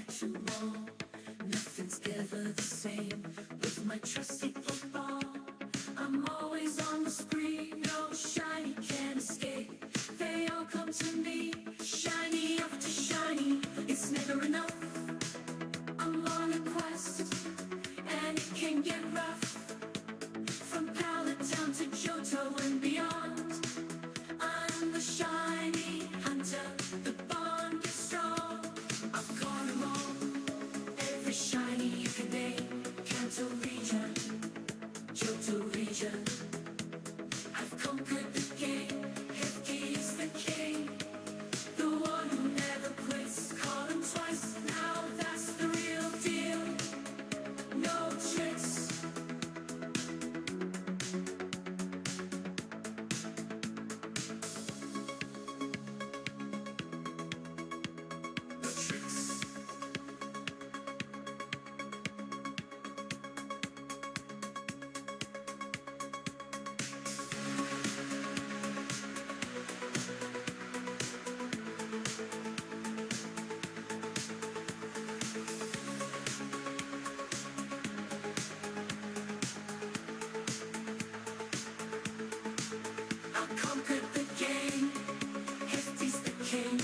unmatchable. Nothing's ever the same with my trusty football. I'm always on the spree, no shiny can escape. They all come to me, shiny after shiny. It's never enough. I'm on a quest, and it can get rough. From Pallet Town to Johto and beyond, I'm the shiny hunter. The bond is strong. I've caught 'em all. Every shiny you can name. Kanto region, Johto region. I've conquered the game. Hefty is the king. The one who never quits. Call him twice. Now that's the real deal. No tricks. No tricks. I conquered the game. Hefty's the king.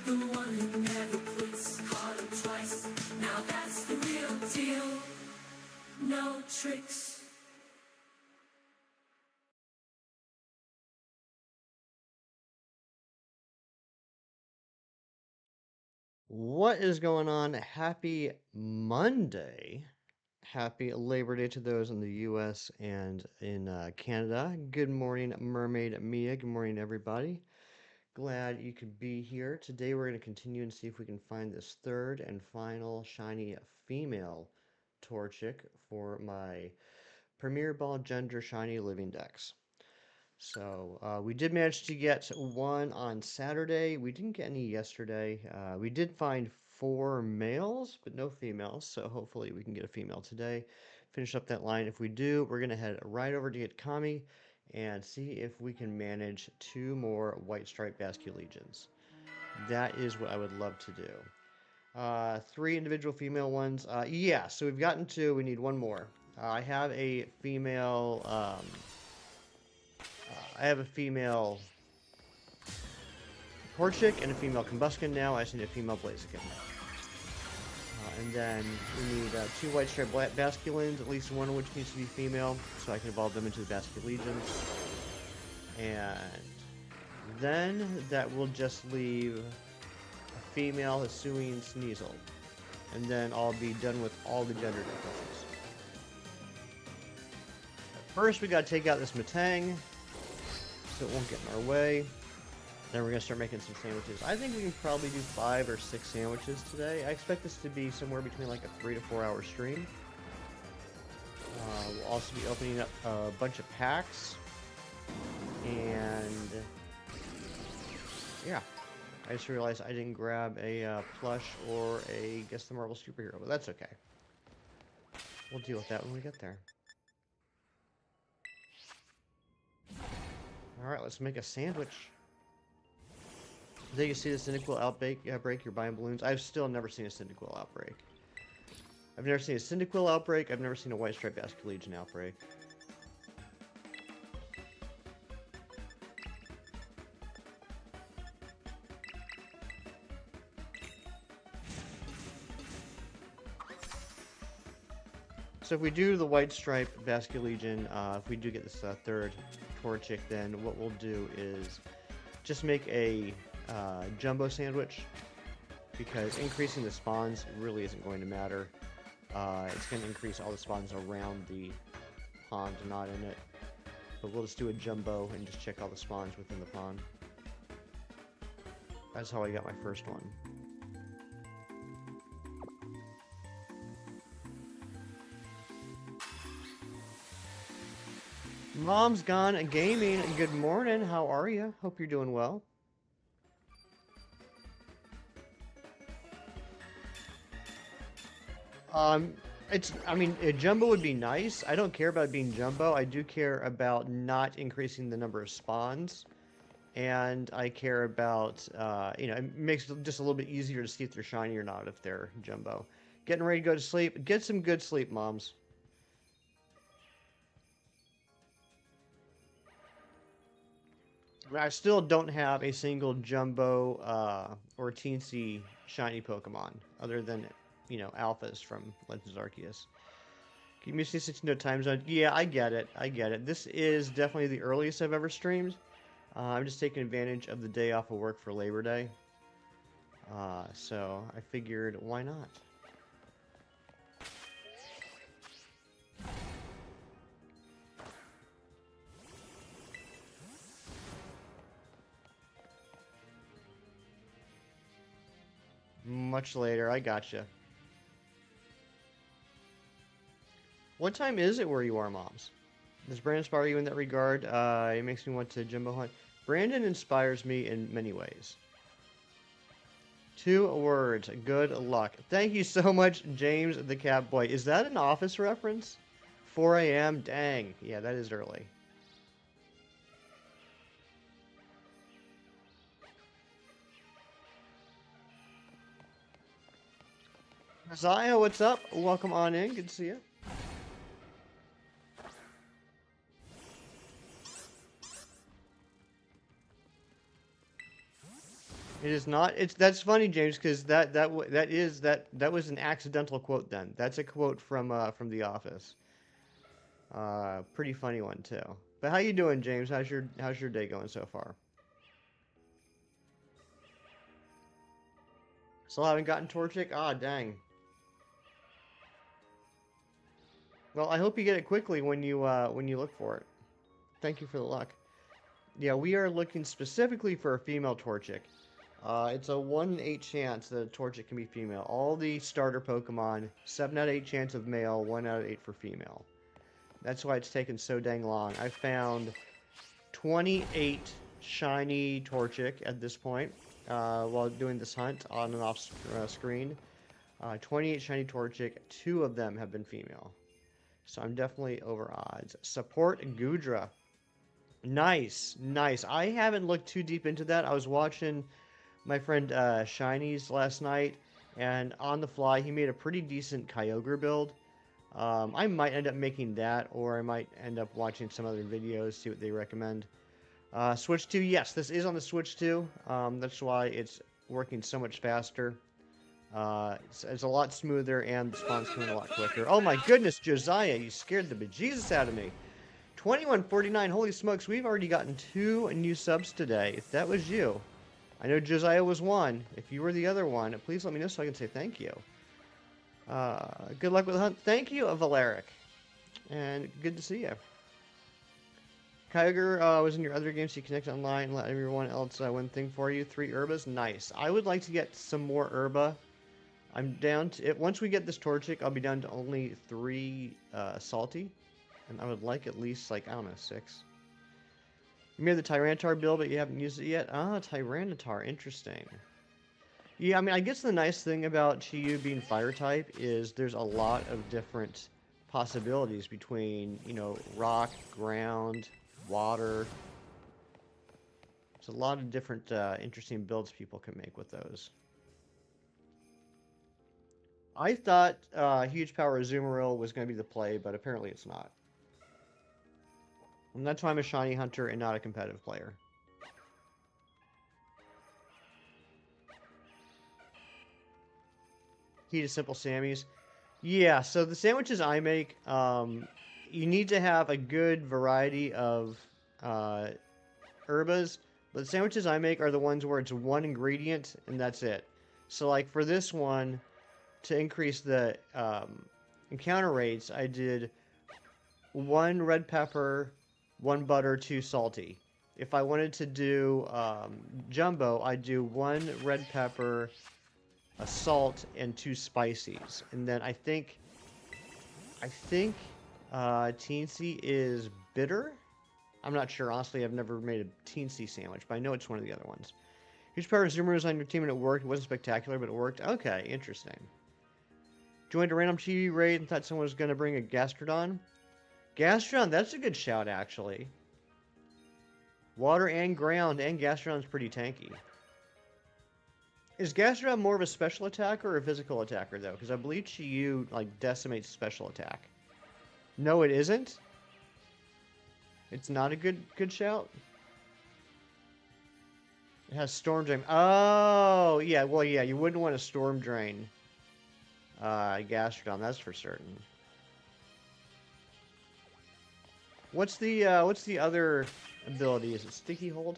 The one who never quits. Caught him twice. Now that's the real deal. No tricks. What is going on? Happy Monday. Happy Labor Day to those in the US and in Canada. Good morning, Mermaid Mia. Good morning, everybody. Glad you could be here. Today we're going to continue and see if we can find this third and final shiny female Torchic for my Premier Ball Gender Shiny Living Dex. So we did manage to get one on Saturday. We didn't get any yesterday. We did find 4 males, but no females. So hopefully we can get a female today. Finish up that line. If we do, we're going to head right over to get Kami and see if we can manage 2 more White Stripe Basculegions. That is what I would love to do. 3 individual female ones. Yeah, so we've gotten 2. We need 1 more. I have a female... I have a female Torchic and a female Combuskin now. I just need a female Blaziken. And then we need 2 White Stripe Basculins, at least 1 of which needs to be female, so I can evolve them into the Basculegions. And then that will just leave a female Hisuian Sneasel. And then I'll be done with all the gender differences. First, we gotta take out this Metang, so it won't get in our way. Then we're going to start making some sandwiches. I think we can probably do 5 or 6 sandwiches today. I expect this to be somewhere between like a 3 to 4 hour stream. We'll also be opening up a bunch of packs. And yeah, I just realized I didn't grab a plush or a Guess the Marvel superhero, but that's okay. We'll deal with that when we get there. Alright, let's make a sandwich. Today you see the Cyndaquil outbreak, you're buying balloons. I've still never seen a Cyndaquil outbreak. I've never seen a Cyndaquil outbreak, I've never seen a White Stripe Basculegion outbreak. So if we do the White Stripe Basculegion, if we do get this third Torchic, then what we'll do is just make a jumbo sandwich, because increasing the spawns really isn't going to matter. It's going to increase all the spawns around the pond, not in it. But we'll just do a jumbo and just check all the spawns within the pond. That's how I got my first one. Mom's Gone Gaming, good morning. How are you? Hope you're doing well. I mean, a jumbo would be nice. I don't care about being jumbo. I do care about not increasing the number of spawns. and I care about, it makes it just a little bit easier to see if they're shiny or not if they're jumbo. Getting ready to go to sleep. Get some good sleep, moms. I still don't have a single jumbo or teensy shiny Pokemon other than, alphas from Legends Arceus. Keep me 16 no time zone. Yeah, I get it. I get it. This is definitely the earliest I've ever streamed. I'm just taking advantage of the day off of work for Labor Day. So I figured, why not? Much later, I gotcha. What time is it where you are, moms? Does Brandon inspire you in that regard? It makes me want to jumbo hunt. Brandon inspires me in many ways. 2 words. Good luck. Thank you so much, James the Catboy. Is that an Office reference? 4 a.m.? Dang. Yeah, that is early. Zaya, what's up? Welcome on in. Good to see you. It is not. That's funny, James, because that was an accidental quote. Then that's a quote from The Office. Pretty funny one too. But how you doing, James? How's your day going so far? Still haven't gotten Torchic? Ah, dang. Well, I hope you get it quickly when you look for it. Thank you for the luck. Yeah, we are looking specifically for a female Torchic. It's a 1 in 8 chance that a Torchic can be female. All the starter Pokemon, 7 out of 8 chance of male, 1 out of 8 for female. That's why it's taken so dang long. I found 28 shiny Torchic at this point while doing this hunt on and off screen. 28 shiny Torchic, 2 of them have been female. So I'm definitely over odds. Support Gudra. Nice, nice. I haven't looked too deep into that. I was watching my friend Shiny's last night, and on the fly, he made a pretty decent Kyogre build. I might end up making that, or I might end up watching some other videos, see what they recommend. Switch 2, yes, this is on the Switch 2. That's why it's working so much faster. It's a lot smoother, and the spawn's coming a lot quicker. Oh my goodness, Josiah, you scared the bejesus out of me. 2149, holy smokes, we've already gotten 2 new subs today. If that was you, I know Josiah was one. If you were the other one, please let me know so I can say thank you. Good luck with the hunt. Thank you, Valeric. And good to see you. Kyogre was in your other games, so you connect online and let everyone else win thing for you. 3 Herbas, nice. I would like to get some more Herba. I'm down to it. Once we get this Torchic, I'll be down to only 3 Salty. And I would like at least, like, I don't know, 6. You made the Tyranitar build, but you haven't used it yet? Ah, Tyranitar, interesting. Yeah, I mean, I guess the nice thing about Chi-Yu being Fire-type is there's a lot of different possibilities between, rock, ground, water. There's a lot of different interesting builds people can make with those. I thought Huge Power Azumarill was going to be the play, but apparently it's not. And that's why I'm a shiny hunter and not a competitive player. Key to simple Sammys. Yeah, so the sandwiches I make, you need to have a good variety of herbas. But the sandwiches I make are the ones where it's one ingredient and that's it. So like for this one, to increase the encounter rates, I did 1 red pepper, 1 butter, 2 salty. If I wanted to do jumbo, I'd do 1 red pepper, a salt, and 2 spices. And then I think Teensy is bitter. I'm not sure, honestly. I've never made a Teensy sandwich, but I know it's one of the other ones. Huge Power Zoomer was on your team and it worked. It wasn't spectacular, but it worked. Okay, interesting. Joined a random Chibi raid and thought someone was going to bring a Gastrodon. Gastrodon, that's a good shout, actually. Water and ground, and Gastrodon's pretty tanky. Is Gastrodon more of a special attacker or a physical attacker, though? Because I believe Chi-Yu, like, decimates special attack. No, it isn't? It's not a good shout? It has Storm Drain. Oh, yeah, well, yeah, you wouldn't want to Storm Drain Gastrodon, that's for certain. What's the other ability? Is it Sticky Hold?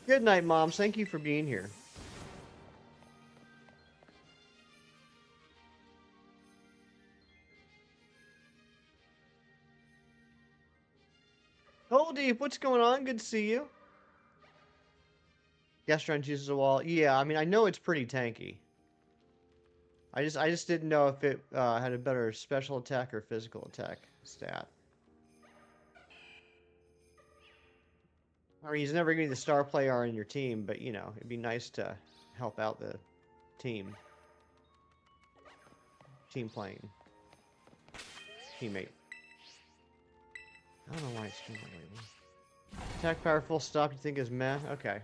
Good night, Moms. Thank you for being here. Hello, Deep. What's going on? Good to see you. Gastron chooses a wall. Yeah, I mean, I know it's pretty tanky. I just didn't know if it had a better special attack or physical attack stat. I mean, he's never going to be the star player on your team, but, you know, it'd be nice to help out the team. Team playing. Teammate. I don't know why it's doing that lately. Attack power full stop you think is meh? Okay.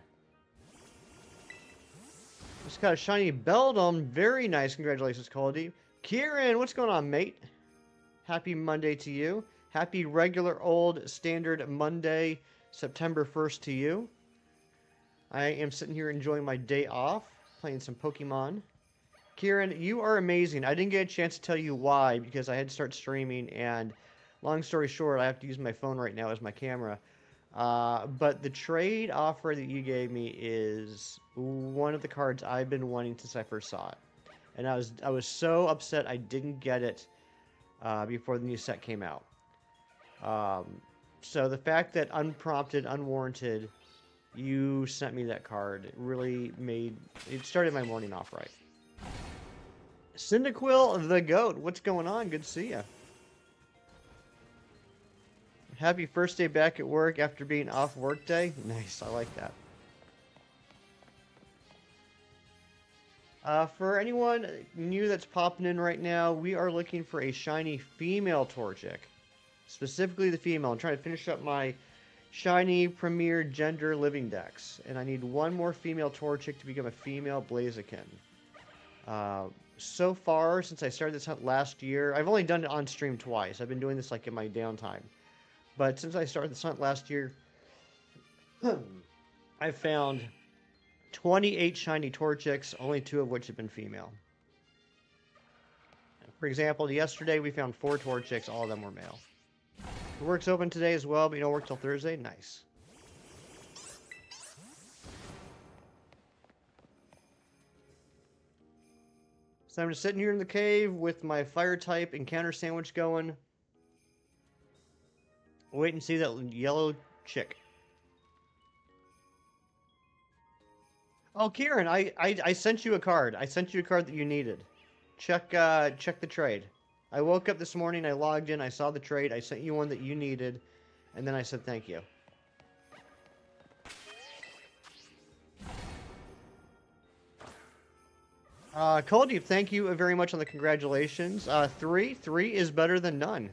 Just got a shiny Beldum. Very nice. Congratulations, Caldy. Kieran, what's going on, mate? Happy Monday to you. Happy regular old standard Monday, September 1st to you. I am sitting here enjoying my day off, playing some Pokemon. Kieran, you are amazing. I didn't get a chance to tell you why because I had to start streaming, and long story short, I have to use my phone right now as my camera. But the trade offer that you gave me is one of the cards I've been wanting since I first saw it. And I was so upset I didn't get it before the new set came out. So the fact that unprompted, unwarranted, you sent me that card, it really it started my morning off right. Cyndaquil the Goat, what's going on? Good to see you. Happy first day back at work after being off work day. Nice, I like that. For anyone new that's popping in right now, we are looking for a shiny female Torchic. Specifically the female. I'm trying to finish up my shiny premier gender living dex. And I need one more female Torchic to become a female Blaziken. So far, since I started this hunt last year, I've only done it on stream twice. I've been doing this like in my downtime. But since I started this hunt last year, I've found 28 shiny Torchics, only 2 of which have been female. For example, yesterday we found 4 Torchics, all of them were male. The work's open today as well, but you don't work till Thursday? Nice. So I'm just sitting here in the cave with my fire type encounter sandwich going. Wait and see that yellow chick. Oh, Kieran, I sent you a card. I sent you a card that you needed. Check the trade. I woke up this morning, I logged in, I saw the trade, I sent you one that you needed, and then I said thank you. Coldeep, thank you very much on the congratulations. 3 is better than none.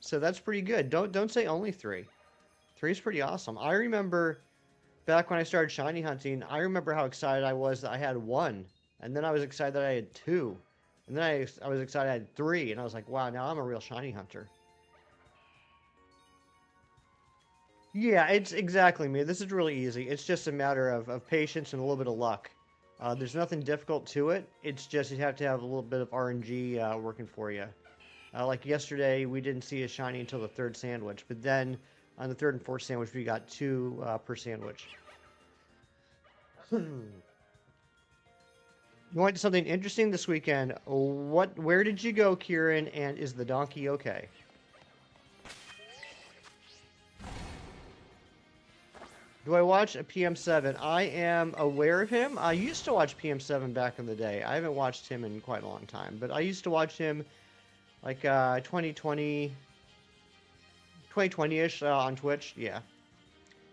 So that's pretty good. Don't say only 3. 3 is pretty awesome. I remember back when I started shiny hunting, I remember how excited I was that I had 1. And then I was excited that I had 2. And then I was excited I had 3. And I was like, wow, now I'm a real shiny hunter. Yeah, it's exactly me. This is really easy. It's just a matter of patience and a little bit of luck. There's nothing difficult to it. It's just you have to have a little bit of RNG working for you. Like yesterday, we didn't see a shiny until the 3rd sandwich, but then on the 3rd and 4th sandwich, we got 2 per sandwich. You want something interesting this weekend? Where did you go, Kieran? And is the donkey okay? Do I watch a PM7? I am aware of him. I used to watch PM7 back in the day. I haven't watched him in quite a long time, but I used to watch him like 2020-ish on Twitch. Yeah.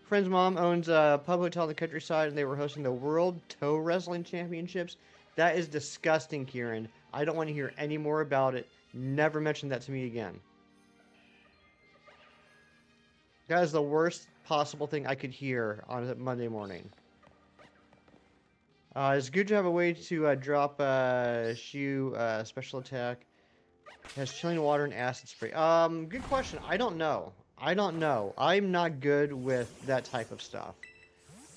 Friend's mom owns a pub hotel in the countryside, and they were hosting the World Toe Wrestling Championships. That is disgusting, Kieran. I don't want to hear any more about it. Never mention that to me again. That is the worst possible thing I could hear on a Monday morning. It's good to have a way to drop shoe special attack. Has chilling water and acid spray. Good question. I don't know. I don't know. I'm not good with that type of stuff.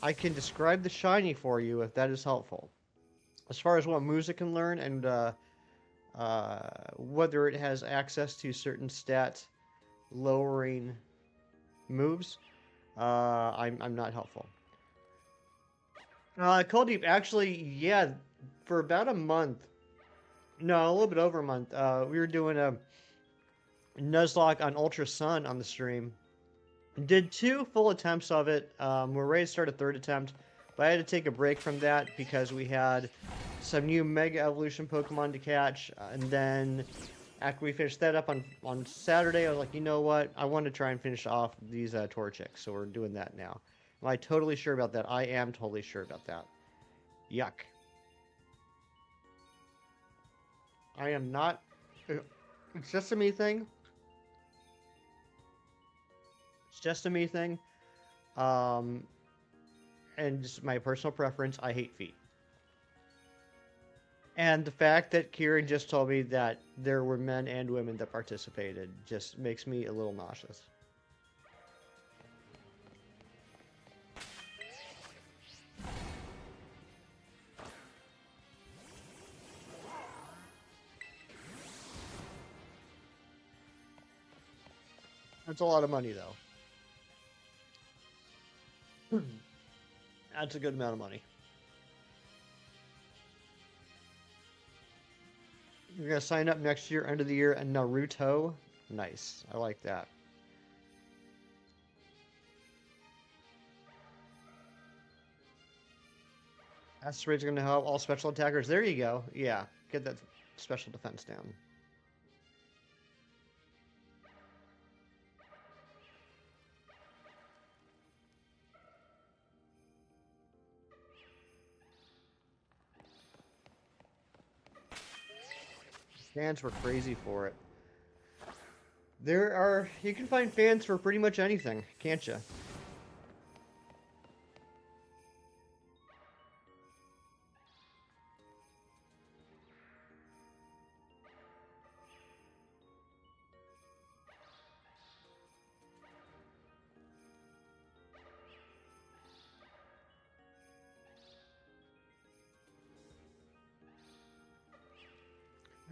I can describe the shiny for you if that is helpful. As far as what moves it can learn and whether it has access to certain stat lowering moves, I'm not helpful. Cold Deep, actually, yeah, for about a month, no, a little bit over a month, we were doing a Nuzlocke on Ultra Sun on the stream. Did 2 full attempts of it. We're ready to start a 3rd attempt, but I had to take a break from that because we had some new Mega Evolution Pokemon to catch, and then after we finished that up on Saturday, I was like, you know what? I want to try and finish off these Torchics, so we're doing that now. Am I totally sure about that? I am totally sure about that. Yuck. I am not... It's just a me thing. It's just a me thing. And just my personal preference, I hate feet. And the fact that Kieran just told me that there were men and women that participated just makes me a little nauseous. That's a lot of money, though. That's a good amount of money. You're going to sign up next year, end of the year, and Naruto? Nice. I like that. Asteroid's going to help all special attackers. There you go. Yeah, get that special defense down. Fans were crazy for it. You can find fans for pretty much anything, can't you?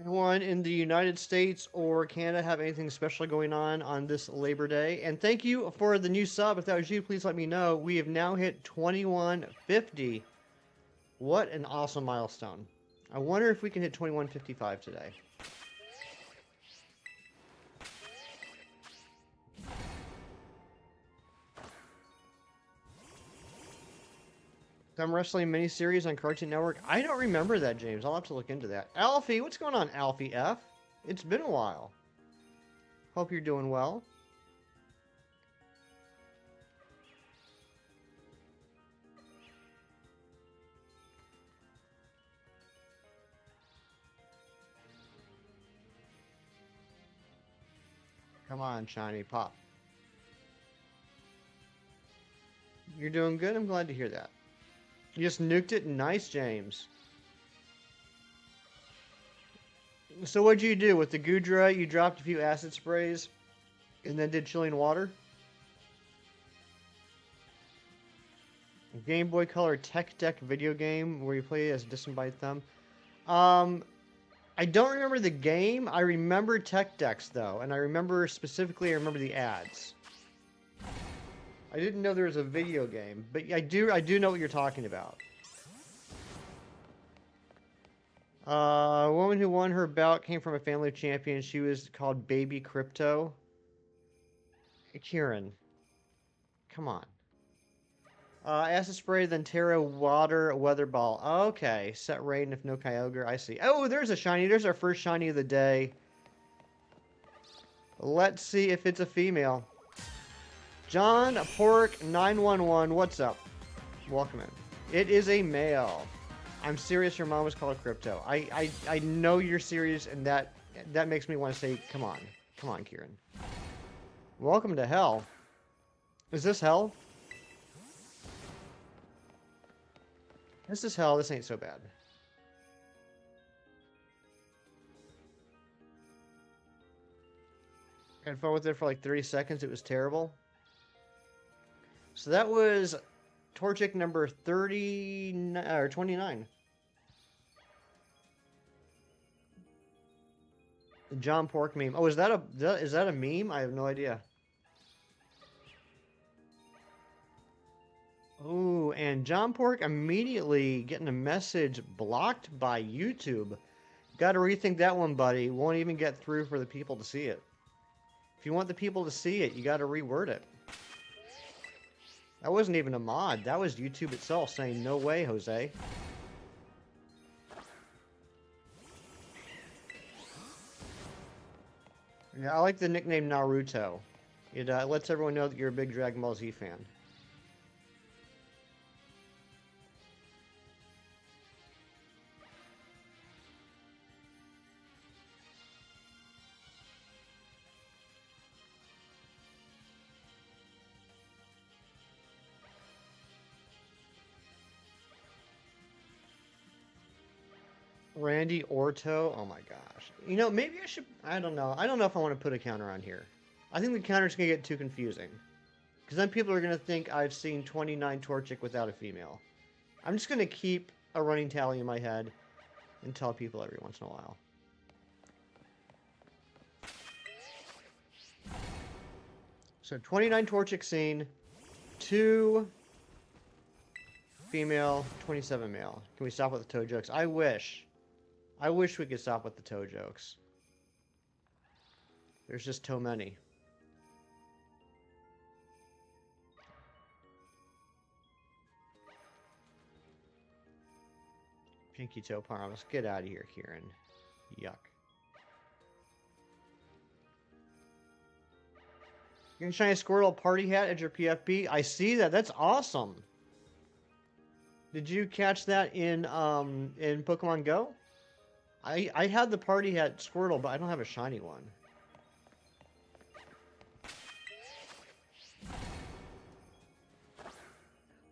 Anyone in the United States or Canada have anything special going on this Labor Day? And thank you for the new sub. If that was you, please let me know. We have now hit 2150. What an awesome milestone. I wonder if we can hit 2155 today. Some wrestling miniseries on Cartoon Network. I don't remember that, James. I'll have to look into that. Alfie, what's going on, Alfie F? It's been a while. Hope you're doing well. Come on, Shiny Pop. You're doing good. I'm glad to hear that. You just nuked it? Nice, James. So what'd you do? With the Goodra, you dropped a few acid sprays and then did chilling water? Game Boy Color Tech Deck video game where you play as Disembodied Thumb. I don't remember the game. I remember Tech Decks, though. And I remember the ads. I didn't know there was a video game, but I do know what you're talking about. A woman who won her bout came from a family of champions. She was called Baby Crypto. Kieran, come on. Acid spray, then Terra water weather ball. Okay, set rain if no Kyogre. I see. Oh, there's a shiny. There's our first shiny of the day. Let's see if it's a female. John Pork 911, what's up? Welcome in. It is a male. I'm serious. Your mom was called Crypto. I know you're serious, and that makes me want to say, come on, Kieran. Welcome to hell. Is this hell? This is hell. This ain't so bad. I had fun with it for like 30 seconds. It was terrible. So that was Torchic number 30 or 29. The John Pork meme. Oh, is that a meme? I have no idea. Oh, and John Pork immediately getting a message blocked by YouTube. Got to rethink that one, buddy. Won't even get through for the people to see it. If you want the people to see it, you got to reword it. That wasn't even a mod. That was YouTube itself saying, no way, Jose. Yeah, I like the nickname Naruto. It lets everyone know that you're a big Dragon Ball Z fan. Randy Orto. Oh my gosh. You know, maybe I should. I don't know. I don't know if I want to put a counter on here. I think the counter's going to get too confusing. Because then people are going to think I've seen 29 Torchic without a female. I'm just going to keep a running tally in my head and tell people every once in a while. So 29 Torchic seen, 2 female, 27 male. Can we stop with the toe jokes? I wish. I wish we could stop with the toe jokes. There's just too many. Pinky toe promise. Get out of here, Kieran. Yuck. You're gonna shine a Squirtle party hat at your PFP? I see that. That's awesome. Did you catch that in Pokemon Go? I had the party hat Squirtle, but I don't have a shiny one.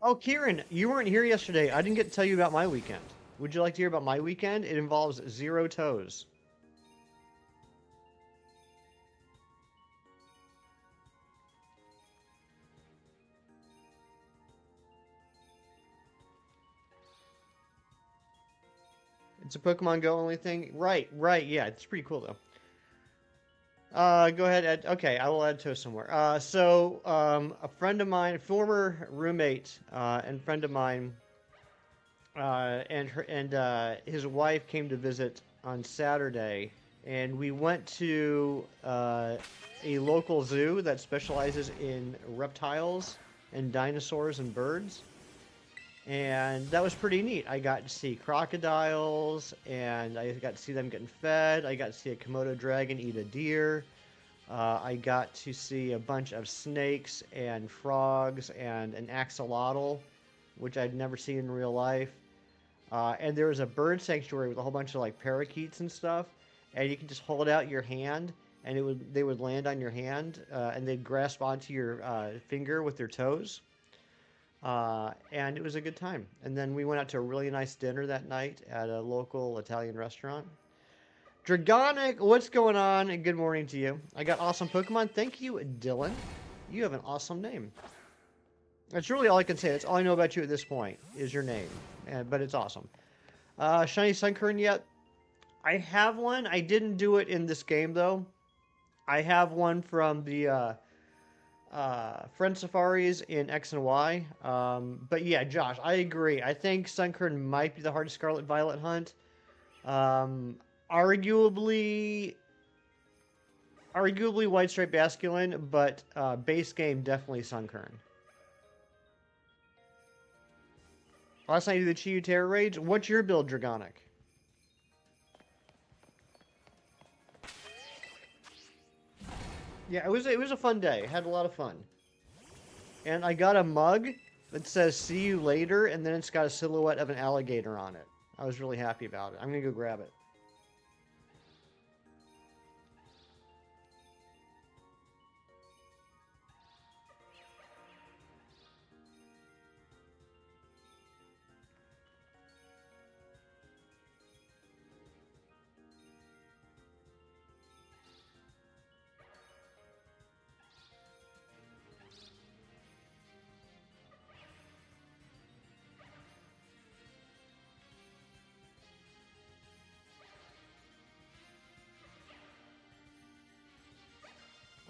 Oh, Kieran, you weren't here yesterday. I didn't get to tell you about my weekend. Would you like to hear about my weekend? It involves 0 toes. It's a Pokemon Go only thing? Right, yeah, it's pretty cool though. Go ahead, Ed. Okay, I will add toes somewhere. A friend of mine, former roommate, and friend of mine, and his wife came to visit on Saturday, and we went to a local zoo that specializes in reptiles and dinosaurs and birds. And that was pretty neat. I got to see crocodiles, and I got to see them getting fed. I got to see a Komodo dragon eat a deer. I got to see a bunch of snakes and frogs and an axolotl, which I'd never seen in real life. And there was a bird sanctuary with a whole bunch of like parakeets and stuff. And you can just hold out your hand, and they would land on your hand, and they'd grasp onto your finger with their toes. And it was a good time. And then we went out to a really nice dinner that night at a local Italian restaurant. Dragonic, what's going on? And good morning to you. I got awesome Pokemon. Thank you, Dylan. You have an awesome name. That's really all I can say. That's all I know about you at this point is your name. But it's awesome. Shiny Sunkern yet? I have one. I didn't do it in this game, though. I have one from the Friend Safaris in X and Y. But yeah, Josh, I agree. I think Sunkern might be the hardest Scarlet Violet hunt. Arguably White Stripe Basculin, but base game definitely Sunkern. Last night you did the Chiyu Terror Rage. What's your build, Dragonic? Yeah, it was a fun day. Had a lot of fun. And I got a mug that says "See you later," and then it's got a silhouette of an alligator on it. I was really happy about it. I'm gonna go grab it.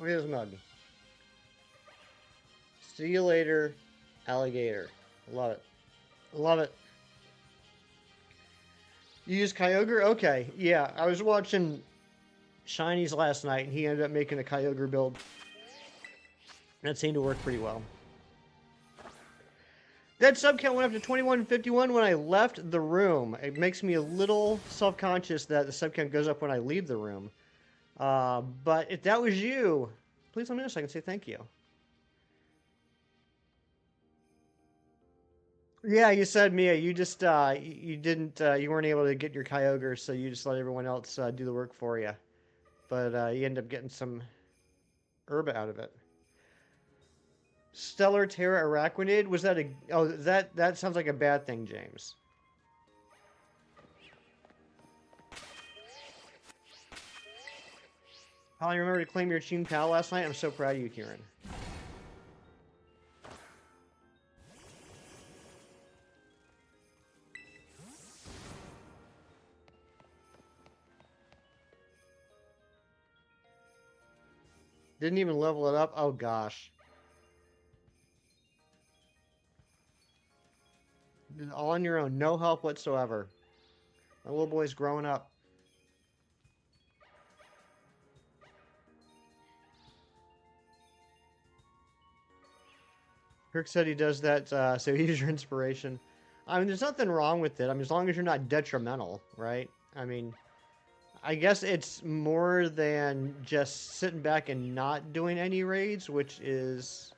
Look at this mug. See you later, alligator. Love it. Love it. You use Kyogre? Okay. Yeah, I was watching Shinies last night, and he ended up making a Kyogre build. That seemed to work pretty well. That sub count went up to 2151 when I left the room. It makes me a little self-conscious that the sub count goes up when I leave the room. But if that was you, please let me know so I can say thank you. Yeah, you said, Mia, you just you didn't you weren't able to get your Kyogre, so you just let everyone else do the work for you. But you end up getting some herb out of it. Stellar Terra Araquanid? Was that a... Oh, that sounds like a bad thing, James. Holly, remember to claim your Ching Pal last night? I'm so proud of you, Kieran. Didn't even level it up? Oh, gosh. All on your own. No help whatsoever. My little boy's growing up. Kirk said he does that, so use your inspiration. I mean, there's nothing wrong with it. I mean, as long as you're not detrimental, right? I mean, I guess it's more than just sitting back and not doing any raids, which is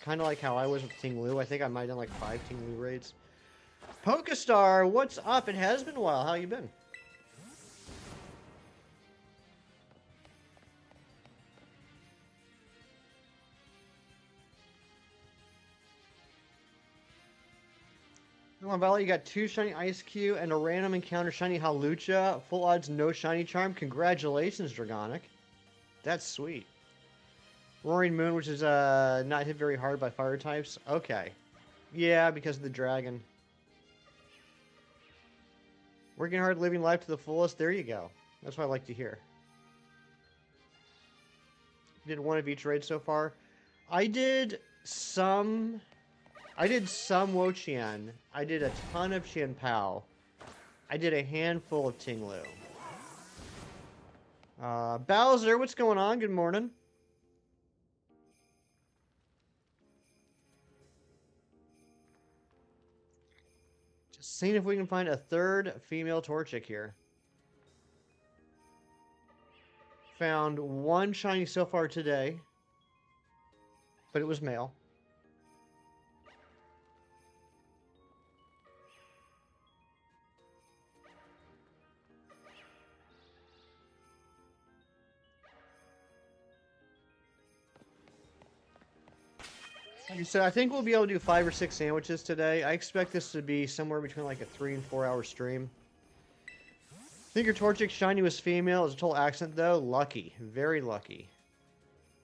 kind of like how I was with Ting Lu. I think I might have done like 5 Ting Lu raids. Pokestar, what's up? It has been a while. How you been? Come on, Violet, you got 2 shiny Ice Cube and a random encounter shiny Halucha. Full odds, no shiny charm. Congratulations, Dragonic. That's sweet. Roaring Moon, which is not hit very hard by fire types. Okay. Yeah, because of the dragon. Working hard, living life to the fullest. There you go. That's what I like to hear. Did one of each raid so far. I did some Wo-Chien. I did a ton of Chien Pao. I did a handful of Ting Lu. Bowser, what's going on? Good morning. Just seeing if we can find a third female Torchic here. Found 1 shiny so far today, but it was male. Like I said, I think we'll be able to do 5 or 6 sandwiches today. I expect this to be somewhere between like a 3 and 4 hour stream. I think your Torchic shiny was female. It was a total accident though. Lucky. Very lucky.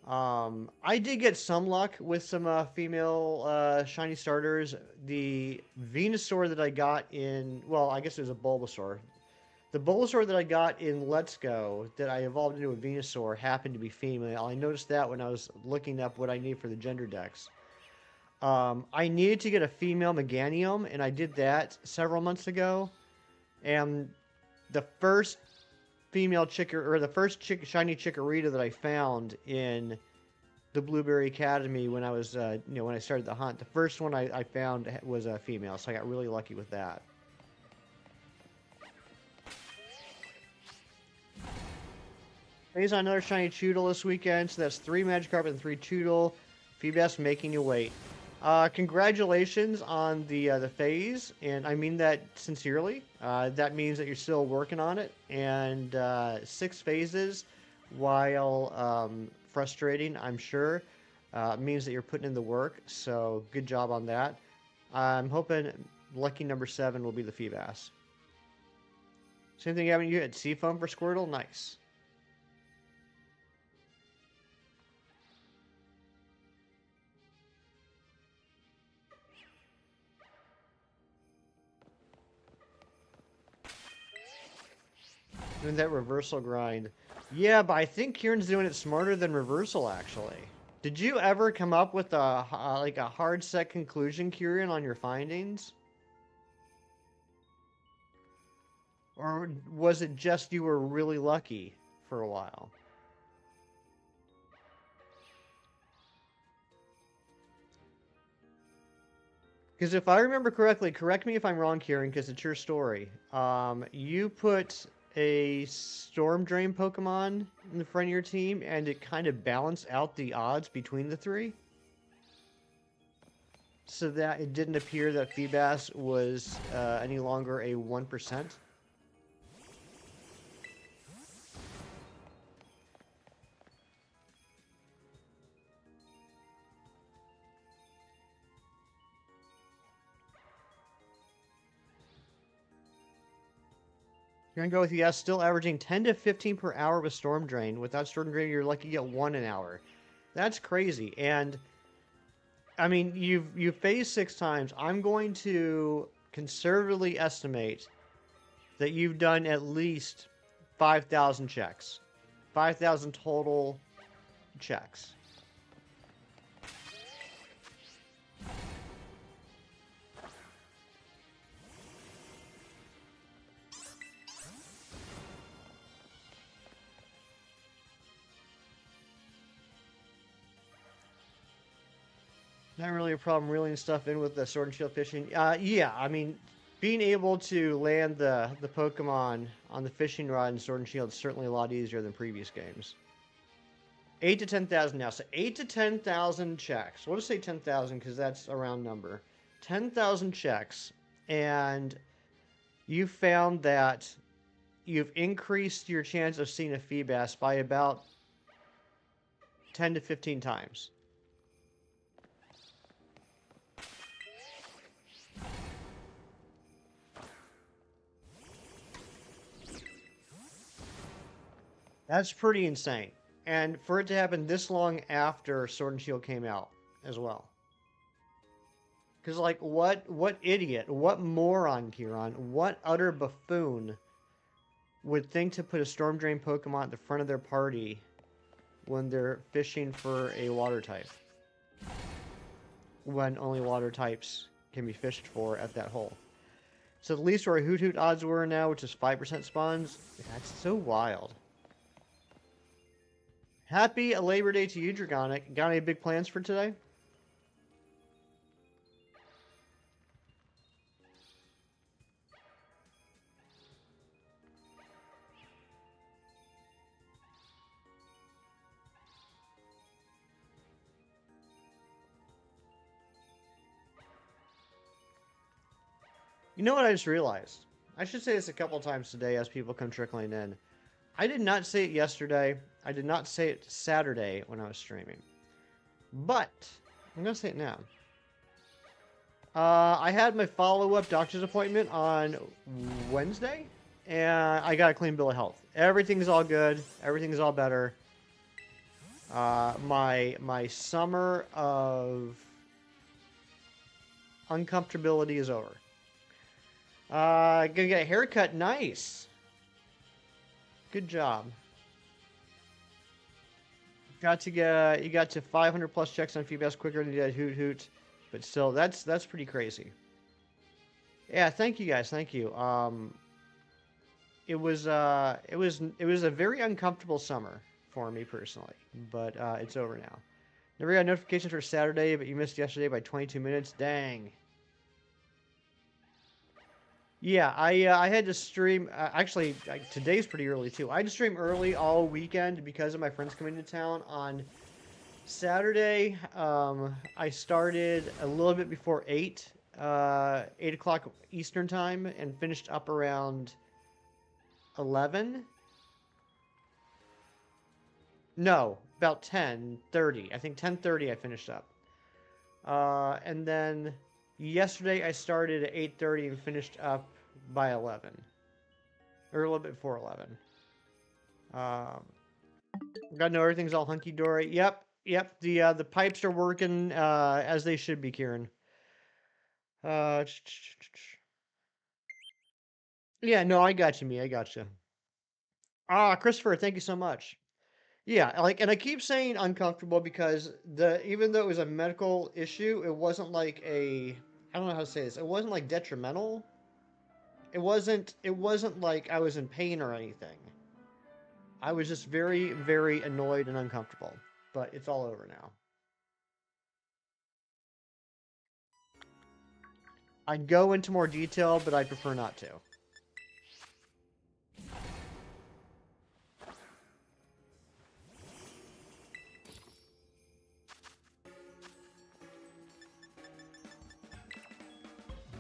I did get some luck with some female shiny starters. The Venusaur that I got in... Well, I guess it was a Bulbasaur. The Bulbasaur that I got in Let's Go that I evolved into a Venusaur happened to be female. I noticed that when I was looking up what I need for the gender decks. I needed to get a female Meganium, and I did that several months ago. And the first female the first shiny Chikorita that I found in the Blueberry Academy when I was, when I started the hunt, the first one I found was a female, so I got really lucky with that. He's on another shiny Choodle this weekend, so that's 3 Magikarp and 3 Choodle. Feebas making you wait. Congratulations on the phase, and I mean that sincerely. That means that you're still working on it, and 6 phases, while frustrating, I'm sure, means that you're putting in the work, so good job on that. I'm hoping lucky number 7 will be the Feebas. Same thing happened to you at Seafoam for Squirtle? Nice. Doing that reversal grind. Yeah, but I think Kieran's doing it smarter than Reversal, actually. Did you ever come up with like a hard set conclusion, Kieran, on your findings? Or was it just you were really lucky for a while? Because if I remember correctly, correct me if I'm wrong, Kieran, because it's your story. You put a Storm Drain Pokemon in the front of your team, and it kind of balanced out the odds between the three, so that it didn't appear that Feebas was any longer a 1%. You're gonna go with yes, still averaging 10 to 15 per hour with Storm Drain. Without Storm Drain, you're lucky to get 1 an hour. That's crazy. And I mean, you've phased 6 times. I'm going to conservatively estimate that you've done at least 5,000 checks. 5,000 total checks. Not really a problem reeling stuff in with the Sword and Shield fishing. Yeah, I mean, being able to land the Pokemon on the fishing rod in Sword and Shield is certainly a lot easier than previous games. 8 to 10,000 now. So 8 to 10,000 checks. We'll just say 10,000 because that's a round number. 10,000 checks, and you found that you've increased your chance of seeing a Feebas by about 10 to 15 times. That's pretty insane. And for it to happen this long after Sword and Shield came out as well. Because, like, what idiot, what moron, Kieran, what utter buffoon would think to put a Storm Drain Pokemon at the front of their party when they're fishing for a water type? When only water types can be fished for at that hole. So at least where Hoot Hoot odds were now, which is 5% spawns, that's so wild. Happy Labor Day to you, Dragonic. Got any big plans for today? You know what I just realized? I should say this a couple times today as people come trickling in. I did not say it yesterday. I did not say it Saturday when I was streaming. But I'm going to say it now. I had my follow-up doctor's appointment on Wednesday, and I got a clean bill of health. Everything's all good. Everything's all better. My summer of uncomfortability is over. Gonna get a haircut. Nice. Good job. You got to 500 plus checks on Feebas quicker than you did Hoot Hoot, but still, that's pretty crazy. Yeah, thank you guys. Thank you. It was a very uncomfortable summer for me personally, but it's over now. Never got notifications for Saturday, but you missed yesterday by 22 minutes. Dang. Yeah, I had to stream. Actually, today's pretty early too. I had to stream early all weekend because of my friends coming to town on Saturday. I started a little bit before 8 o'clock Eastern time, and finished up around 11. No, about 10:30. I think 10:30 I finished up. And then yesterday I started at 8:30 and finished up by 11, or a little bit before 11. Gotta know everything's all hunky dory. Yep. The pipes are working as they should be, Kieran. Uh, yeah, no, I got you, me. I got you. Ah, Christopher, thank you so much. Yeah, like, and I keep saying uncomfortable because even though it was a medical issue, it wasn't like I don't know how to say this. It wasn't like detrimental. It wasn't like I was in pain or anything. I was just very, very annoyed and uncomfortable. But it's all over now. I'd go into more detail, but I'd prefer not to.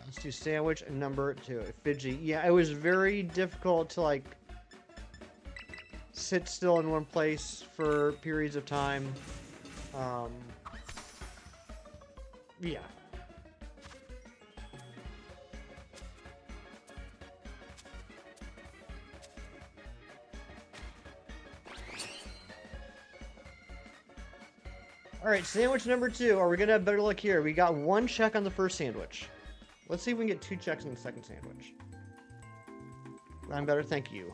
Let's do sandwich number 2. Fidgety. Yeah, it was very difficult to like sit still in one place for periods of time. Um, yeah. All right, sandwich number 2. Are we gonna have better luck here? We got 1 check on the first sandwich. Let's see if we can get 2 checks on the second sandwich. I'm better, thank you.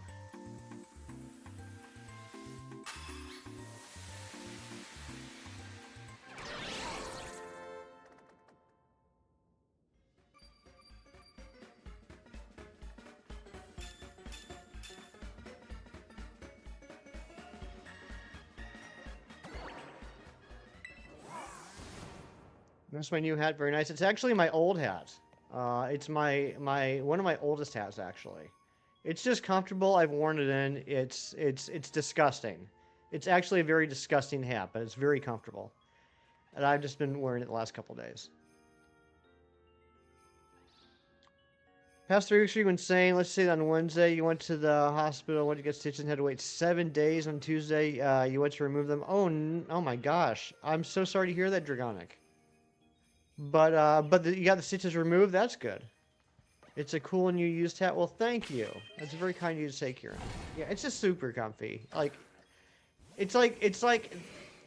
That's my new hat. Very nice. It's actually my old hat. It's my one of my oldest hats actually. It's just comfortable. I've worn it in. It's disgusting. It's actually a very disgusting hat, but it's very comfortable. And I've just been wearing it the last couple days. Past 3 weeks, you were insane. Let's say on Wednesday you went to the hospital, went to get stitches, and had to wait 7 days. On Tuesday, you went to remove them. Oh my gosh! I'm so sorry to hear that, Dragonic. But you got the stitches removed. That's good. It's a cool and you used hat. Well, thank you. That's very kind of you to say, Kieran. Yeah, it's just super comfy. It's like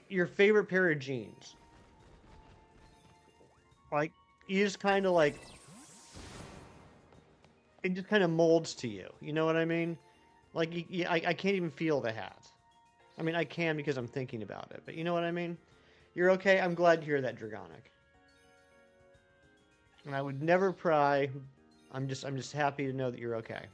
your favorite pair of jeans. Like you just kind of like it just kind of molds to you. You know what I mean? Like I can't even feel the hat. I mean, I can because I'm thinking about it. But you know what I mean? You're okay. I'm glad to hear that, Dragonic. And I would never pry. I'm just happy to know that you're okay.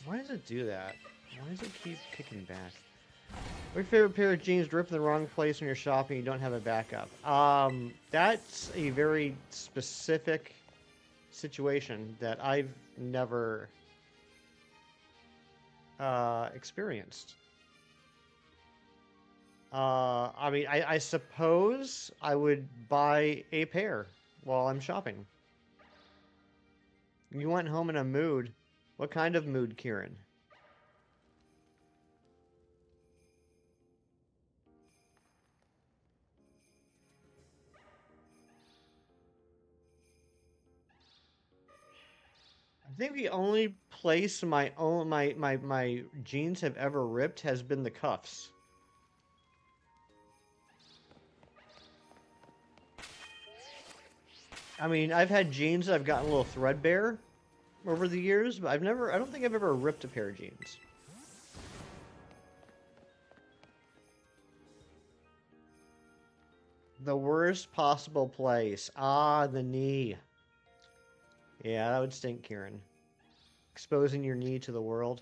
Why does it do that? Why does it keep kicking back? Your favorite pair of jeans drip in the wrong place when you're shopping, you don't have a backup. That's a very specific situation that I've never experienced. I mean, I suppose I would buy a pair while I'm shopping. You went home in a mood. What kind of mood, Kieran? I think the only place my jeans have ever ripped has been the cuffs. I mean, I've had jeans that I've gotten a little threadbare over the years, but I don't think I've ever ripped a pair of jeans. The worst possible place. Ah, the knee. Yeah, that would stink, Kieran. Exposing your knee to the world.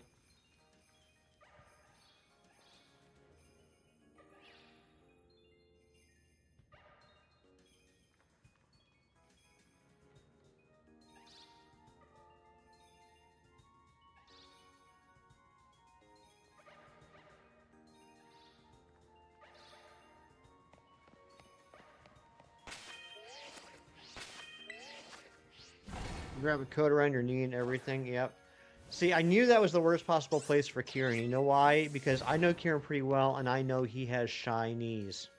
Grab a coat around your knee and everything. Yep. See, I knew that was the worst possible place for Kieran. You know why? Because I know Kieran pretty well, and I know he has shy knees.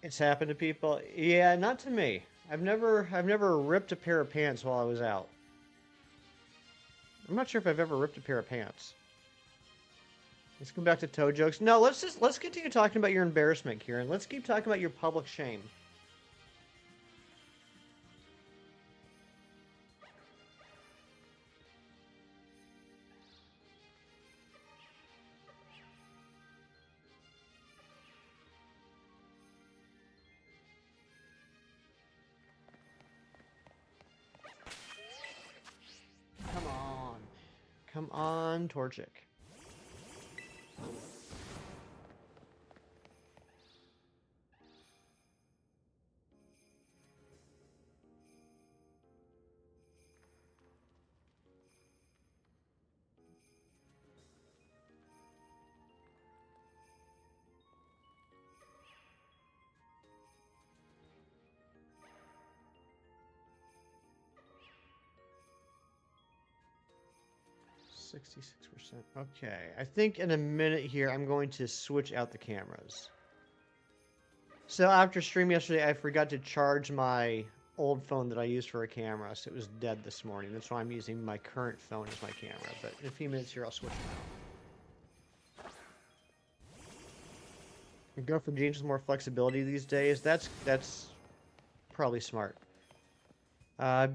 It's happened to people. Yeah, not to me. I've never ripped a pair of pants while I was out. I'm not sure if I've ever ripped a pair of pants. Let's go back to toe jokes. No, let's continue talking about your embarrassment, Kieran. Let's keep talking about your public shame. Come on. Come on, Torchic. 66%. Okay, I think in a minute here I'm going to switch out the cameras. So after stream yesterday, I forgot to charge my old phone that I used for a camera, so it was dead this morning. That's why I'm using my current phone as my camera. But in a few minutes here, I'll switch them out. Go for jeans with more flexibility these days. That's probably smart.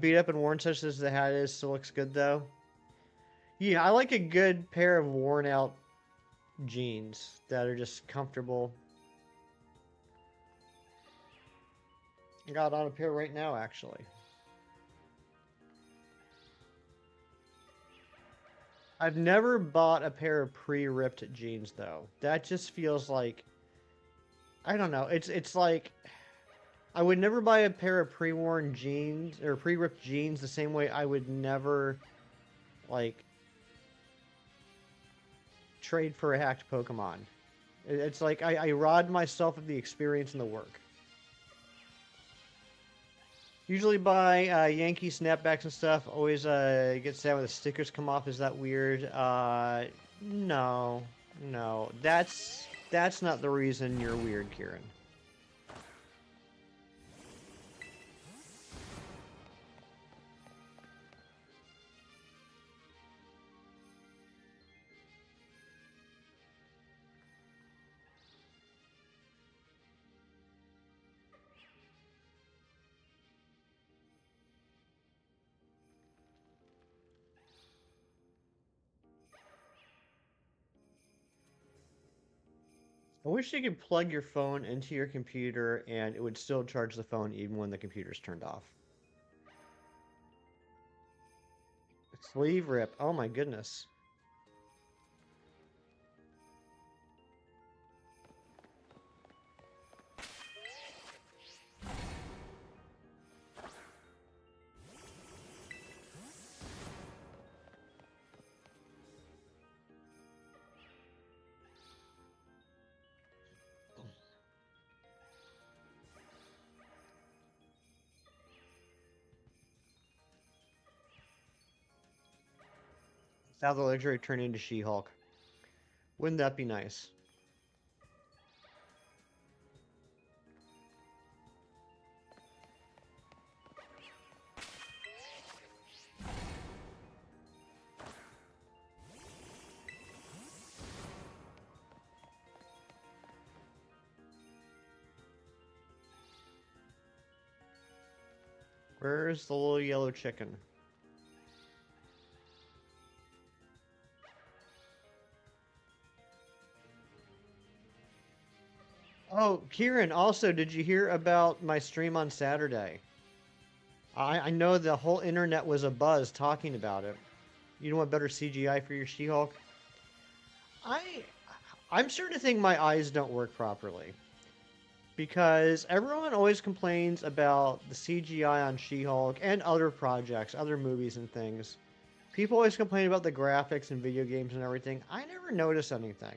Beat up and worn such as the hat is, still looks good though. Yeah, I like a good pair of worn out jeans that are just comfortable. I got on a pair right now, actually. I've never bought a pair of pre-ripped jeans though. That just feels like, I don't know. It's like I would never buy a pair of pre-worn jeans or pre-ripped jeans the same way I would never like trade for a hacked Pokemon. It's like I robbed myself of the experience and the work. Usually buy Yankee snapbacks and stuff. Always get sad when the stickers come off. Is that weird? No, no. That's not the reason you're weird, Kieran. I wish you could plug your phone into your computer and it would still charge the phone even when the computer's turned off. Sleeve rip. Oh my goodness. Have the luxury turn into She-Hulk. Wouldn't that be nice? Where's the little yellow chicken? Oh, Kieran, also, did you hear about my stream on Saturday? I know the whole internet was abuzz talking about it. You don't want better CGI for your She-Hulk? I, I'm starting to think my eyes don't work properly. Because everyone always complains about the CGI on She-Hulk and other projects, other movies and things. People always complain about the graphics and video games and everything. I never notice anything.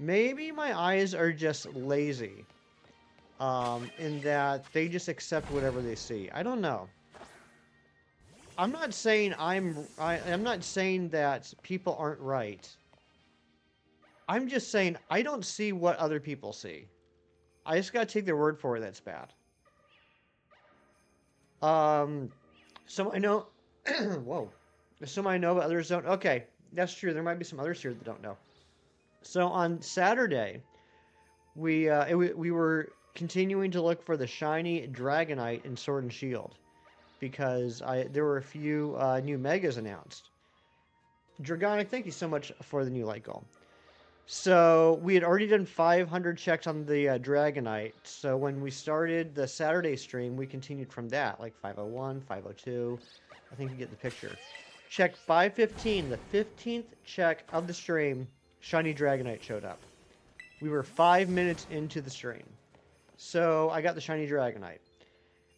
Maybe my eyes are just lazy. In that they just accept whatever they see. I don't know. I'm not saying I'm not saying that people aren't right. I'm just saying I don't see what other people see. I just gotta take their word for it. That's bad. Some I know. Whoa. Some I know, but others don't. Okay, that's true. There might be some others here that don't know. So on Saturday, we were continuing to look for the shiny Dragonite in Sword and Shield because there were a few new megas announced. Dragonic, thank you so much for the new light goal. So we had already done 500 checks on the Dragonite. So when we started the Saturday stream, we continued from that, like 501, 502. I think you get the picture. Check 515, the 15th check of the stream, shiny Dragonite showed up. We were 5 minutes into the stream. So I got the shiny Dragonite.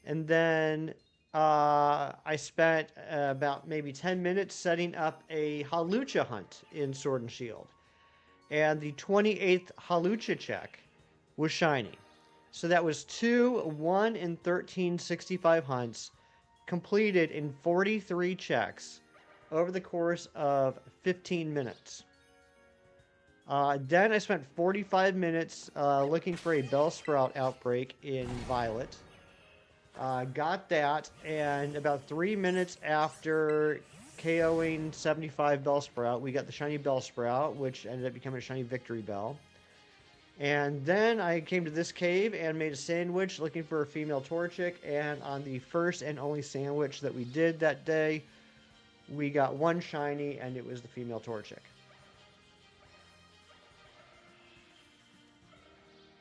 And then I spent about maybe 10 minutes setting up a Halucha hunt in Sword and Shield. And the 28th Halucha check was shiny. So that was 2 1 in 1365 hunts completed in 43 checks over the course of 15 minutes. Then I spent 45 minutes looking for a Bellsprout outbreak in Violet. Got that, and about 3 minutes after KOing 75 Bellsprout, we got the shiny Bellsprout, which ended up becoming a shiny Victory Bell. And then I came to this cave and made a sandwich looking for a female Torchic, and on the first and only sandwich that we did that day, we got one shiny, and it was the female Torchic.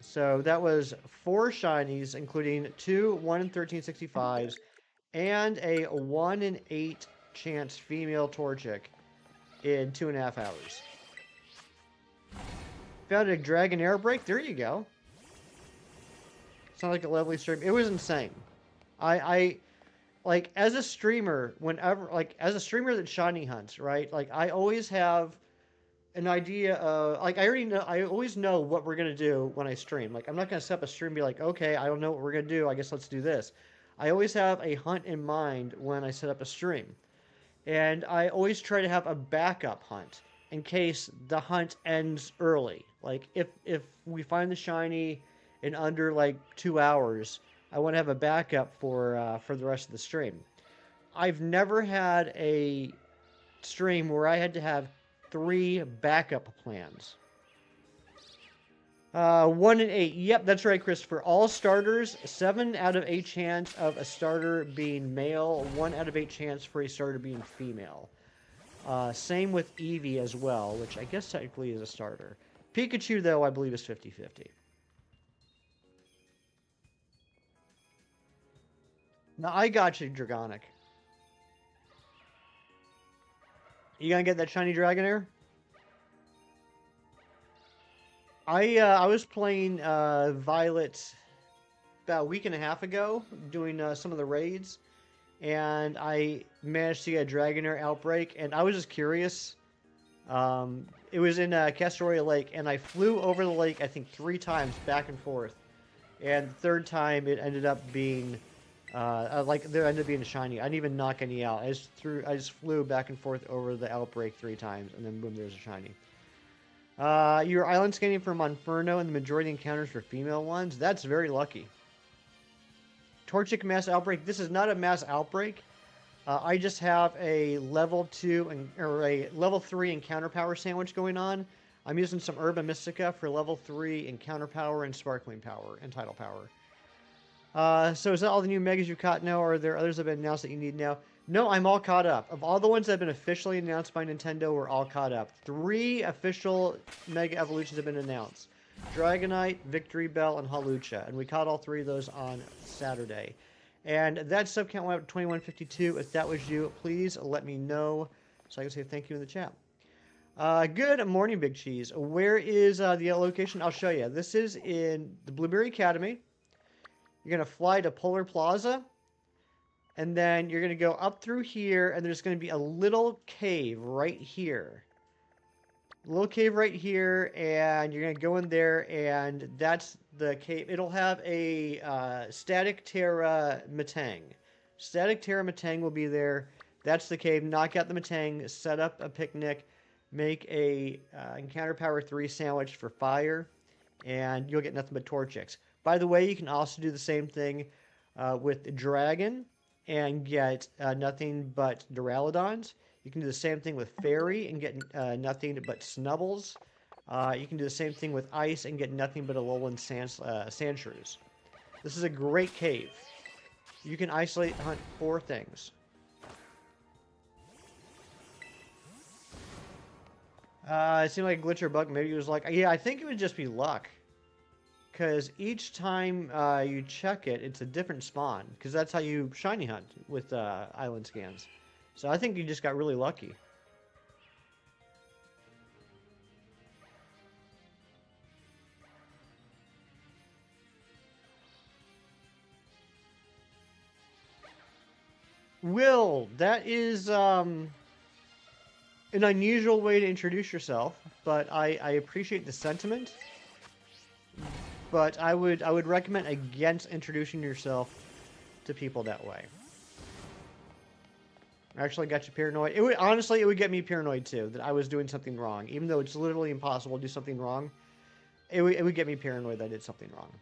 So that was 4 shinies, including 2 1 in 1365s, and a 1 in 8 chance female Torchic in 2.5 hours. Found a Dragon Air Break. There you go. Sounds like a lovely stream. It was insane. I like, as a streamer, as a streamer that shiny hunts, right? Like, I always have an idea of, like, I always know what we're gonna do when I stream. Like, I'm not gonna set up a stream and be like, okay, I don't know what we're gonna do, I guess let's do this. I always have a hunt in mind when I set up a stream. And I always try to have a backup hunt in case the hunt ends early. Like, if we find the shiny in under, like, 2 hours, I want to have a backup for the rest of the stream. I've never had a stream where I had to have 3 backup plans. 1 in 8. Yep, that's right, Christopher. All starters, 7 out of 8 chance of a starter being male, 1 out of 8 chance for a starter being female. Same with Eevee as well, which I guess technically is a starter. Pikachu, though, I believe is 50-50. Now, I got you, Dragonic. You gonna get that shiny Dragonair? I was playing Violet about a week and a half ago, doing some of the raids, and I managed to get a Dragonair outbreak, and I was just curious. It was in Castoria Lake, and I flew over the lake, I think 3 times back and forth, and the 3rd time it ended up being there ended up being a shiny. I didn't even knock any out. I just flew back and forth over the outbreak 3 times, and then boom, there's a shiny. You're island scanning for Monferno, and the majority encounters for female ones. That's very lucky. Torchic mass outbreak. This is not a mass outbreak. I just have a level 2 or a level 3 encounter power sandwich going on. I'm using some Urban Mystica for level 3 encounter power and sparkling power and tidal power. So is that all the new megas you've caught now, or are there others that have been announced that you need now? No, I'm all caught up. Of all the ones that have been officially announced by Nintendo, we're all caught up. 3 official Mega Evolutions have been announced. Dragonite, Victory Bell, and Halucha. And we caught all 3 of those on Saturday. And that sub count went up to 2152. If that was you, please let me know so I can say thank you in the chat. Good morning, Big Cheese. Where is the location? I'll show you. This is in the Blueberry Academy. You're going to fly to Polar Plaza, and then you're going to go up through here, and there's going to be a little cave right here. A little cave right here, and you're going to go in there, and that's the cave. It'll have a Static Terra Matang. Static Terra Matang will be there. That's the cave. Knock out the Matang, set up a picnic, make a Encounter Power 3 sandwich for fire, and you'll get nothing but Torchics. By the way, you can also do the same thing with Dragon and get nothing but Duraludons. You can do the same thing with Fairy and get nothing but Snubbles. You can do the same thing with Ice and get nothing but Alolan Sandshrews. This is a great cave. You can isolate hunt 4 things. It seemed like a glitch or bug. Maybe it was like, yeah, I think it would just be luck. Because each time you check it, it's a different spawn. Because that's how you shiny hunt with island scans. So I think you just got really lucky. Will, that is an unusual way to introduce yourself, but I appreciate the sentiment. But I would recommend against introducing yourself to people that way. I actually got you paranoid. It would honestly, it would get me paranoid too that I was doing something wrong, even though it's literally impossible to do something wrong. It would get me paranoid that I did something wrong.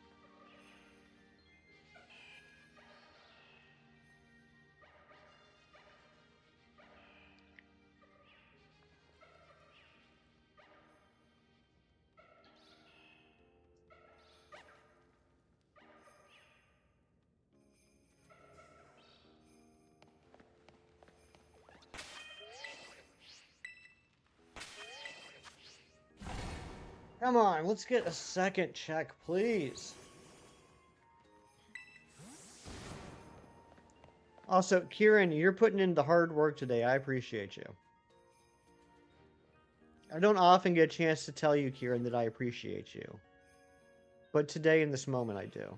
Come on, let's get a second check, please. Also, Kieran, you're putting in the hard work today. I appreciate you. I don't often get a chance to tell you, Kieran, that I appreciate you. But today, in this moment, I do.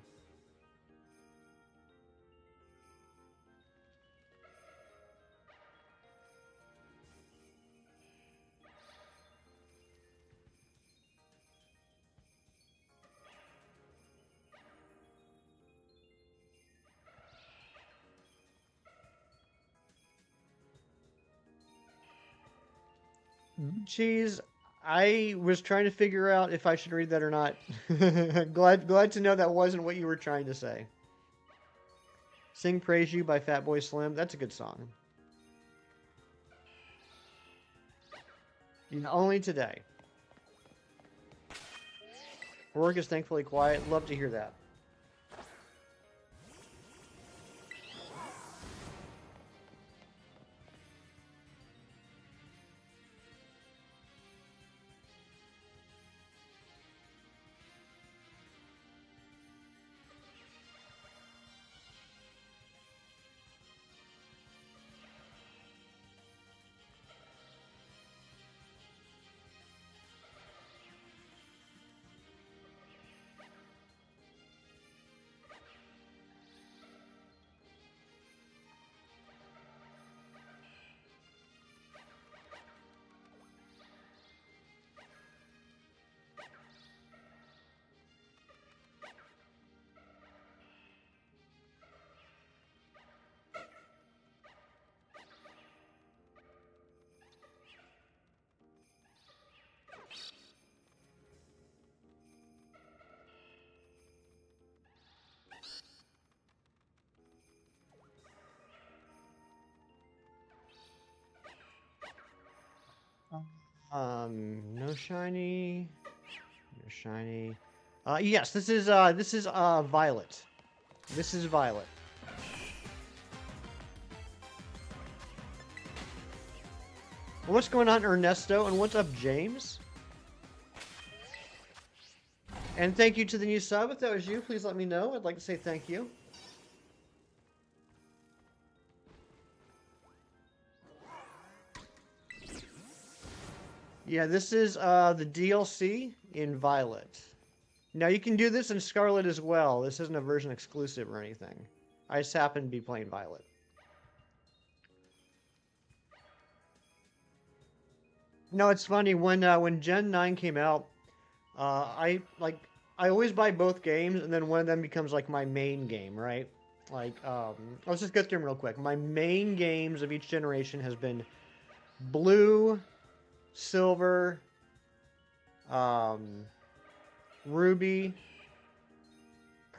Cheese, I was trying to figure out if I should read that or not. glad to know that wasn't what you were trying to say. Sing Praise You by Fatboy Slim. That's a good song. You know, only today. Work is thankfully quiet. Love to hear that. No shiny. No shiny. Yes, this is Violet. This is Violet. What's going on, Ernesto? And what's up, James? And thank you to the new sub. If that was you, please let me know. I'd like to say thank you. Yeah, this is the DLC in Violet. Now you can do this in Scarlet as well. This isn't a version exclusive or anything. I just happen to be playing Violet. No, it's funny when Gen 9 came out, I always buy both games, and then one of them becomes like my main game, right? Like, let's just go through them real quick. My main games of each generation has been Blue, Silver, Ruby,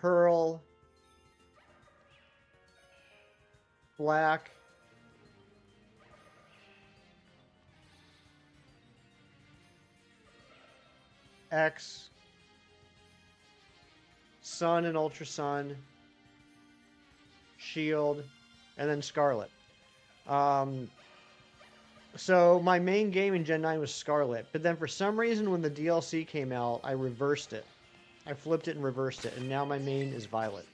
Pearl, Black, X, Sun and Ultra Sun, Shield, and then Scarlet. So my main game in Gen 9 was Scarlet, but then for some reason when the DLC came out, I reversed it. I flipped it and reversed it, and now my main is Violet.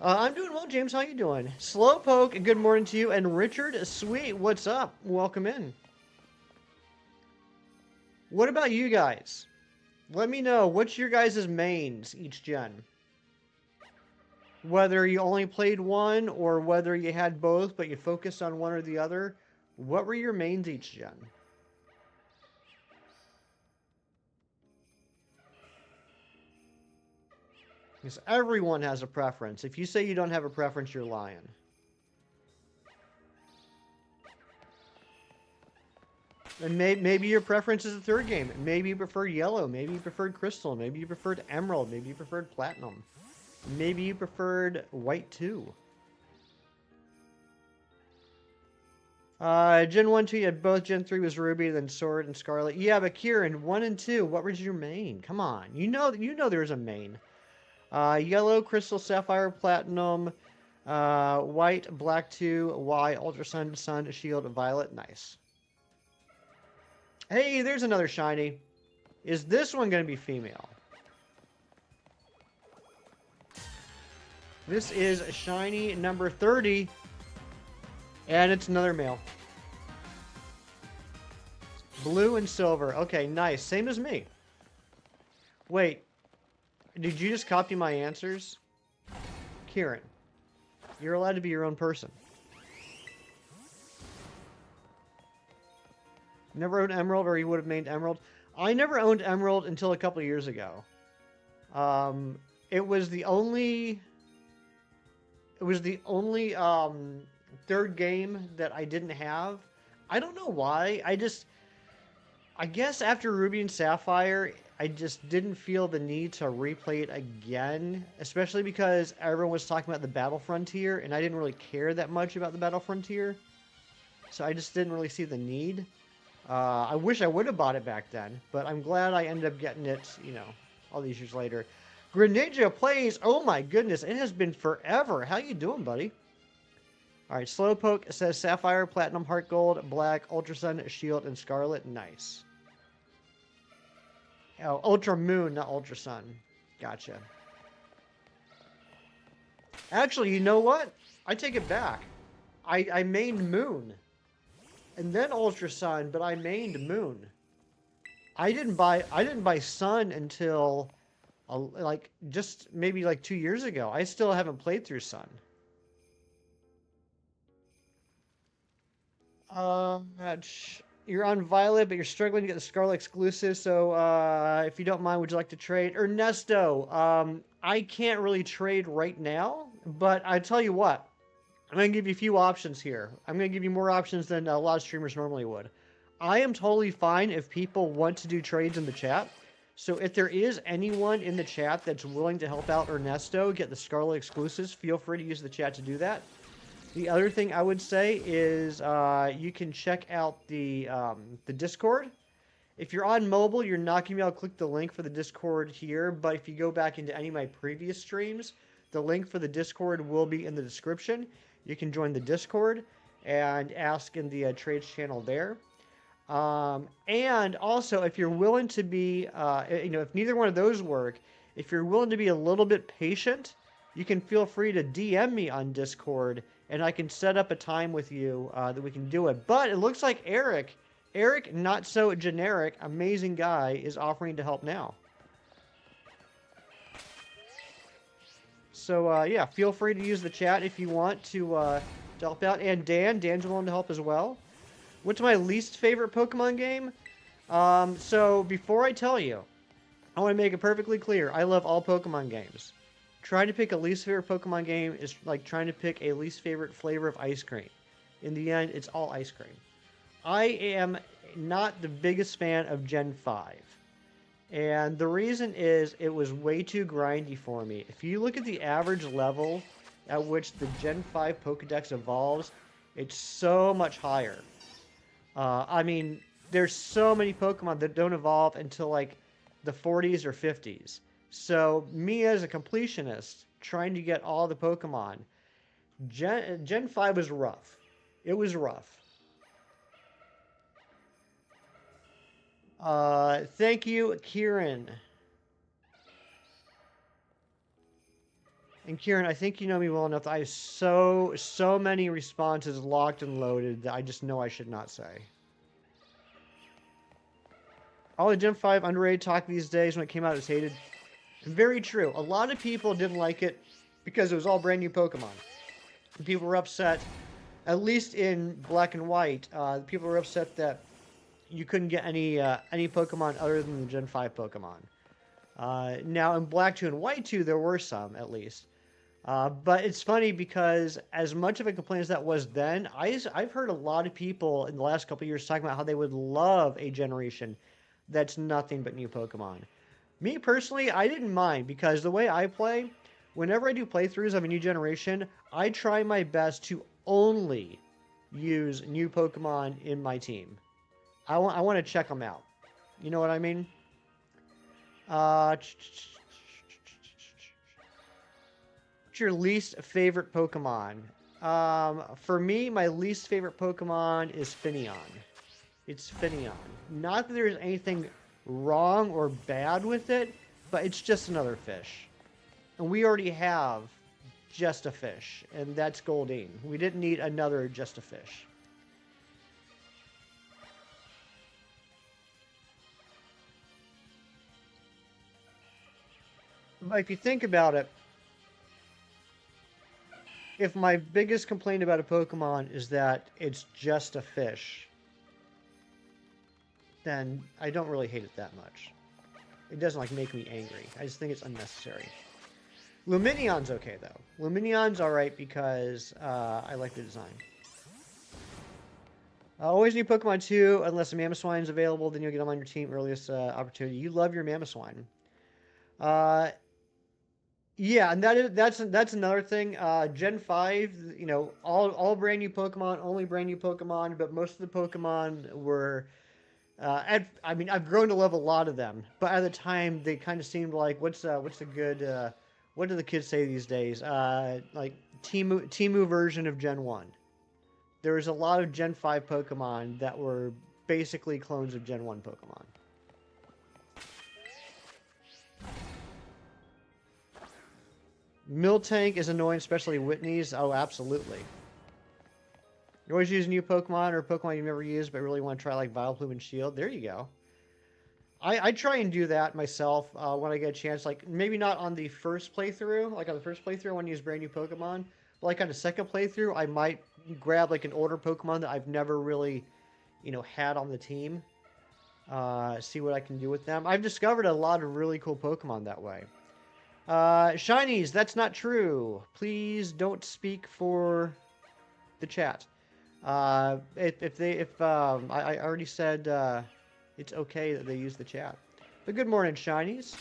I'm doing well, James. How you doing? Slowpoke, good morning to you. And Richard, sweet, what's up? Welcome in. What about you guys? Let me know, what's your guys' mains each gen? Whether you only played one, or whether you had both, but you focused on one or the other. What were your mains each gen? Because everyone has a preference. If you say you don't have a preference, you're lying. And maybe your preference is the third game. Maybe you preferred yellow. Maybe you preferred crystal. Maybe you preferred emerald. Maybe you preferred platinum. Maybe you preferred white too. Gen 1, 2, you had both. Gen 3 was Ruby, then Sword and Scarlet. Yeah, but Kieran, 1 and 2, what was your main? Come on. You know there's a main. Yellow, Crystal, Sapphire, Platinum, White, Black 2, Y, Ultra Sun, Sun, Shield, Violet. Nice. Hey, there's another shiny. Is this one going to be female? This is shiny number 30. And it's another male. Blue and silver. Okay, nice. Same as me. Wait. Did you just copy my answers? Kieran, you're allowed to be your own person. Never owned Emerald, or you would have named Emerald. I never owned Emerald until a couple of years ago. It was the only third game that I didn't have. I don't know why. I guess after Ruby and Sapphire, I just didn't feel the need to replay it again, especially because everyone was talking about the Battle Frontier, and I didn't really care that much about the Battle Frontier. So I just didn't really see the need. I wish I would have bought it back then, but I'm glad I ended up getting it, all these years later. Greninja plays. Oh my goodness, it has been forever. How you doing, buddy? All right, Slowpoke says Sapphire, Platinum, Heart Gold, Black, Ultra Sun, Shield, and Scarlet. Nice. Oh, Ultra Moon, not Ultra Sun. Gotcha. Actually, you know what? I take it back. I mained Moon. And then Ultra Sun, but I mained Moon. I didn't buy Sun until just maybe 2 years ago. I still haven't played through Sun. You're on Violet, but you're struggling to get the Scarlet exclusive. So if you don't mind, would you like to trade? Ernesto, I can't really trade right now, but I tell you what, I'm going to give you a few options here. I'm going to give you more options than a lot of streamers normally would. I am totally fine if people want to do trades in the chat. So if there is anyone in the chat that's willing to help out Ernesto get the Scarlet exclusives, feel free to use the chat to do that. The other thing I would say is you can check out the Discord. If you're on mobile, you're not going to be able to click the link for the Discord here, but if you go back into any of my previous streams, the link for the Discord will be in the description. You can join the Discord and ask in the trades channel there. And also, if you're willing to be, if neither one of those work, if you're willing to be a little bit patient, you can feel free to DM me on Discord, and I can set up a time with you that we can do it. But it looks like Eric, not so generic, amazing guy, is offering to help now. So, yeah, feel free to use the chat if you want to help out. And Dan's willing to help as well. What's my least favorite Pokemon game? So, before I tell you, I want to make it perfectly clear. I love all Pokemon games. Trying to pick a least favorite Pokemon game is like trying to pick a least favorite flavor of ice cream. In the end, it's all ice cream. I am not the biggest fan of Gen 5. And the reason is it was way too grindy for me. If you look at the average level at which the Gen 5 Pokedex evolves, it's so much higher. I mean, there's so many Pokemon that don't evolve until like the 40s or 50s. So me as a completionist trying to get all the Pokemon, Gen 5 was rough. It was rough. Thank you, Kieran. And Kieran, I think you know me well enough that I have so many responses locked and loaded that I just know I should not say. All the Gen 5 underrated talk these days when it came out is hated. Very true. A lot of people didn't like it because it was all brand new Pokemon. People were upset, at least in Black and White. People were upset that you couldn't get any Pokemon other than the Gen 5 Pokemon. Now in Black 2 and White 2, there were some at least. But it's funny because as much of a complaint as that was then, I've heard a lot of people in the last couple of years talking about how they would love a generation that's nothing but new Pokemon. Me personally, I didn't mind because the way I play, whenever I do playthroughs of a new generation, I try my best to only use new Pokemon in my team. I want to check them out. You know what I mean? What's your least favorite Pokemon? For me, my least favorite Pokemon is Finneon. It's Finneon. Not that there's anything wrong or bad with it, but it's just another fish. And we already have just a fish, and that's Goldeen. We didn't need another just a fish. But if you think about it, if my biggest complaint about a Pokemon is that it's just a fish, then I don't really hate it that much. It doesn't like make me angry. I just think it's unnecessary. Luminion's okay though. Luminion's alright because I like the design. Always new Pokemon too, unless a Mamoswine's available, then you'll get them on your team earliest opportunity. You love your Mamoswine. Yeah, and that's another thing. Gen 5, you know, all brand new Pokemon, only brand new Pokemon, but most of the Pokemon were I mean, I've grown to love a lot of them, but at the time they kind of seemed like what's a good what do the kids say these days? Like Timu version of Gen 1. There was a lot of Gen 5 Pokemon that were basically clones of Gen 1 Pokemon. Miltank is annoying, especially Whitney's. Oh, absolutely. You always use a new Pokemon or a Pokemon you've never used but really want to try like Vileplume and Shield. There you go. I try and do that myself when I get a chance. Like maybe not on the first playthrough. Like on the first playthrough, I want to use brand new Pokemon. But like on the second playthrough, I might grab like an older Pokemon that I've never really, you know, had on the team. See what I can do with them. I've discovered a lot of really cool Pokemon that way. Shinies, that's not true. Please don't speak for the chat. If I already said it's okay that they use the chat. But good morning, Shinies.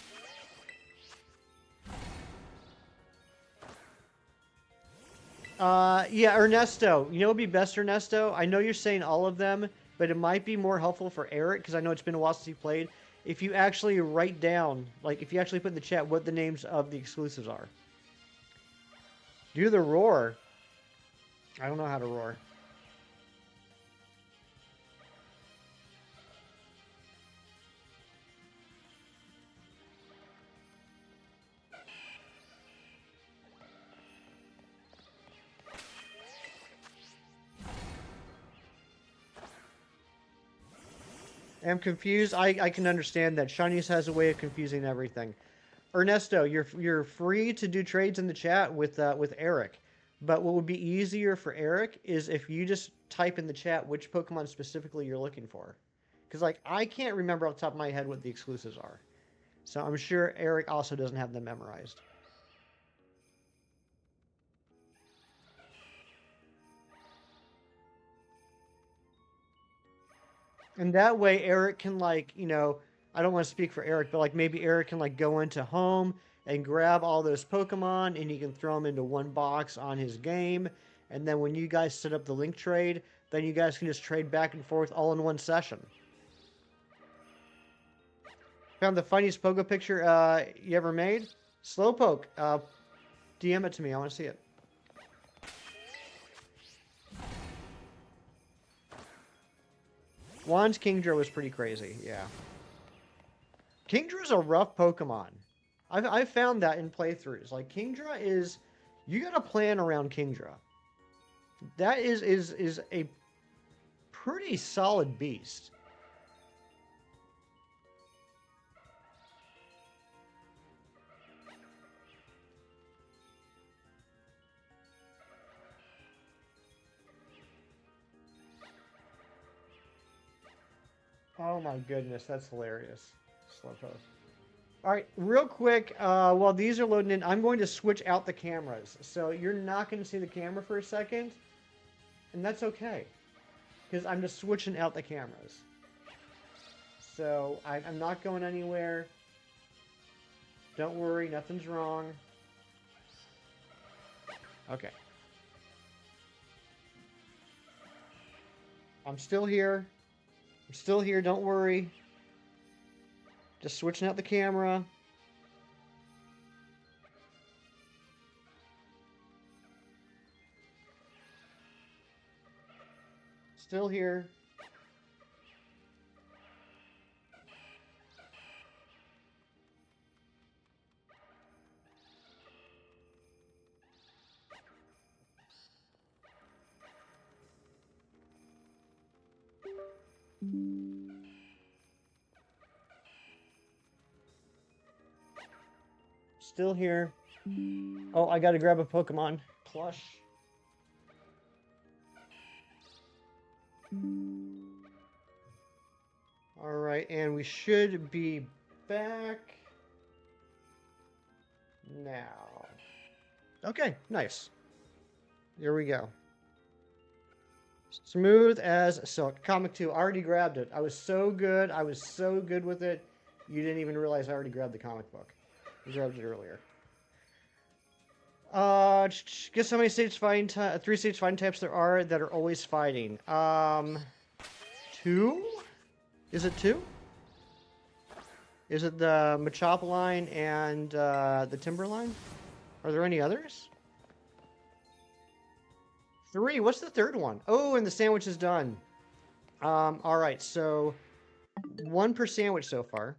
Yeah, Ernesto. You know what would be best, Ernesto? I know you're saying all of them, but it might be more helpful for Eric, because I know it's been a while since he played. If you actually write down, like, if you actually put in the chat what the names of the exclusives are. Do the roar. I don't know how to roar. I'm confused. I can understand that. Shinies has a way of confusing everything. Ernesto, you're free to do trades in the chat with Eric. But what would be easier for Eric is if you just type in the chat which Pokemon specifically you're looking for. Because like I can't remember off the top of my head what the exclusives are. So I'm sure Eric also doesn't have them memorized. And that way Eric can like, you know, I don't want to speak for Eric, but like maybe Eric can like go into home and grab all those Pokemon and he can throw them into one box on his game. And then when you guys set up the link trade, then you guys can just trade back and forth all in one session. Found the funniest Pogo picture you ever made? Slowpoke. DM it to me. I want to see it. Juan's Kingdra was pretty crazy. Yeah. Kingdra's a rough Pokemon. I've found that in playthroughs. Like, Kingdra is... You gotta plan around Kingdra. That is a pretty solid beast. Oh my goodness, that's hilarious. Slowpoke. Alright, real quick, while these are loading in, I'm going to switch out the cameras. So you're not going to see the camera for a second. And that's okay. Because I'm just switching out the cameras. So I'm not going anywhere. Don't worry, nothing's wrong. Okay. I'm still here. I'm still here, don't worry. Just switching out the camera. Still here. Still here. Oh, I gotta grab a Pokemon plush. Alright, and we should be back now. Okay, nice. Here we go. Smooth as silk. Comic 2, already grabbed it. I was so good. I was so good with it. You didn't even realize I already grabbed the comic book. I grabbed it earlier. Guess how many stage fighting 3 stage fighting types there are that are always fighting? 2? Is it 2? Is it the Machop line and the Timber line? Are there any others? 3. What's the third one? Oh, and the sandwich is done. Alright, so 1 per sandwich so far.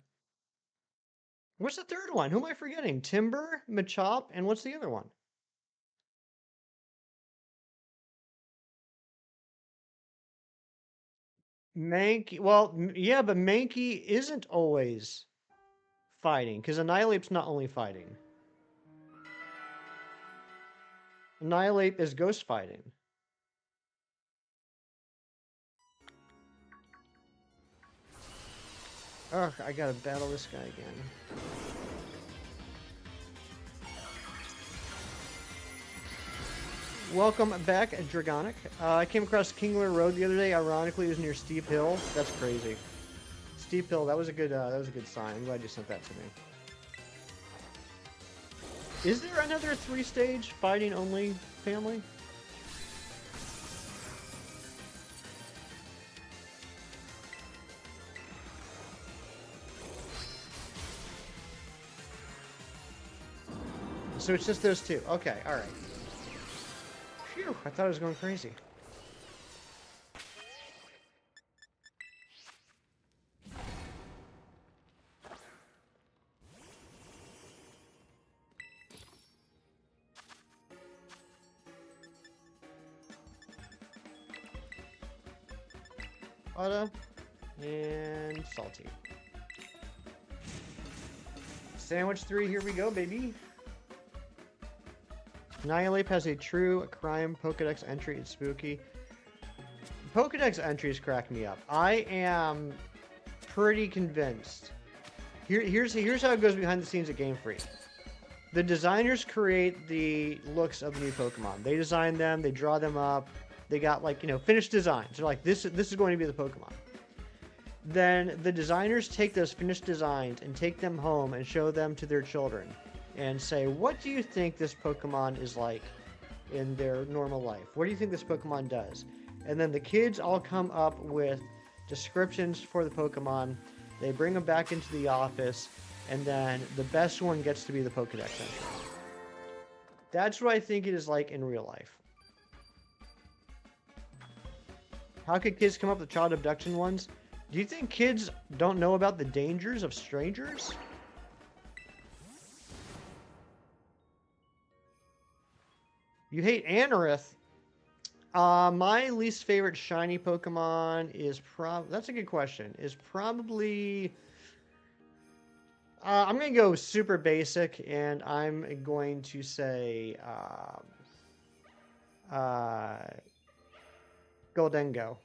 What's the third one? Who am I forgetting? Timber, Machop, and what's the other one? Mankey. Well, yeah, but Mankey isn't always fighting, because Annihilape's not only fighting. Annihilape is ghost fighting. Ugh, I gotta battle this guy again. Welcome back, Dragonic. I came across Kingler Road the other day. Ironically, it was near Steep Hill. That's crazy. Steep Hill. That was a good sign. I'm glad you sent that to me. Is there another 3-stage fighting only family? So it's just those 2. Okay, alright. Phew, I thought I was going crazy. Butter and salty. Sandwich 3, here we go, baby. Annihilape has a true crime Pokedex entry. It's spooky. Pokedex entries crack me up. I am pretty convinced. Here's how it goes behind the scenes at Game Freak. The designers create the looks of the new Pokemon. They design them. They draw them up. They got, like, you know, finished designs. They're like, this is going to be the Pokemon. then the designers take those finished designs and take them home and show them to their children and say, what do you think this Pokemon is like in their normal life? What do you think this Pokemon does? And then the kids all come up with descriptions for the Pokemon. They bring them back into the office, and then the best one gets to be the Pokedex entry. That's what I think it is like in real life. How could kids come up with child abduction ones? Do you think kids don't know about the dangers of strangers? You hate Anorith. My least favorite shiny Pokemon is that's a good question. Is probably... I'm going to go super basic, and I'm going to say... Goldengo.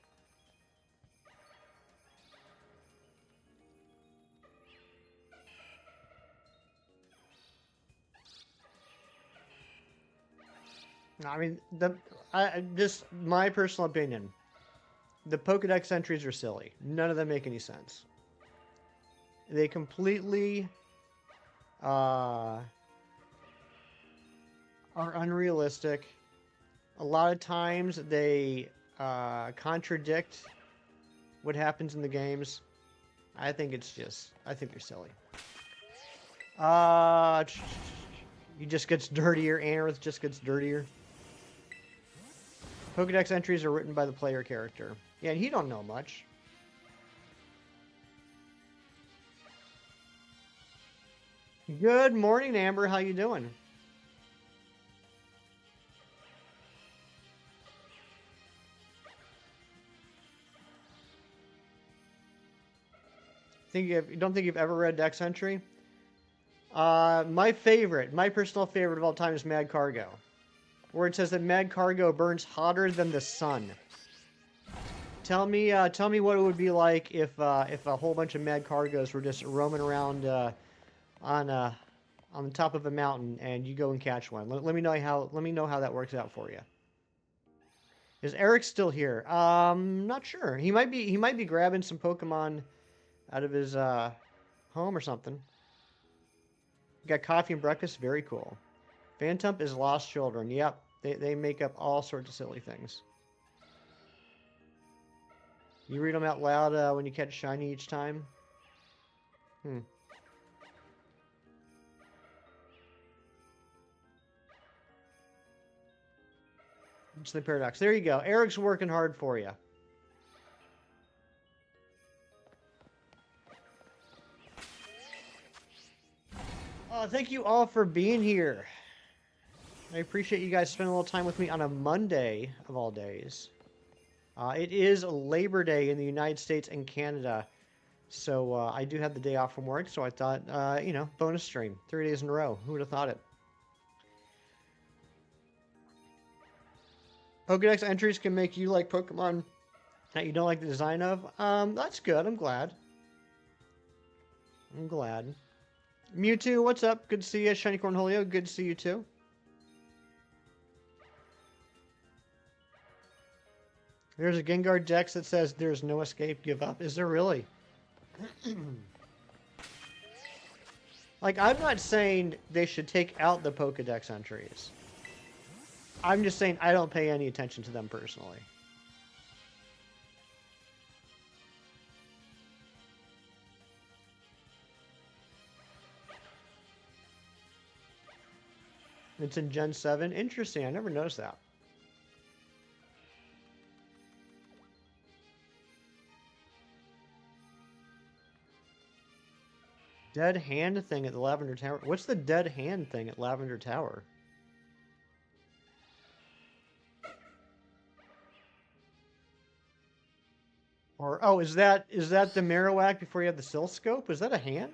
I mean, just my personal opinion. The Pokedex entries are silly. None of them make any sense. They completely are unrealistic. A lot of times they contradict what happens in the games. I think they're silly. He just gets dirtier. Anorith just gets dirtier. Pokedex entries are written by the player character. Yeah, and he don't know much. Good morning, Amber. How you doing? Don't think you've ever read Dex Entry? My personal favorite of all time is Mad Cargo, where it says that Mad Cargo burns hotter than the sun. Tell me what it would be like if a whole bunch of Mad Cargos were just roaming around on the top of a mountain, and you go and catch one. Let me know how that works out for you. Is Eric still here? Not sure. He might be grabbing some Pokemon out of his home or something. Got coffee and breakfast. Very cool. Phantump is lost children. Yep, they make up all sorts of silly things. You read them out loud when you catch shiny each time? It's the paradox. There you go. Eric's working hard for you. Thank you all for being here. I appreciate you guys spending a little time with me on a Monday of all days. It is Labor Day in the United States and Canada, so I do have the day off from work, so I thought, bonus stream. 3 days in a row. Who would have thought it? Pokedex entries can make you like Pokemon that you don't like the design of. That's good. I'm glad. Mewtwo, what's up? Good to see you. Shiny Cornholio, good to see you too. There's a Gengar Dex that says there's no escape, give up. Is there really? Like, I'm not saying they should take out the Pokedex entries. I'm just saying I don't pay any attention to them personally. It's in Gen 7. Interesting. I never noticed that. Dead hand thing at the Lavender Tower. What's the dead hand thing at Lavender Tower? Or, oh, is that the Marowak before you have the Silscope? Is that a hand?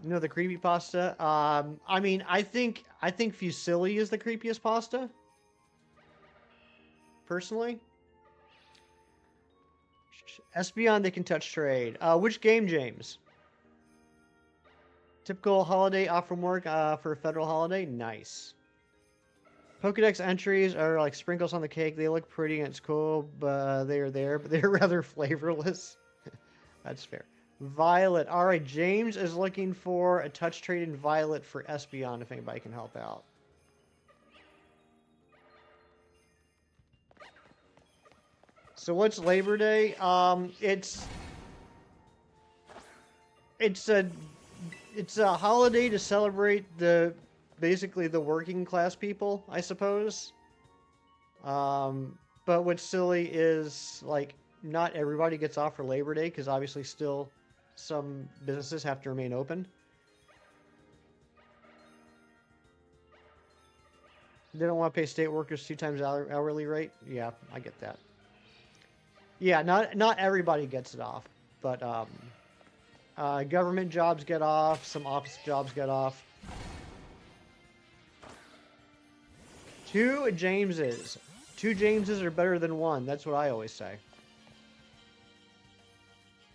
You know the creepypasta? I mean, I think Fusilli is the creepiest pasta. Personally. Espeon, they can touch trade. Which game, James? Typical holiday off from work for a federal holiday. Nice. Pokedex entries are like sprinkles on the cake. They look pretty and it's cool, but they are there, but they're rather flavorless. That's fair. Violet. All right, James is looking for a touch trade in Violet for Espeon if anybody can help out. So what's Labor Day? It's a holiday to celebrate basically the working class people, I suppose. But what's silly is like not everybody gets off for Labor Day because obviously still some businesses have to remain open. They don't want to pay state workers 2 times hourly rate. Yeah, I get that. Yeah, not everybody gets it off, but government jobs get off. Some office jobs get off. 2 Jameses. 2 Jameses are better than 1. That's what I always say.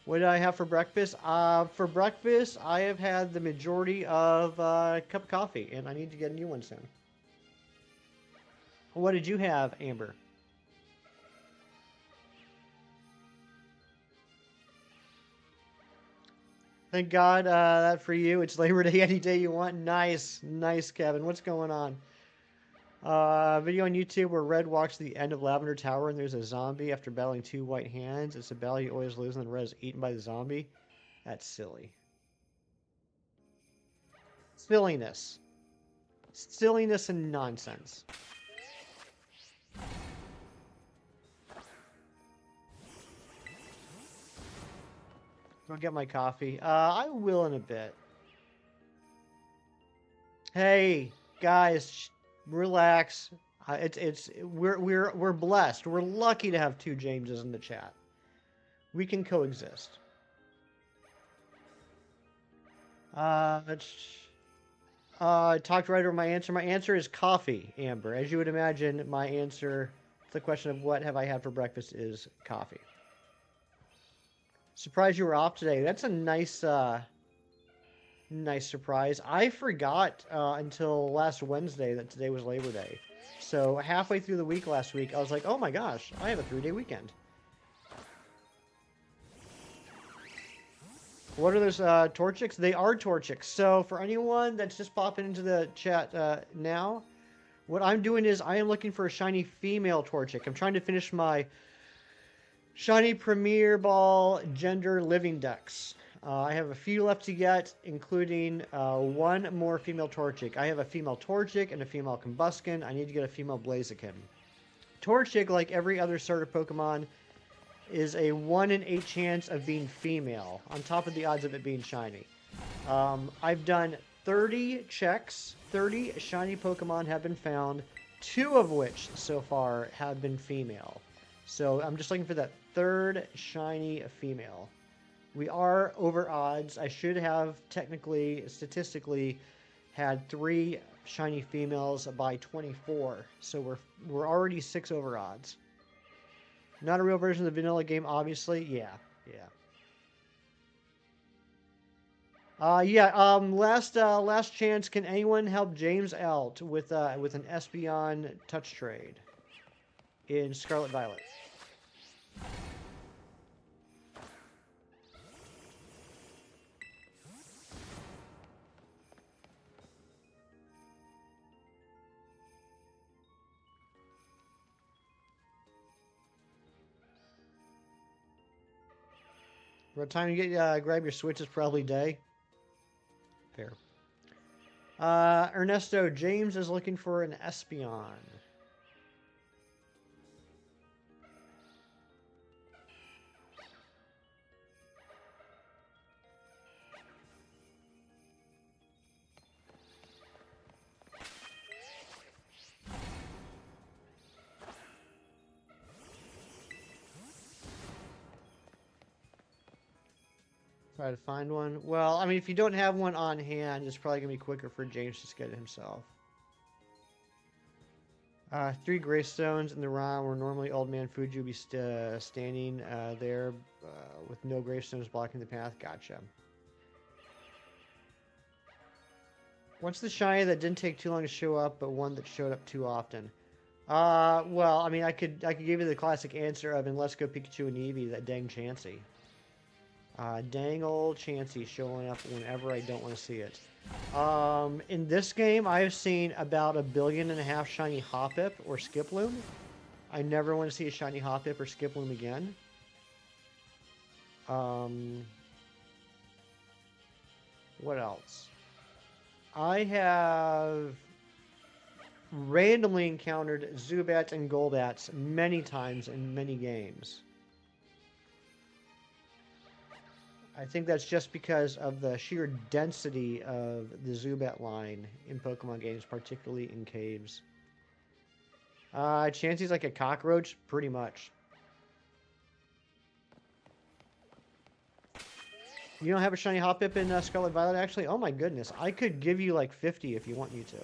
What did I have for breakfast? For breakfast, I have had the majority of a cup of coffee, and I need to get a new one soon. What did you have, Amber? Thank God that for you. It's Labor Day any day you want. Nice. Nice, Kevin. What's going on? Video on YouTube where Red walks to the end of Lavender Tower and there's a zombie after battling 2 white hands. It's a battle you always lose and then Red is eaten by the zombie. That's silly. Silliness. Silliness and nonsense. Go get my coffee. I will in a bit. Hey, guys, relax. We're blessed. We're lucky to have 2 Jameses in the chat. We can coexist. Talked right over my answer. My answer is coffee, Amber. As you would imagine, my answer to the question of what have I had for breakfast is coffee. Surprised you were off today. That's a nice surprise. I forgot until last Wednesday that today was Labor Day. So halfway through the week last week, I was like, oh my gosh, I have a 3-day weekend. What are those Torchics? They are Torchics. So for anyone that's just popping into the chat now, what I'm doing is I am looking for a shiny female Torchic. I'm trying to finish my Shiny Premier Ball Gender Living Dex. I have a few left to get, including 1 more female Torchic. I have a female Torchic and a female Combuskin. I need to get a female Blaziken. Torchic, like every other starter Pokemon, is a 1 in 8 chance of being female, on top of the odds of it being shiny. I've done 30 checks. 30 shiny Pokemon have been found, 2 of which so far have been female. So I'm just looking for that 3rd shiny female. We are over odds. I should have technically, statistically, had 3 shiny females by 24. So we're already 6 over odds. Not a real version of the vanilla game, obviously. Yeah. Last chance. Can anyone help James out with an Espeon touch trade in Scarlet Violet? By the time you get grab your Switch is probably day. Fair. Ernesto, James is looking for an Espeon. Try to find one. Well, I mean, if you don't have one on hand, it's probably going to be quicker for James to get it himself. 3 Greystones in the ROM where normally Old Man Fuji would be standing there with no Greystones blocking the path. Gotcha. What's the shiny that didn't take too long to show up, but one that showed up too often? Well, I mean, I could give you the classic answer of in Let's Go Pikachu and Eevee, that dang Chansey. Dang old Chansey showing up whenever I don't want to see it. In this game, I've seen about 1.5 billion shiny Hoppip or Skiploom. I never want to see a shiny Hoppip or Skiploom again. What else? I have randomly encountered Zubats and Golbats many times in many games. I think that's just because of the sheer density of the Zubat line in Pokemon games, particularly in caves. Chansey's like a cockroach, pretty much. You don't have a shiny Hoppip in Scarlet Violet, actually? Oh my goodness, I could give you like 50 if you want me to.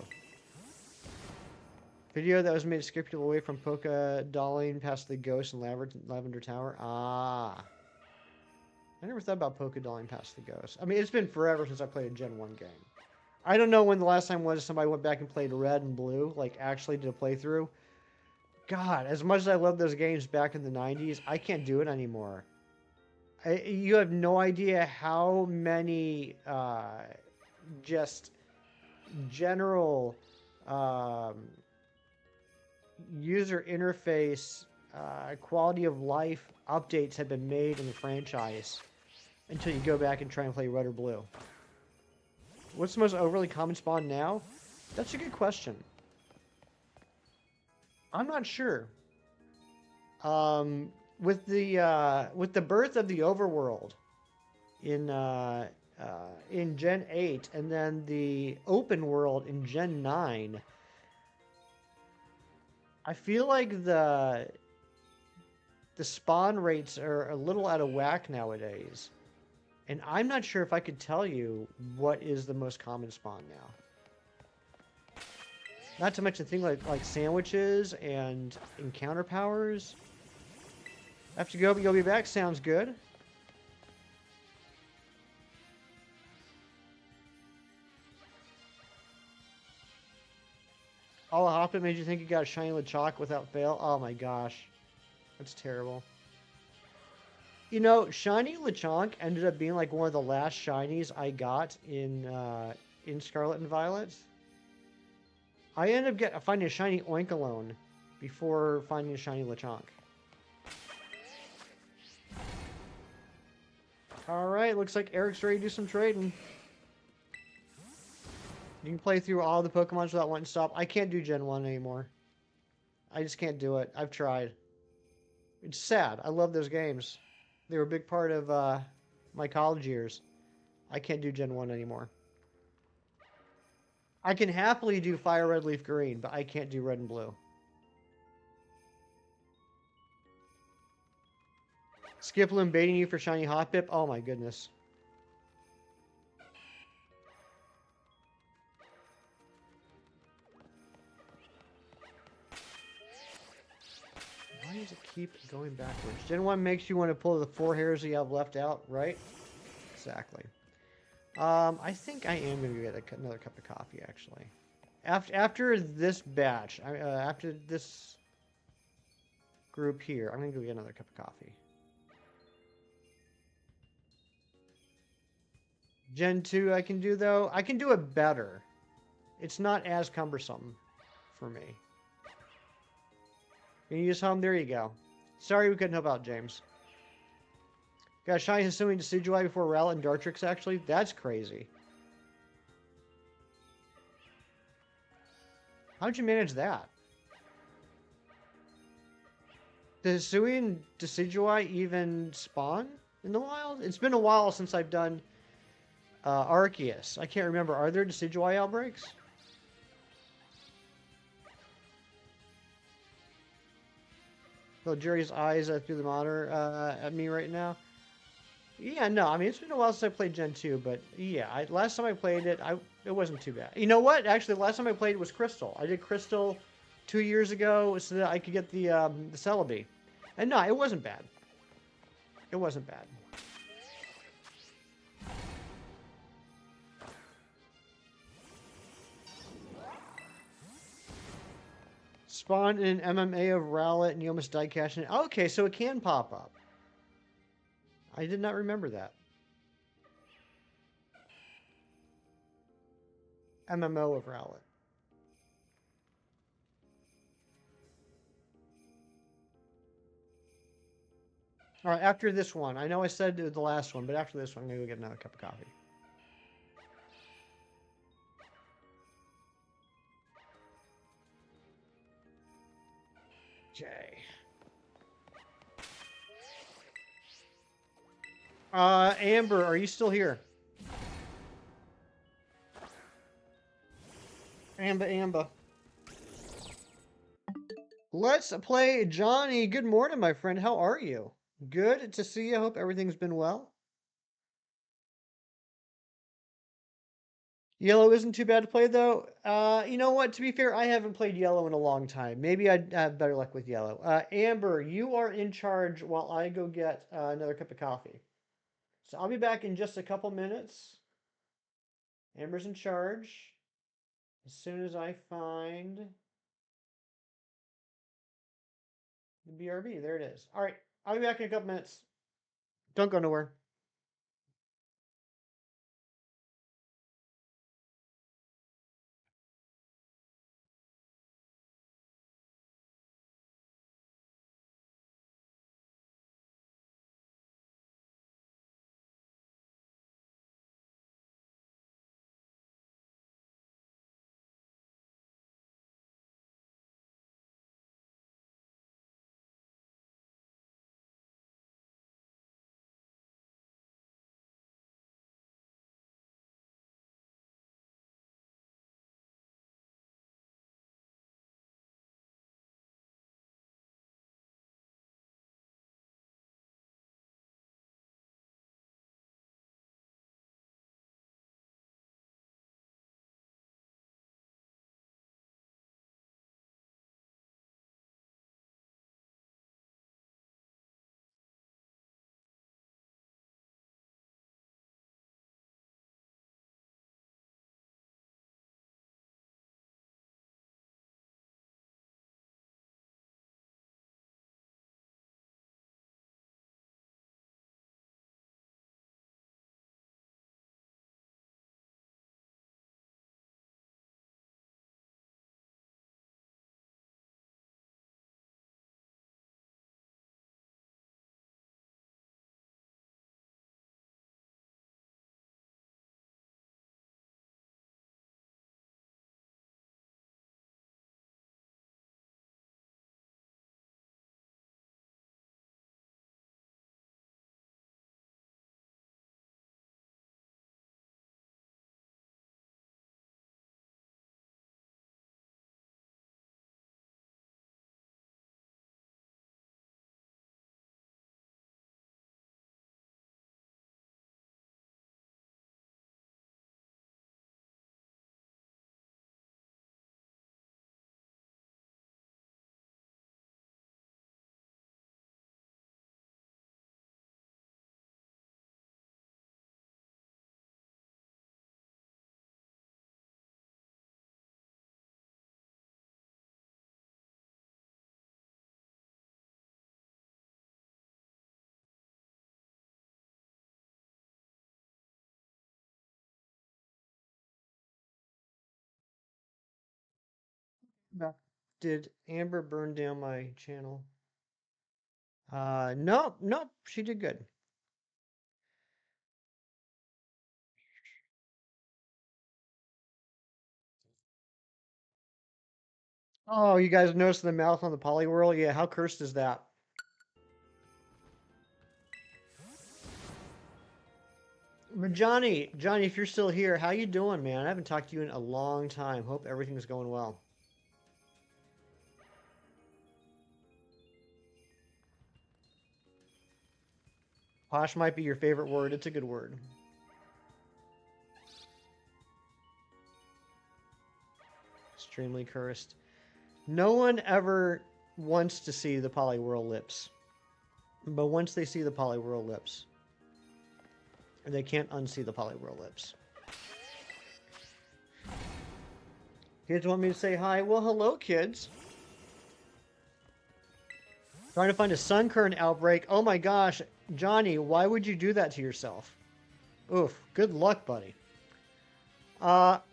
Video that was made to scare people away from Polka dolling past the ghost in Lavender Tower. Ah. I never thought about Polka dolling past the ghost. I mean, it's been forever since I played a Gen 1 game. I don't know when the last time was somebody went back and played Red and Blue, like actually did a playthrough. God, as much as I loved those games back in the 90s, I can't do it anymore. You have no idea how many just general user interface, quality of life updates have been made in the franchise until you go back and try and play Red or Blue. What's the most overly common spawn now? That's a good question. I'm not sure. With the birth of the overworld in Gen 8 and then the open world in Gen 9, I feel like the spawn rates are a little out of whack nowadays. And I'm not sure if I could tell you what is the most common spawn now. Not to mention things like sandwiches and encounter powers. After you'll be back sounds good. All the Hoppip made you think you got a shiny Lechonk without fail. Oh my gosh. That's terrible. You know, shiny Lechonk ended up being like one of the last shinies I got in Scarlet and Violet. I ended up finding a shiny Oinkologne before finding a shiny Lechonk. Alright, looks like Eric's ready to do some trading. You can play through all the Pokemon without wanting to stop. I can't do Gen 1 anymore. I just can't do it. I've tried. It's sad. I love those games. They were a big part of my college years. I can't do Gen 1 anymore. I can happily do Fire Red Leaf Green, but I can't do Red and Blue. Skiploom baiting you for shiny Hoppip? Oh my goodness. Why does it keep going backwards? Gen 1 makes you want to pull the 4 hairs you have left out, right? Exactly. I think I am going to get another cup of coffee, actually. After this batch, after this group here, I'm going to go get another cup of coffee. Gen 2 I can do, though. I can do it better. It's not as cumbersome for me. Can you use home? There you go. Sorry we couldn't help out, James. Got a shiny Hisuian Decidueye before Rowlet and Dartrix, actually? That's crazy. How'd you manage that? Does Hisuian Decidueye even spawn in the wild? It's been a while since I've done Arceus. I can't remember. Are there Decidueye outbreaks? Well, Jerry's eyes through the monitor at me right now. Yeah, no, I mean, it's been a while since I played Gen 2, but yeah, last time I played it, it wasn't too bad. You know what? Actually, the last time I played it was Crystal. I did Crystal 2 years ago so that I could get the Celebi. And no, it wasn't bad. It wasn't bad. Spawned in an MMA of Rowlet and you almost died cashing it. Okay, so it can pop up. I did not remember that. MMO of Rowlet. All right, after this one. I know I said the last one, but after this one, I'm going to go get another cup of coffee. Okay. Amber, are you still here? Amber. Let's play Johnny. Good morning, my friend. How are you? Good to see you. I hope everything's been well. Yellow isn't too bad to play, though. You know what? To be fair, I haven't played Yellow in a long time. Maybe I'd have better luck with Yellow. Amber, you are in charge while I go get another cup of coffee. So I'll be back in just a couple minutes. Amber's in charge. As soon as I find the BRB. There it is. All right. I'll be back in a couple minutes. Don't go nowhere. Did Amber burn down my channel? Nope. She did good. Oh, you guys noticed the mouth on the Poliwhirl? Yeah, how cursed is that? But Johnny, if you're still here, how you doing, man? I haven't talked to you in a long time. Hope everything's going well. Posh might be your favorite word. It's a good word. Extremely cursed. No one ever wants to see the Poliwhirl lips. But once they see the Poliwhirl lips, they can't unsee the Poliwhirl lips. Kids want me to say hi. Well, hello, kids. Trying to find a sun current outbreak. Oh my gosh, Johnny, why would you do that to yourself? Oof, good luck, buddy.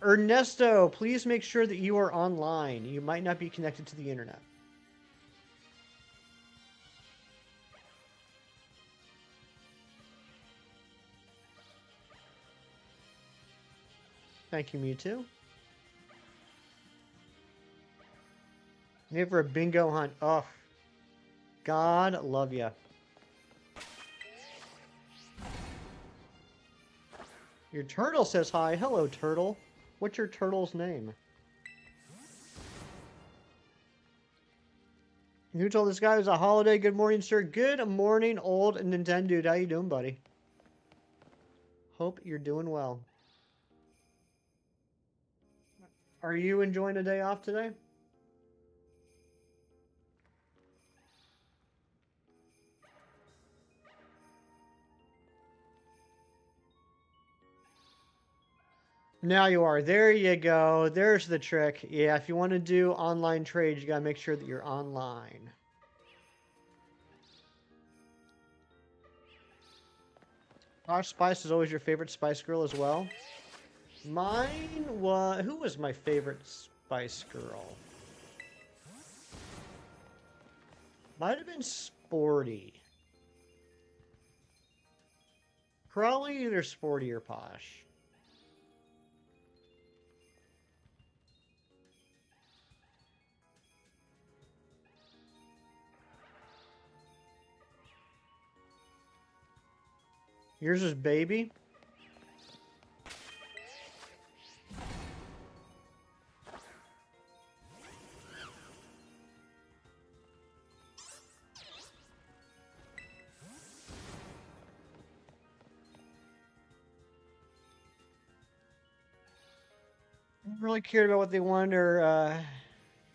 Ernesto, please make sure that you are online. You might not be connected to the internet. Thank you, Mewtwo. Maybe for a bingo hunt. Oh, God love ya. Your turtle says hi. Hello, turtle. What's your turtle's name? Who told this guy it was a holiday? Good morning, sir. Good morning, old Nintendo. How you doing, buddy? Hope you're doing well. Are you enjoying a day off today? Now you are. There you go. There's the trick. Yeah, if you want to do online trades, you gotta make sure that you're online. Posh Spice is always your favorite Spice Girl as well. Mine was... Who was my favorite Spice Girl? Might have been Sporty. Probably either Sporty or Posh. Yours is Baby. Really cared about what they wanted or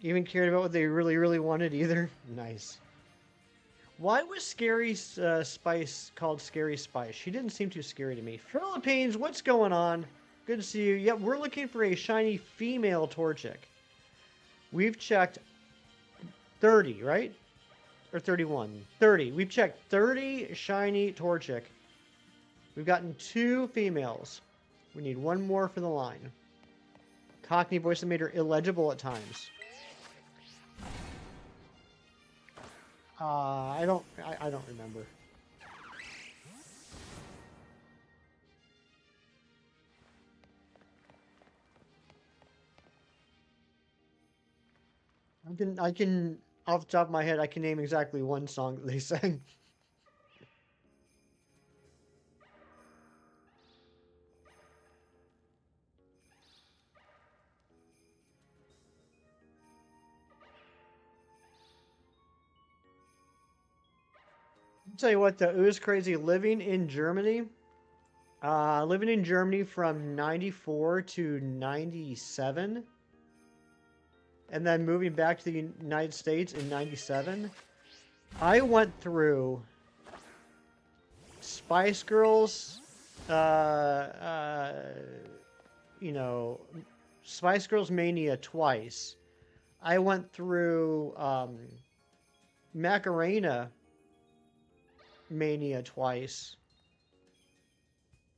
even cared about what they really wanted either. Nice. Why was Scary Spice called Scary Spice? She didn't seem too scary to me. Philippines, what's going on? Good to see you. Yep, we're looking for a shiny female Torchic. We've checked 30, right? Or 31? 30. We've checked 30 shiny Torchic. We've gotten 2 females. We need 1 more for the line. Cockney voice that made her illegible at times. I don't remember. I can off the top of my head I can name exactly 1 song that they sang. I'll tell you what though, it was crazy living in Germany. Living in Germany from 94 to 97. And then moving back to the United States in 97. I went through Spice Girls, you know, Spice Girls Mania twice. I went through Macarena Mania twice.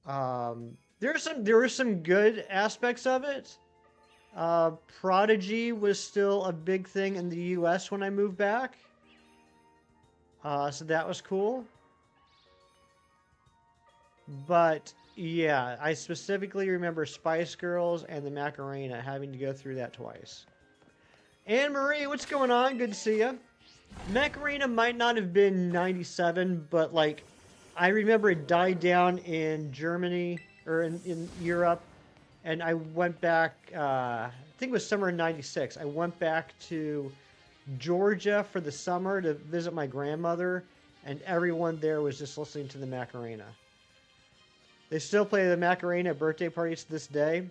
There were some good aspects of it. Prodigy was still a big thing in the US when I moved back. So that was cool. But yeah, I specifically remember Spice Girls and the Macarena having to go through that twice. Anne Marie, what's going on? Good to see you. Macarena might not have been 97, but like I remember it died down in Germany or in Europe, and I went back. I think it was summer in '96. I went back to Georgia for the summer to visit my grandmother, and everyone there was just listening to the Macarena. They still play the Macarena at birthday parties to this day.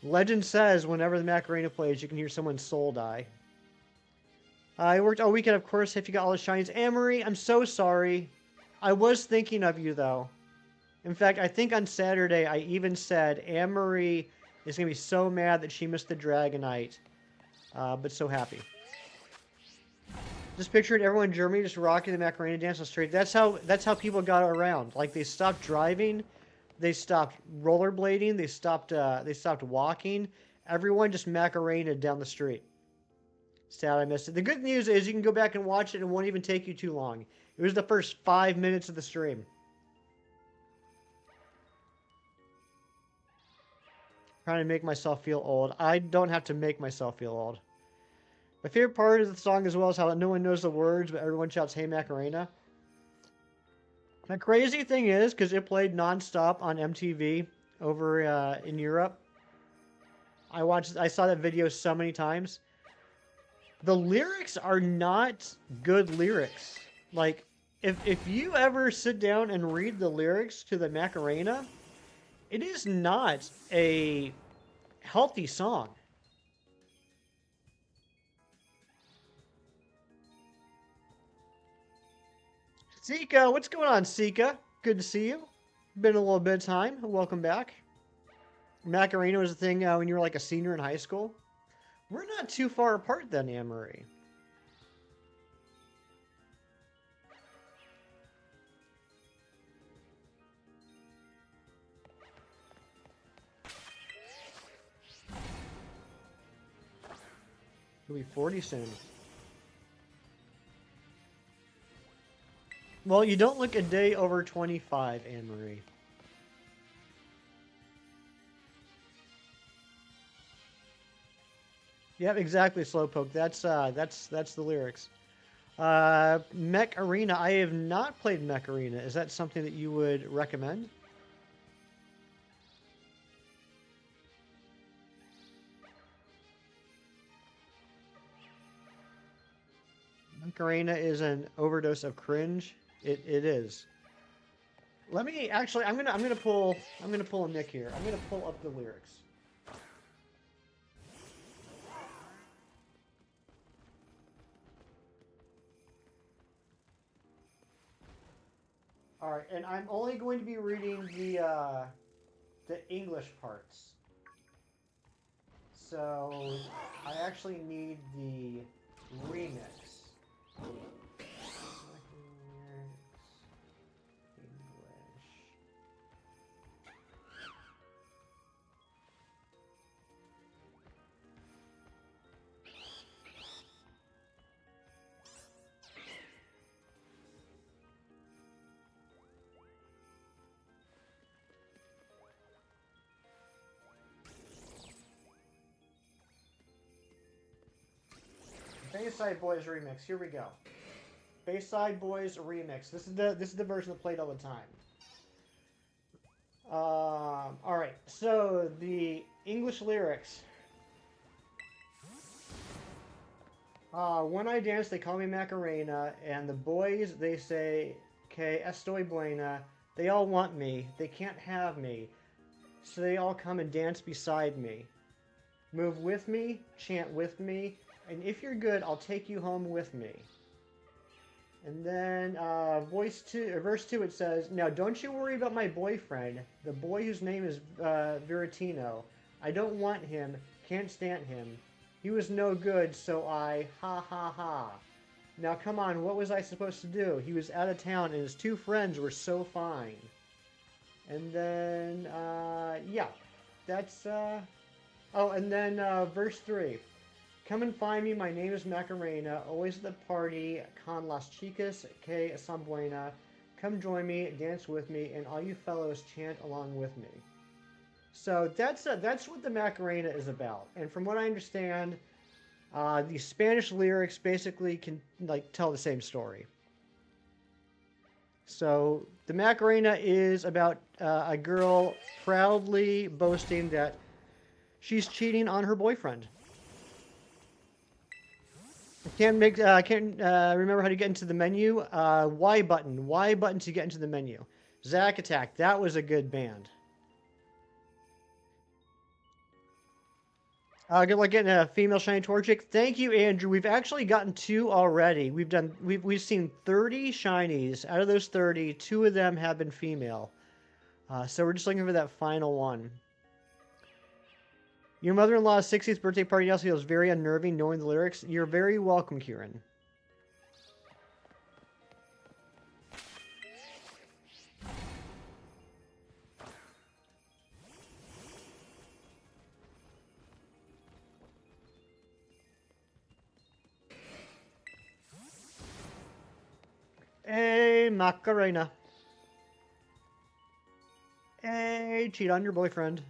Legend says whenever the Macarena plays, you can hear someone's soul die. I worked all weekend, of course, if you got all the shinies. Anne-Marie, I'm so sorry. I was thinking of you, though. In fact, I think on Saturday, I even said Anne-Marie is going to be so mad that she missed the Dragonite. But so happy. Just picturing everyone in Germany just rocking the Macarena dance on the street. That's how people got around. Like they stopped driving, they stopped rollerblading, they stopped walking. Everyone just Macarena down the street. Sad I missed it. The good news is you can go back and watch it and it won't even take you too long. It was the first 5 minutes of the stream. Trying to make myself feel old. I don't have to make myself feel old. My favorite part of the song as well is how no one knows the words, but everyone shouts, "Hey Macarena." The crazy thing is, because it played nonstop on MTV over in Europe, I saw that video so many times. The lyrics are not good lyrics. Like, if you ever sit down and read the lyrics to the Macarena, it is not a healthy song. Sika, what's going on, Sika? Good to see you. Been a little bit of time. Welcome back. Macarena was a thing when you were like a senior in high school. We're not too far apart then, Anne-Marie. You'll be 40 soon. Well, you don't look a day over 25, Anne-Marie. Yep, exactly, Slowpoke. That's the lyrics. Mech Arena. I have not played Mech Arena. Is that something that you would recommend? Mech Arena is an overdose of cringe. It is. Let me actually. I'm gonna pull a Nick here. I'm gonna pull up the lyrics. All right, and I'm only going to be reading the English parts. So I actually need the remix. Bayside Boys remix. Here we go. Bayside Boys remix. This is the version that played all the time. All right. So the English lyrics. When I dance, they call me Macarena, and the boys they say, "Que estoy buena." They all want me. They can't have me, so they all come and dance beside me. Move with me, chant with me. And if you're good, I'll take you home with me. And then verse 2, it says, "Now don't you worry about my boyfriend, the boy whose name is Veritino. I don't want him, can't stand him. He was no good, so I, ha ha ha. Now come on, what was I supposed to do? He was out of town and his two friends were so fine." And then, yeah, that's, oh, and then verse 3. "Come and find me, my name is Macarena, always at the party, con las chicas que son buena. Come join me, dance with me, and all you fellows chant along with me." So that's what the Macarena is about. And from what I understand, the Spanish lyrics basically can like tell the same story. So the Macarena is about a girl proudly boasting that she's cheating on her boyfriend. I can't remember how to get into the menu. Y button to get into the menu. Zack Attack, that was a good band. Good luck getting a female shiny Torchic. Thank you, Andrew. We've actually gotten 2 already. We've seen 30 shinies. Out of those 30, 2 of them have been female. So we're just looking for that final one. Your mother-in-law's 60th birthday party also feels very unnerving knowing the lyrics. You're very welcome, Kieran. Macarena. Hey, cheat on your boyfriend.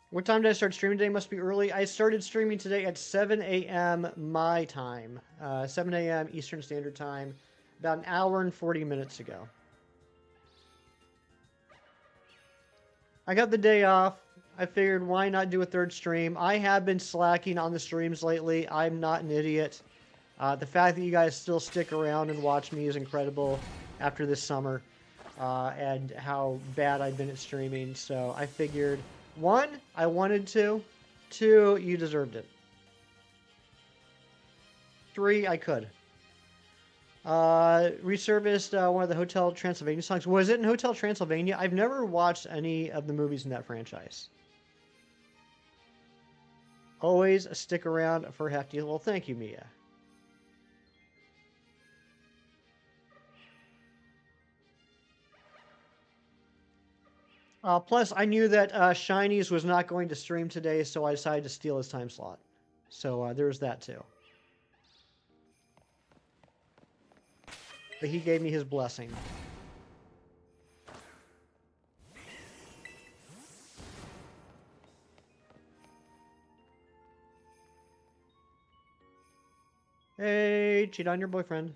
What time did I start streaming today? Must be early. I started streaming today at 7 a.m. my time. 7 a.m. Eastern Standard Time. About an hour and 40 minutes ago. I got the day off. I figured why not do a third stream. I have been slacking on the streams lately. I'm not an idiot. The fact that you guys still stick around and watch me is incredible after this summer. And how bad I've been at streaming. So I figured, 1, I wanted to. 2, you deserved it. 3, I could. Resurfaced one of the Hotel Transylvania songs. Was it in Hotel Transylvania? I've never watched any of the movies in that franchise. Always stick around for hefty. Well, thank you, Mia. Plus, I knew that Shinies was not going to stream today, so I decided to steal his time slot. So there's that too. But he gave me his blessing. Hey, cheat on your boyfriend.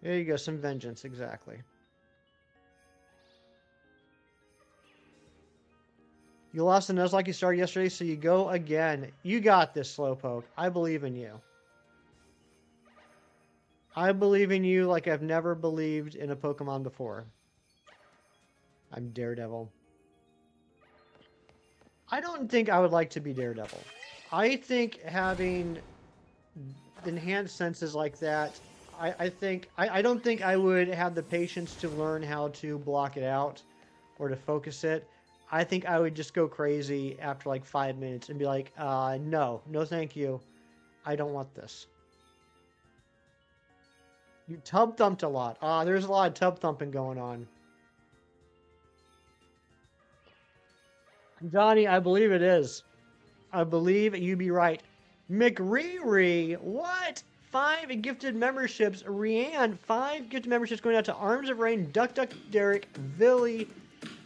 There you go, some vengeance, exactly. You lost the Nuzlocke you started yesterday, so you go again. You got this, Slowpoke. I believe in you. I believe in you like I've never believed in a Pokemon before. I'm Daredevil. I don't think I would like to be Daredevil. I think having enhanced senses like that, I don't think I would have the patience to learn how to block it out or to focus it. I think I would just go crazy after like 5 minutes and be like, no thank you. I don't want this. You tub thumped a lot. There's a lot of tub thumping going on. Johnny, I believe it is. I believe you be right. McReary, what? 5 gifted memberships. Rianne, 5 gifted memberships going out to Arms of Rain, Duck Derek, Villy,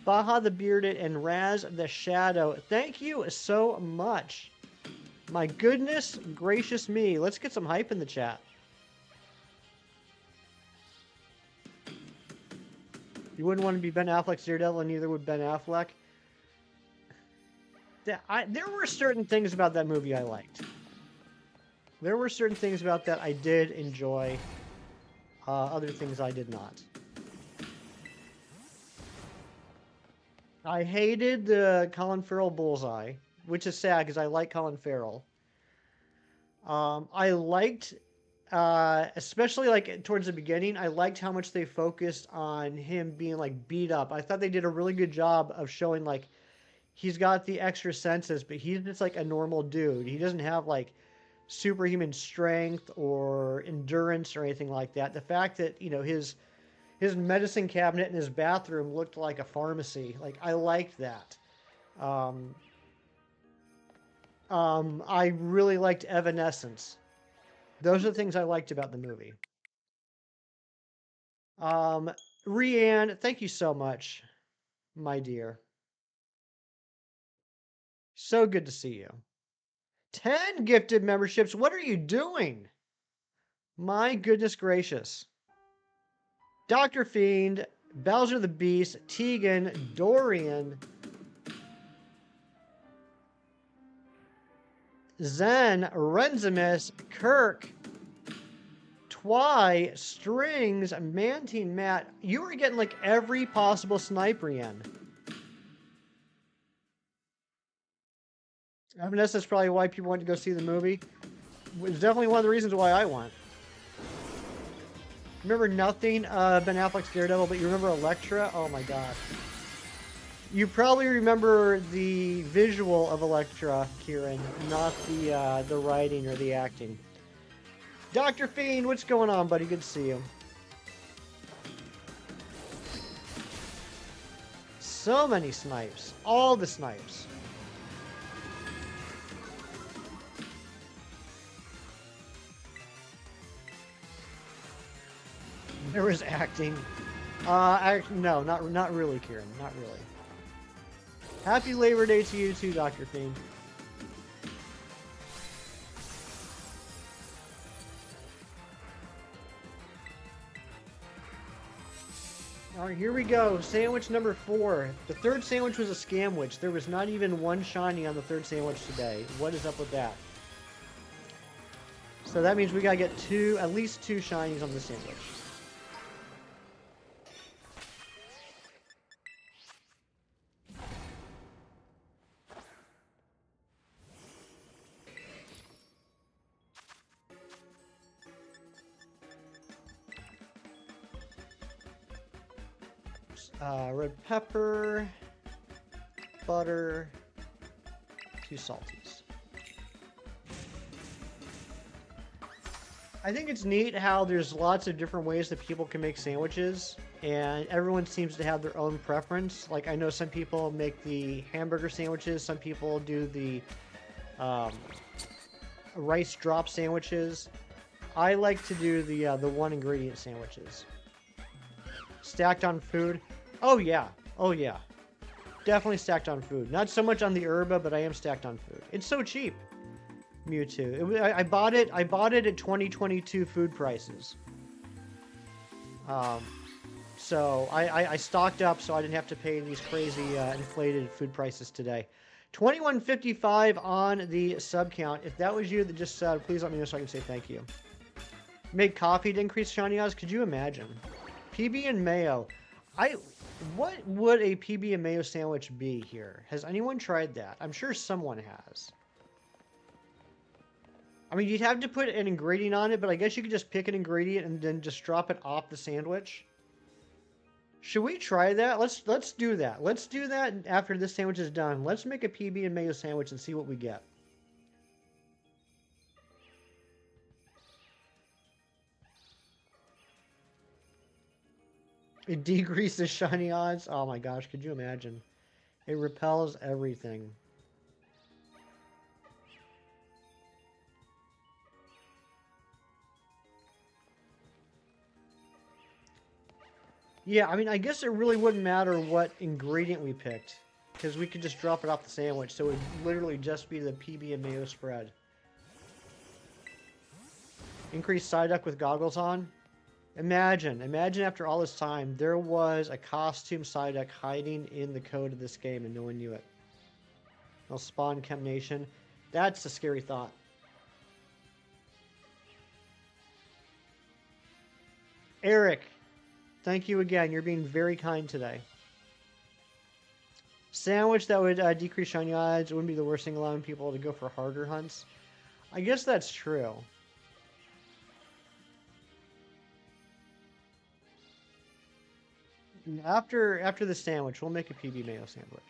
Baja the Bearded, and Raz the Shadow. Thank you so much. My goodness gracious me. Let's get some hype in the chat. You wouldn't want to be Ben Affleck's Daredevil, and neither would Ben Affleck. There were certain things about that movie I liked. There were certain things about that I did enjoy. Other things I did not. I hated the Colin Farrell bullseye, which is sad because I like Colin Farrell. I liked, especially like towards the beginning, I liked how much they focused on him being like beat up. I thought they did a really good job of showing like he's got the extra senses, but he's just like a normal dude. He doesn't have like superhuman strength or endurance or anything like that. The fact that, you know, his medicine cabinet in his bathroom looked like a pharmacy. Like, I liked that. I really liked Evanescence. Those are the things I liked about the movie. Rianne, thank you so much, my dear. So good to see you. 10 gifted memberships. What are you doing? My goodness gracious. Dr. Fiend, Bowser the Beast, Tegan, Dorian, Zen, Renzimus, Kirk, Twy, Strings, Mantine, Matt. You were getting like every possible sniper in. I mean, that's probably why people went to go see the movie. It's definitely one of the reasons why I went. Remember nothing Ben Affleck's Daredevil, but you remember Elektra? Oh my god. You probably remember the visual of Elektra, Kieran, not the writing or the acting. Dr. Fiend, what's going on, buddy? Good to see you. So many snipes. All the snipes. There was acting. No, not really, Kieran. Not really. Happy Labor Day to you too, Dr. Fiend. Alright, here we go. Sandwich number 4. The third sandwich was a scamwich. There was not even one shiny on the third sandwich today. What is up with that? So that means we gotta get at least two shinies on the sandwich. Red pepper, butter, 2 salties. I think it's neat how there's lots of different ways that people can make sandwiches, and everyone seems to have their own preference. Like, I know some people make the hamburger sandwiches, some people do the rice drop sandwiches. I like to do the one ingredient sandwiches. Stacked on food. Oh yeah. Oh yeah. Definitely stacked on food. Not so much on the herba, but I am stacked on food. It's so cheap. Mewtwo. I bought it at 2022 food prices. So I stocked up so I didn't have to pay these crazy inflated food prices today. 2155 on the sub count. If that was you that just said, please let me know so I can say thank you. Make coffee to increase shiny odds. Could you imagine? PB and mayo. What would a PB and mayo sandwich be here? Has anyone tried that? I'm sure someone has. I mean, you'd have to put an ingredient on it, but I guess you could just pick an ingredient and then just drop it off the sandwich. Should we try that? Let's do that. Let's do that after this sandwich is done. Let's make a PB and mayo sandwich and see what we get. It decreases shiny odds. Oh my gosh, could you imagine? It repels everything. Yeah, I mean, I guess it really wouldn't matter what ingredient we picked, because we could just drop it off the sandwich, so it would literally just be the PB and mayo spread. Increase Psyduck with goggles on. Imagine after all this time, there was a costume Psyduck hiding in the code of this game and no one knew it. They'll spawn Chem Nation. That's a scary thought. Eric, thank you again. You're being very kind today. Sandwich that would decrease shiny odds. It wouldn't be the worst thing, allowing people to go for harder hunts. I guess that's true. After the sandwich, we'll make a PB mayo sandwich.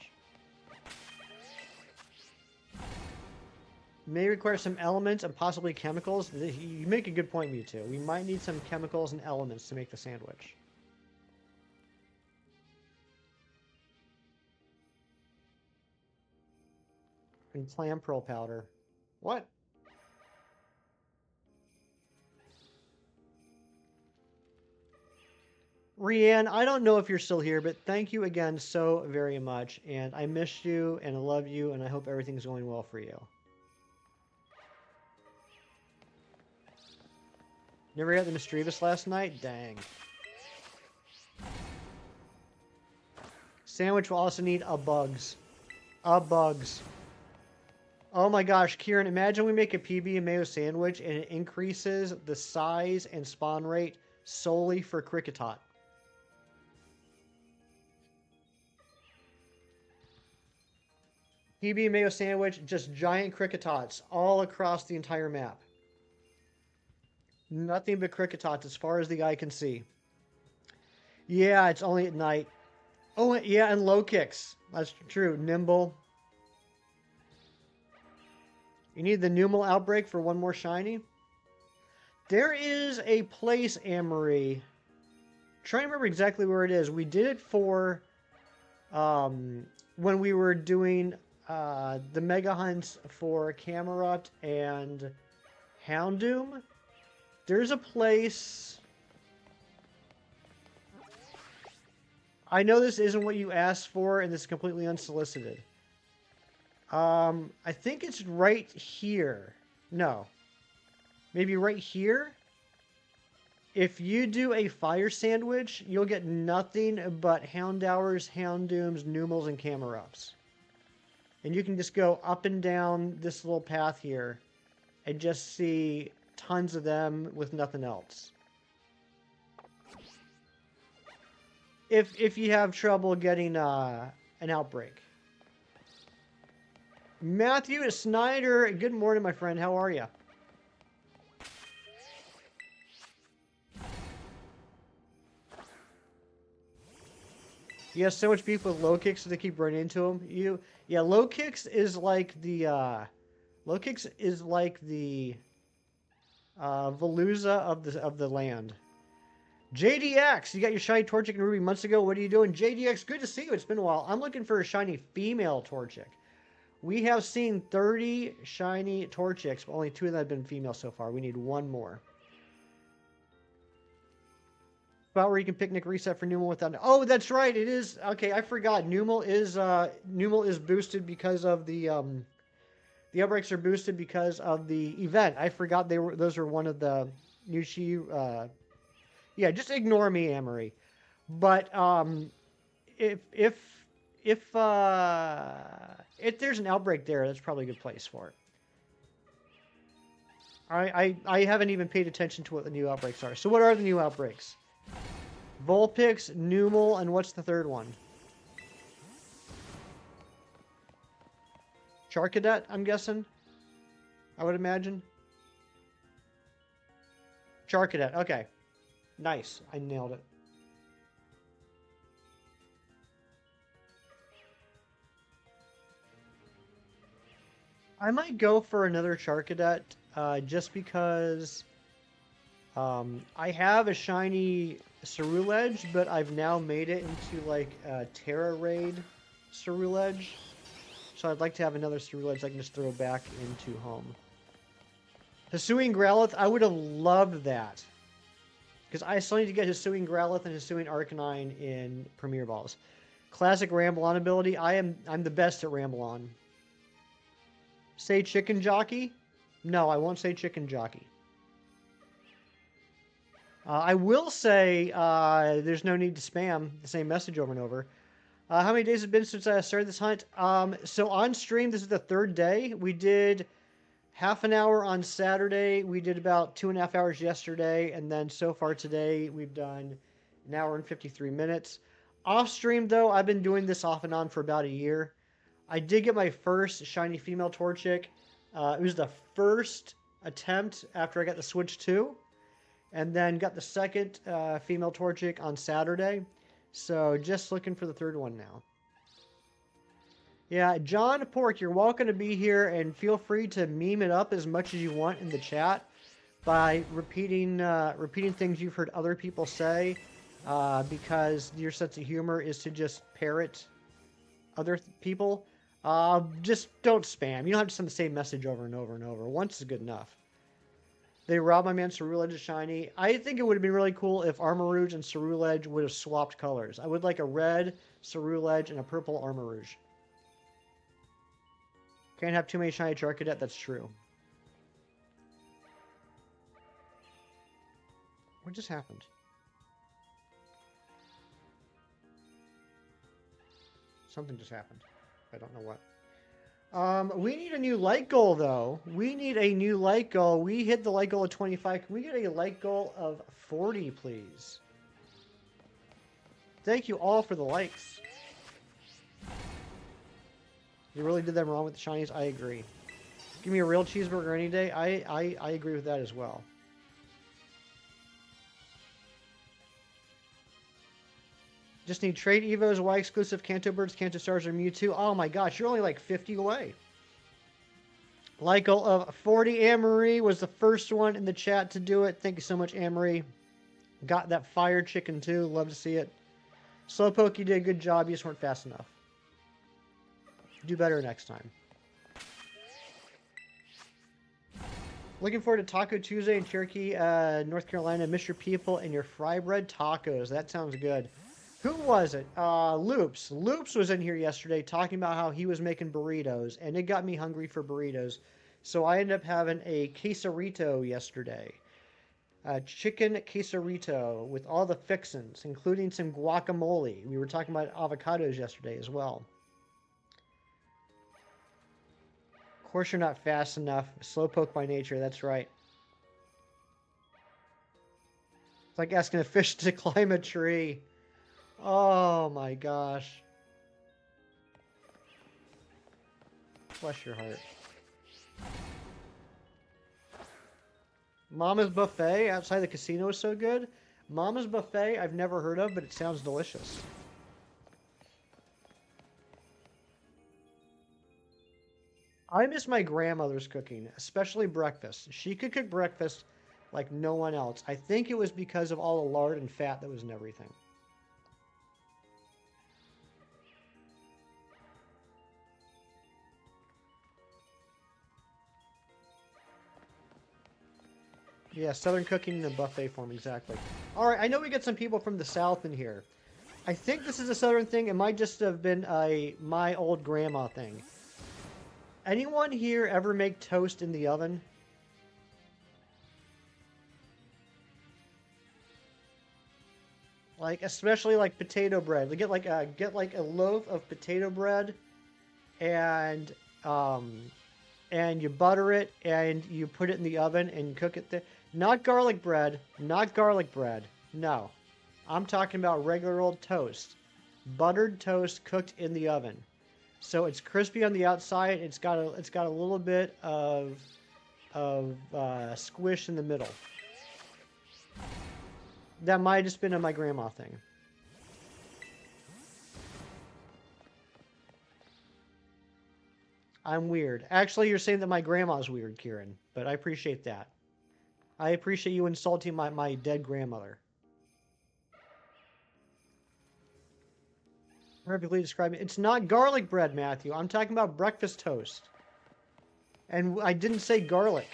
May require some elements and possibly chemicals. You make a good point, Mewtwo. We might need some chemicals and elements to make the sandwich. And clam pearl powder. What? Rianne, I don't know if you're still here, but thank you again so very much. And I missed you, and I love you, and I hope everything's going well for you. Never got the Mischievous last night? Dang. Sandwich will also need a bugs. A bugs. Oh my gosh, Kieran, imagine we make a PB and mayo sandwich and it increases the size and spawn rate solely for Cricketot. PB and mayo sandwich, just giant Cricketots all across the entire map. Nothing but Cricketots as far as the eye can see. Yeah, it's only at night. Oh, yeah, and low kicks. That's true. Nimble. You need the Numel Outbreak for one more shiny? There is a place, Anne-Marie. Trying to remember exactly where it is. We did it for when we were doing the mega hunts for Camerupt and Houndoom. There's a place. I know this isn't what you asked for, and this is completely unsolicited. I think it's right here. No. Maybe right here? If you do a fire sandwich, you'll get nothing but Houndours, Houndooms, Numels, and Camerupts. And you can just go up and down this little path here and just see tons of them with nothing else. If you have trouble getting an outbreak. Matthew Snyder, good morning, my friend. How are you? You have so much people with low kicks, so they keep running into them. Yeah, low kicks is like the Veluza of the land. JDX, you got your shiny Torchic and Ruby months ago. What are you doing? JDX, good to see you. It's been a while. I'm looking for a shiny female Torchic. We have seen 30 shiny Torchics, but only 2 of them have been female so far. We need 1 more. Spot where you can picnic reset for Numel without... Oh, that's right. It is... Okay, I forgot. Numel is boosted because of the outbreaks are boosted because of the event. I forgot those were one of the Nushi... Yeah, just ignore me, Amory. But if there's an outbreak there, that's probably a good place for it. I haven't even paid attention to what the new outbreaks are. So what are the new outbreaks? Vulpix, Numel, and what's the third one? Charcadet, I'm guessing? I would imagine. Charcadet, okay. Nice, I nailed it. I might go for another Charcadet, just because I have a shiny Ceruledge, but I've now made it into like a Terra Raid Ceruledge. So I'd like to have another Ceruledge I can just throw back into home. Hisuian Growlithe, I would have loved that. Because I still need to get Hisuian Growlithe and Hisuian Arcanine in Premier Balls. Classic Ramble-On ability, I'm the best at Ramble-On. Say Chicken Jockey? No, I won't say Chicken Jockey. I will say there's no need to spam the same message over and over. How many days have it been since I started this hunt? So on stream, this is the 3rd day. We did half an hour on Saturday. We did about 2.5 hours yesterday. And then so far today, we've done 1 hour and 53 minutes. Off stream, though, I've been doing this off and on for about a year. I did get my first shiny female Torchic. It was the first attempt after I got the Switch 2. And then got the second female Torchic on Saturday. So just looking for the 3rd one now. Yeah, John Pork, you're welcome to be here, and feel free to meme it up as much as you want in the chat by repeating things you've heard other people say, because your sense of humor is to just parrot other people. Just don't spam. You don't have to send the same message over and over and over. Once is good enough. They robbed my man Ceruledge of shiny. I think it would have been really cool if Armarouge and Ceruledge would have swapped colors. I would like a red Ceruledge and a purple Armarouge. Can't have too many shiny Charcadet, that's true. What just happened? Something just happened. I don't know what. We need a new light goal, though. We need a new light goal. We hit the light goal of 25. Can we get a light goal of 40, please? Thank you all for the likes. You really did them wrong with the shinies. I agree. Give me a real cheeseburger any day. I agree with that as well. Just need trade Evos, Y exclusive, Kanto Birds, Kanto Stars, or Mewtwo. Oh my gosh, you're only like 50 away. Light goal of 40. Anne-Marie was the first one in the chat to do it. Thank you so much, Anne-Marie. Got that fire chicken too. Love to see it. Slowpoke, you did a good job. You just weren't fast enough. Do better next time. Looking forward to Taco Tuesday in Cherokee, North Carolina. Miss your people and your fry bread tacos. That sounds good. Who was it? Loops. Loops was in here yesterday talking about how he was making burritos, and it got me hungry for burritos. So I ended up having a quesarito yesterday. Chicken quesarito with all the fixins, including some guacamole. We were talking about avocados yesterday as well. Of course you're not fast enough. Slowpoke by nature, that's right. It's like asking a fish to climb a tree. Oh my gosh. Bless your heart. Mama's Buffet outside the casino is so good. Mama's Buffet I've never heard of, but it sounds delicious. I miss my grandmother's cooking, especially breakfast. She could cook breakfast like no one else. I think it was because of all the lard and fat that was in everything. Yeah, Southern cooking in a buffet form, exactly. Alright, I know we get some people from the South in here. I think this is a Southern thing. It might just have been a my old grandma thing. Anyone here ever make toast in the oven? Like, especially like potato bread. Get like a loaf of potato bread, and you butter it and you put it in the oven and cook it there. Not garlic bread, not garlic bread. No, I'm talking about regular old toast, buttered toast cooked in the oven. So it's crispy on the outside. It's got a little bit of squish in the middle. That might have just been a my grandma thing. I'm weird. Actually, you're saying that my grandma's weird, Kieran, but I appreciate that. I appreciate you insulting my dead grandmother. Perfectly described. It's not garlic bread, Matthew. I'm talking about breakfast toast. And I didn't say garlic.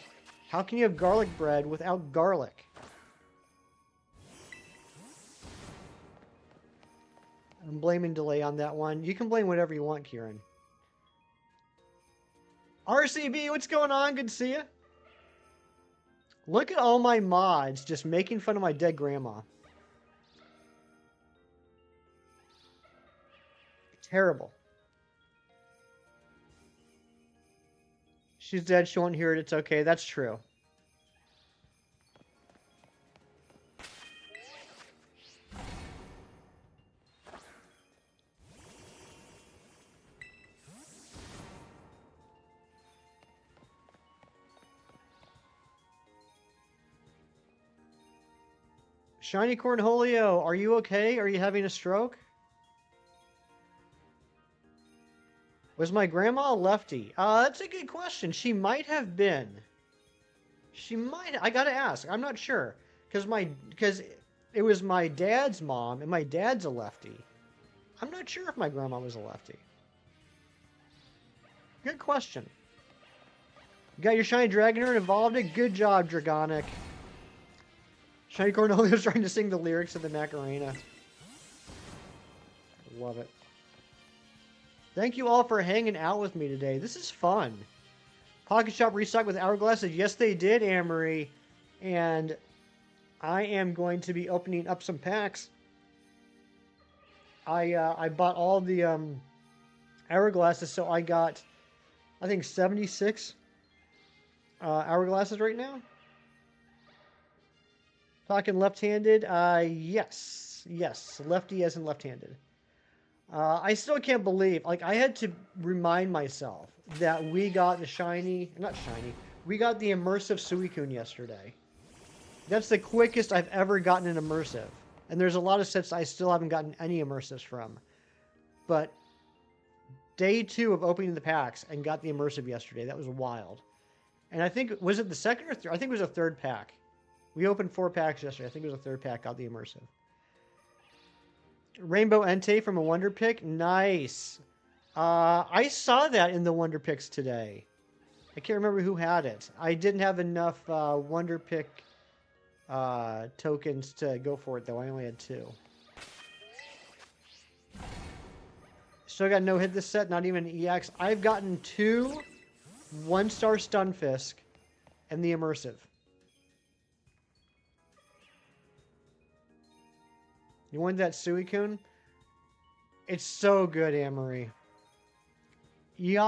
How can you have garlic bread without garlic? I'm blaming delay on that one. You can blame whatever you want, Kieran. RCB, what's going on? Good to see you. Look at all my mods just making fun of my dead grandma. Terrible. She's dead. She won't hear it. It's okay. That's true. Shiny Cornholio, are you okay? Are you having a stroke? Was my grandma a lefty? That's a good question. She might have been. She might. I gotta ask. I'm not sure because it was my dad's mom, and my dad's a lefty. I'm not sure if my grandma was a lefty. Good question. You got your shiny dragon and evolved it. Good job, Dragonic. Shiny Cornelio's trying to sing the lyrics of the Macarena. Love it. Thank you all for hanging out with me today. This is fun. Pocket Shop restocked with hourglasses. Yes, they did, Anne-Marie. And I am going to be opening up some packs. I bought all the hourglasses, so I got, I think, 76 hourglasses right now. Talking left-handed? Yes. Yes. Lefty as in left-handed. I still can't believe, like, I had to remind myself that we got the shiny, not shiny, we got the immersive Suicune yesterday. That's the quickest I've ever gotten an immersive. And there's a lot of sets I still haven't gotten any immersives from. But day 2 of opening the packs and got the immersive yesterday. That was wild. And I think, was it the second or third? I think it was a third pack. We opened 4 packs yesterday. I think it was a third pack, got the immersive. Rainbow Entei from a Wonder Pick. Nice. I saw that in the Wonder Picks today. I can't remember who had it. I didn't have enough Wonder Pick tokens to go for it, though. I only had 2. Still got no hit this set, not even an EX. I've gotten 2 1-star Stunfisk and the Immersive. You want that Suicune? It's so good, Anne-Marie. You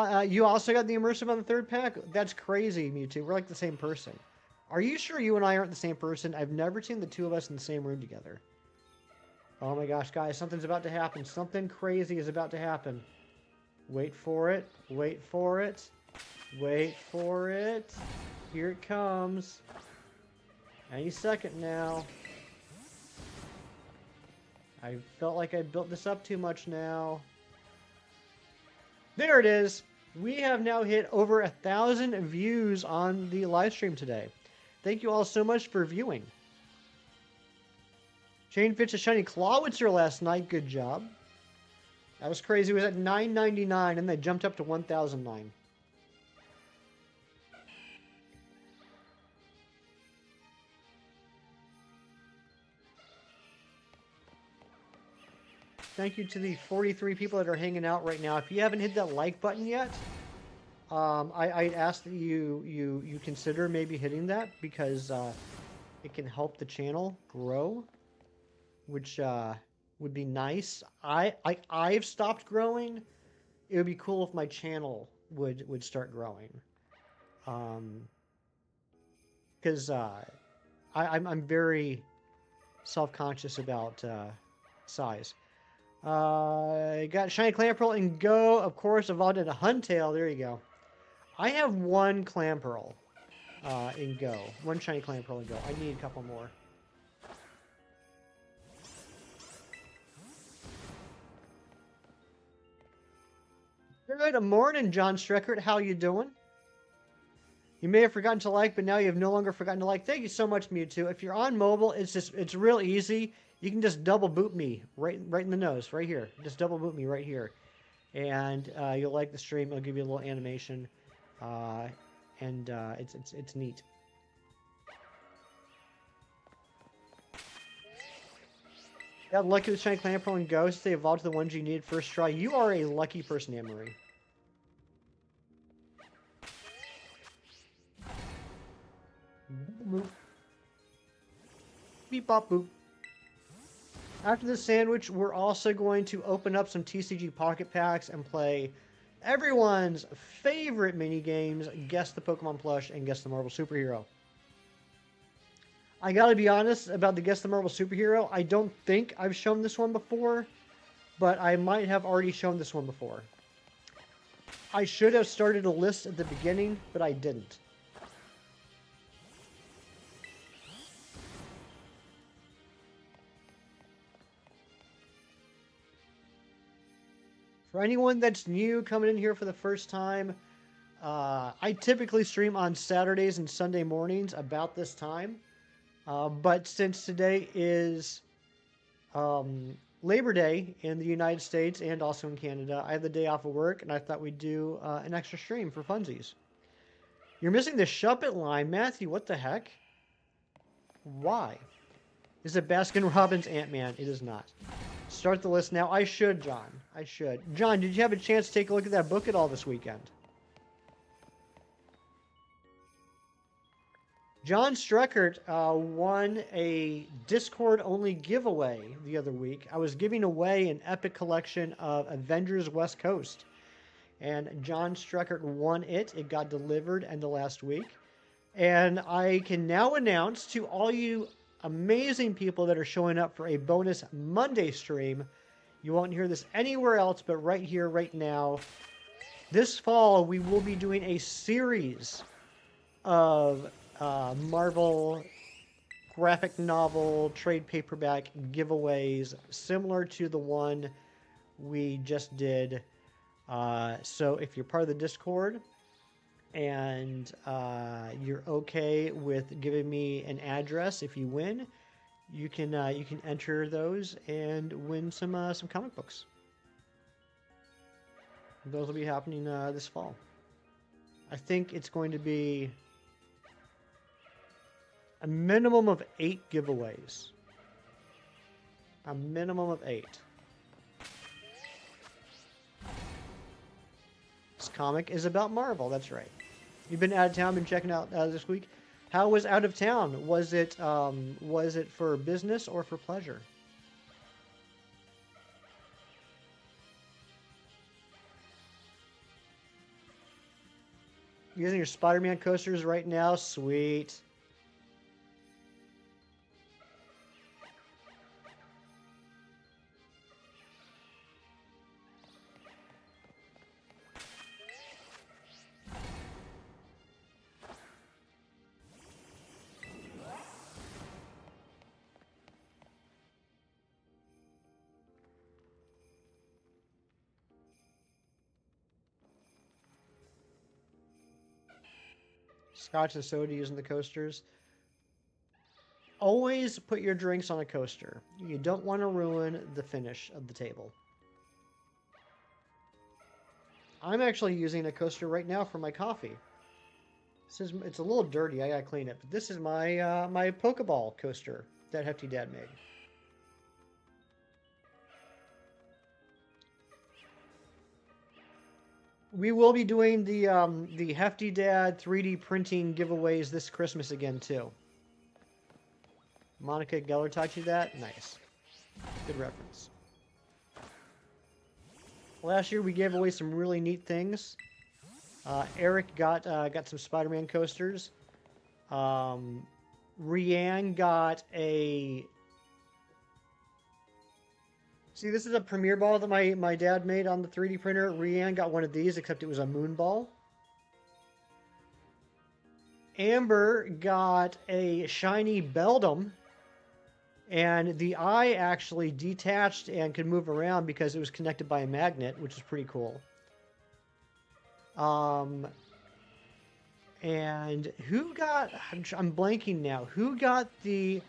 also got the Immersive on the 3rd pack? That's crazy, Mewtwo. We're like the same person. Are you sure you and I aren't the same person? I've never seen the 2 of us in the same room together. Oh my gosh, guys, something's about to happen. Something crazy is about to happen. Wait for it. Wait for it. Wait for it. Here it comes. Any second now. I felt like I built this up too much now. There it is. We have now hit over 1,000 views on the live stream today. Thank you all so much for viewing. Chain Fitch a shiny Clawitzer last night. Good job. That was crazy. It was at $9.99 and they jumped up to $1,009. Thank you to the 43 people that are hanging out right now. If you haven't hit that like button yet, I'd ask that you consider maybe hitting that because it can help the channel grow, which would be nice. I've stopped growing. It would be cool if my channel would start growing, because I'm very self-conscious about size. Got Shiny Clamperl and Go. Of course, evolved into Huntail. There you go. I have 1 Clamperl in Go. 1 Shiny Clamperl in Go. I need a couple more. Good morning, John Streckert. How you doing? You may have forgotten to like, but now you have no longer forgotten to like. Thank you so much, Mewtwo. If you're on mobile, it's real easy. You can just double boot me right in the nose, right here. Just double boot me right here, and you'll like the stream. It'll give you a little animation, and it's neat. Got lucky with Shiny Clamperl and Ghost. They evolved to the ones you needed first try. You are a lucky person, Anne-Marie. Beep bop boop. After the sandwich, we're also going to open up some TCG Pocket Packs and play everyone's favorite mini games, Guess the Pokemon Plush and Guess the Marvel Superhero. I gotta be honest about the Guess the Marvel Superhero. I don't think I've shown this one before, but I might have already shown this one before. I should have started a list at the beginning, but I didn't. For anyone that's new coming in here for the first time, I typically stream on Saturdays and Sunday mornings about this time. But since today is Labor Day in the United States and also in Canada, I have the day off of work, and I thought we'd do an extra stream for funsies. You're missing the Shuppet line. Matthew, what the heck? Why? Is it Baskin-Robbins Ant-Man? It is not. Start the list now. I should, John. I should. John, did you have a chance to take a look at that book at all this weekend? John Streckert won a Discord-only giveaway the other week. I was giving away an epic collection of Avengers West Coast. And John Streckert won it. It got delivered end of last week. And I can now announce to all you amazing people that are showing up for a bonus Monday stream. You won't hear this anywhere else but right here, right now. This fall, we will be doing a series of Marvel graphic novel trade paperback giveaways similar to the one we just did. So if you're part of the Discord and you're okay with giving me an address if you win, you can enter those and win some comic books. Those will be happening this fall. I think it's going to be a minimum of 8 giveaways. A minimum of 8. This comic is about Marvel. That's right. You've been out of town, been checking out this week. How was out of town? Was it for business or for pleasure? Using your Spider-Man coasters right now? Sweet. Scotch and soda using the coasters. Always put your drinks on a coaster. You don't want to ruin the finish of the table. I'm actually using a coaster right now for my coffee. It's a little dirty. I gotta clean it. But this is my my Pokeball coaster that Hefty Dad made. We will be doing the Hefty Dad 3D printing giveaways this Christmas again too. Monica Geller taught you that? Nice. Good reference. Last year we gave away some really neat things. Eric got some Spider-Man coasters. Rianne got a... See, this is a premiere ball that my dad made on the 3D printer. Rianne got one of these, except it was a moon ball. Amber got a shiny Beldum. And the eye actually detached and could move around because it was connected by a magnet, which is pretty cool. And who got... I'm blanking now. Who got the...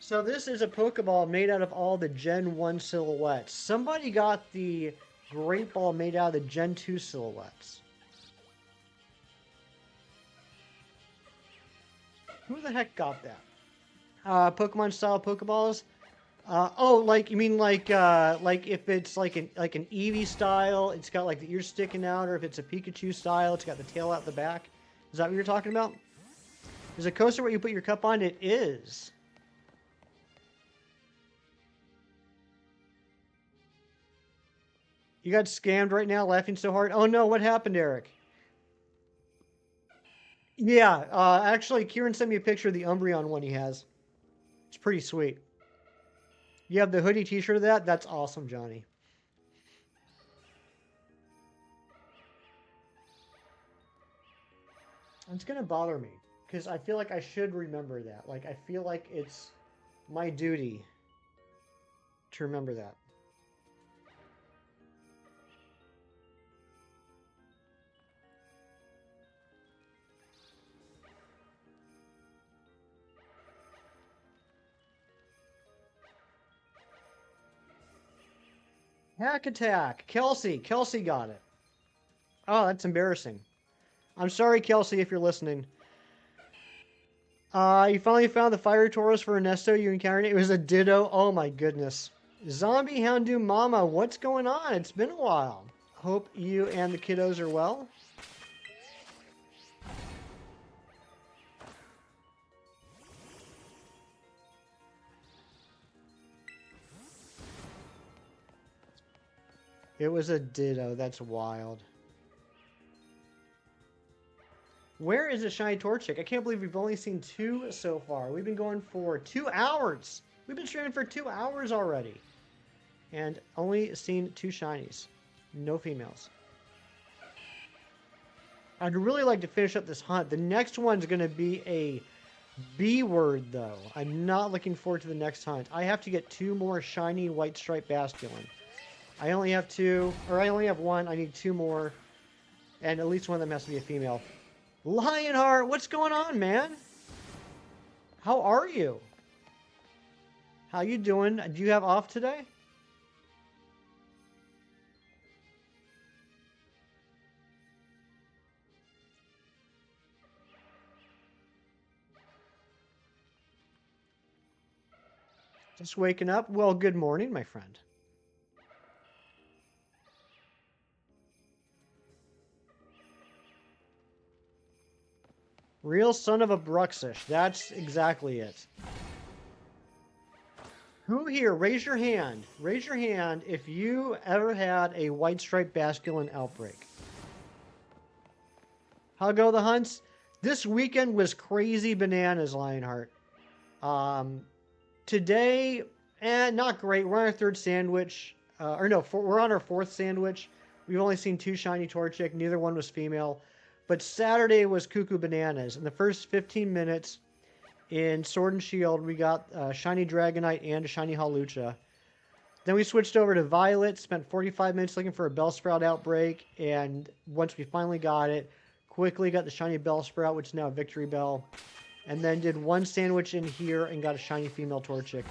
So this is a Pokeball made out of all the Gen 1 silhouettes. Somebody got the Great Ball made out of the Gen 2 silhouettes. Who the heck got that? Pokemon style Pokeballs? Oh, like you mean like if it's like an Eevee style, it's got like the ears sticking out, or if it's a Pikachu style, it's got the tail out the back. Is that what you're talking about? Is a coaster where you put your cup on? It is. You got scammed right now, laughing so hard. Oh no, what happened, Eric? Yeah, actually, Kieran sent me a picture of the Umbreon one he has. It's pretty sweet. You have the hoodie t-shirt of that? That's awesome, Johnny. It's going to bother me, because I feel like I should remember that. Like, I feel like it's my duty to remember that. Hack attack. Kelsey got it. Oh, that's embarrassing. I'm sorry, Kelsey, if you're listening. You finally found the fire Tauros for Ernesto. You encountered it. It was a Ditto. Oh my goodness. Zombie Houndoom Mama, what's going on? It's been a while. Hope you and the kiddos are well. It was a Ditto. That's wild. Where is the shiny Torchic? I can't believe we've only seen 2 so far. We've been going for 2 hours. We've been streaming for 2 hours already. And only seen 2 shinies. No females. I'd really like to finish up this hunt. The next one's going to be a B word, though. I'm not looking forward to the next hunt. I have to get 2 more shiny white striped Basculin. I only have 2, or I only have 1. I need 2 more. And at least one of them has to be a female. Lionheart, what's going on, man? How are you? How you doing? Do you have off today? Just waking up? Well, good morning, my friend. Real son of a Bruxish. That's exactly it. Who here? Raise your hand. Raise your hand if you ever had a white striped basculin outbreak. How go the hunts? This weekend was crazy bananas, Lionheart. Um, Today, not great. We're on our third sandwich. We're on our fourth sandwich. We've only seen 2 shiny Torchic. Neither one was female. But Saturday was cuckoo bananas. In the first 15 minutes in Sword and Shield, we got a shiny Dragonite and a shiny Hawlucha. Then we switched over to Violet, spent 45 minutes looking for a Bellsprout outbreak, and once we finally got it, quickly got the shiny Bellsprout, which is now a Victory Bell, and then did 1 sandwich in here and got a shiny female Torchic.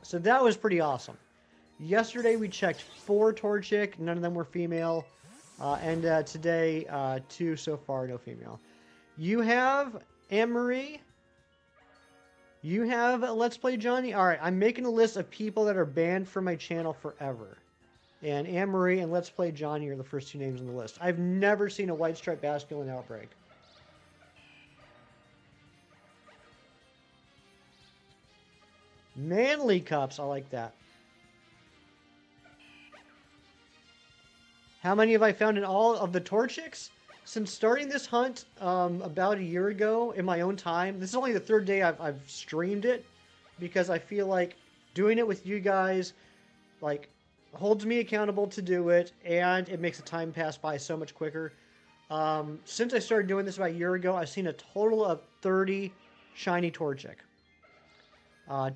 So that was pretty awesome. Yesterday we checked 4 Torchic, none of them were female, and today 2 so far, no female. You have Anne-Marie. You have Let's Play Johnny. All right, I'm making a list of people that are banned from my channel forever. And Anne-Marie and Let's Play Johnny are the first 2 names on the list. I've never seen a white striped basculin outbreak. Manly Cups, I like that. How many have I found in all of the Torchics? Since starting this hunt about a year ago in my own time, this is only the 3rd day I've streamed it, because I feel like doing it with you guys, like, holds me accountable to do it, and it makes the time pass by so much quicker. Since I started doing this about a year ago, I've seen a total of 30 shiny Torchic.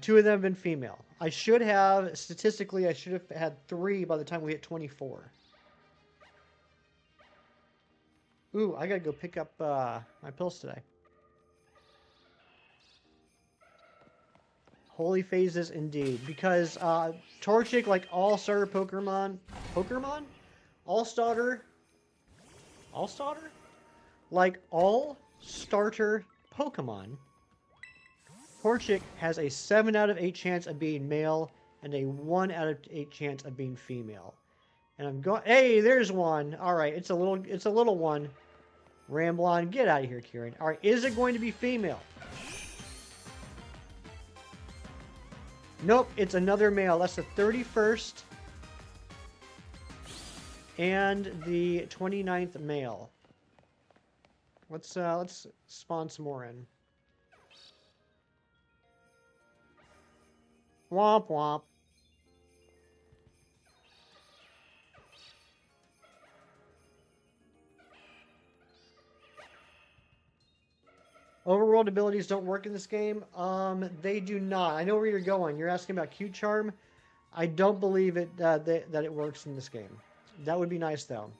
2 of them have been female. Statistically, I should have had 3 by the time we hit 24. Ooh, I gotta go pick up my pills today. Holy phases indeed. Because Torchic, like all starter Pokemon? All-starter? Like all starter Pokemon, Torchic has a 7 out of 8 chance of being male and a 1 out of 8 chance of being female. And I'm going. Hey, there's one. All right, it's a little one. Ramblon, get out of here, Kieran. All right, is it going to be female? Nope, it's another male. That's the 31st and the 29th male. Let's spawn some more in. Womp womp. Overworld abilities don't work in this game. They do not. I know where you're going. You're asking about Cute Charm. I don't believe it that it works in this game. That would be nice though.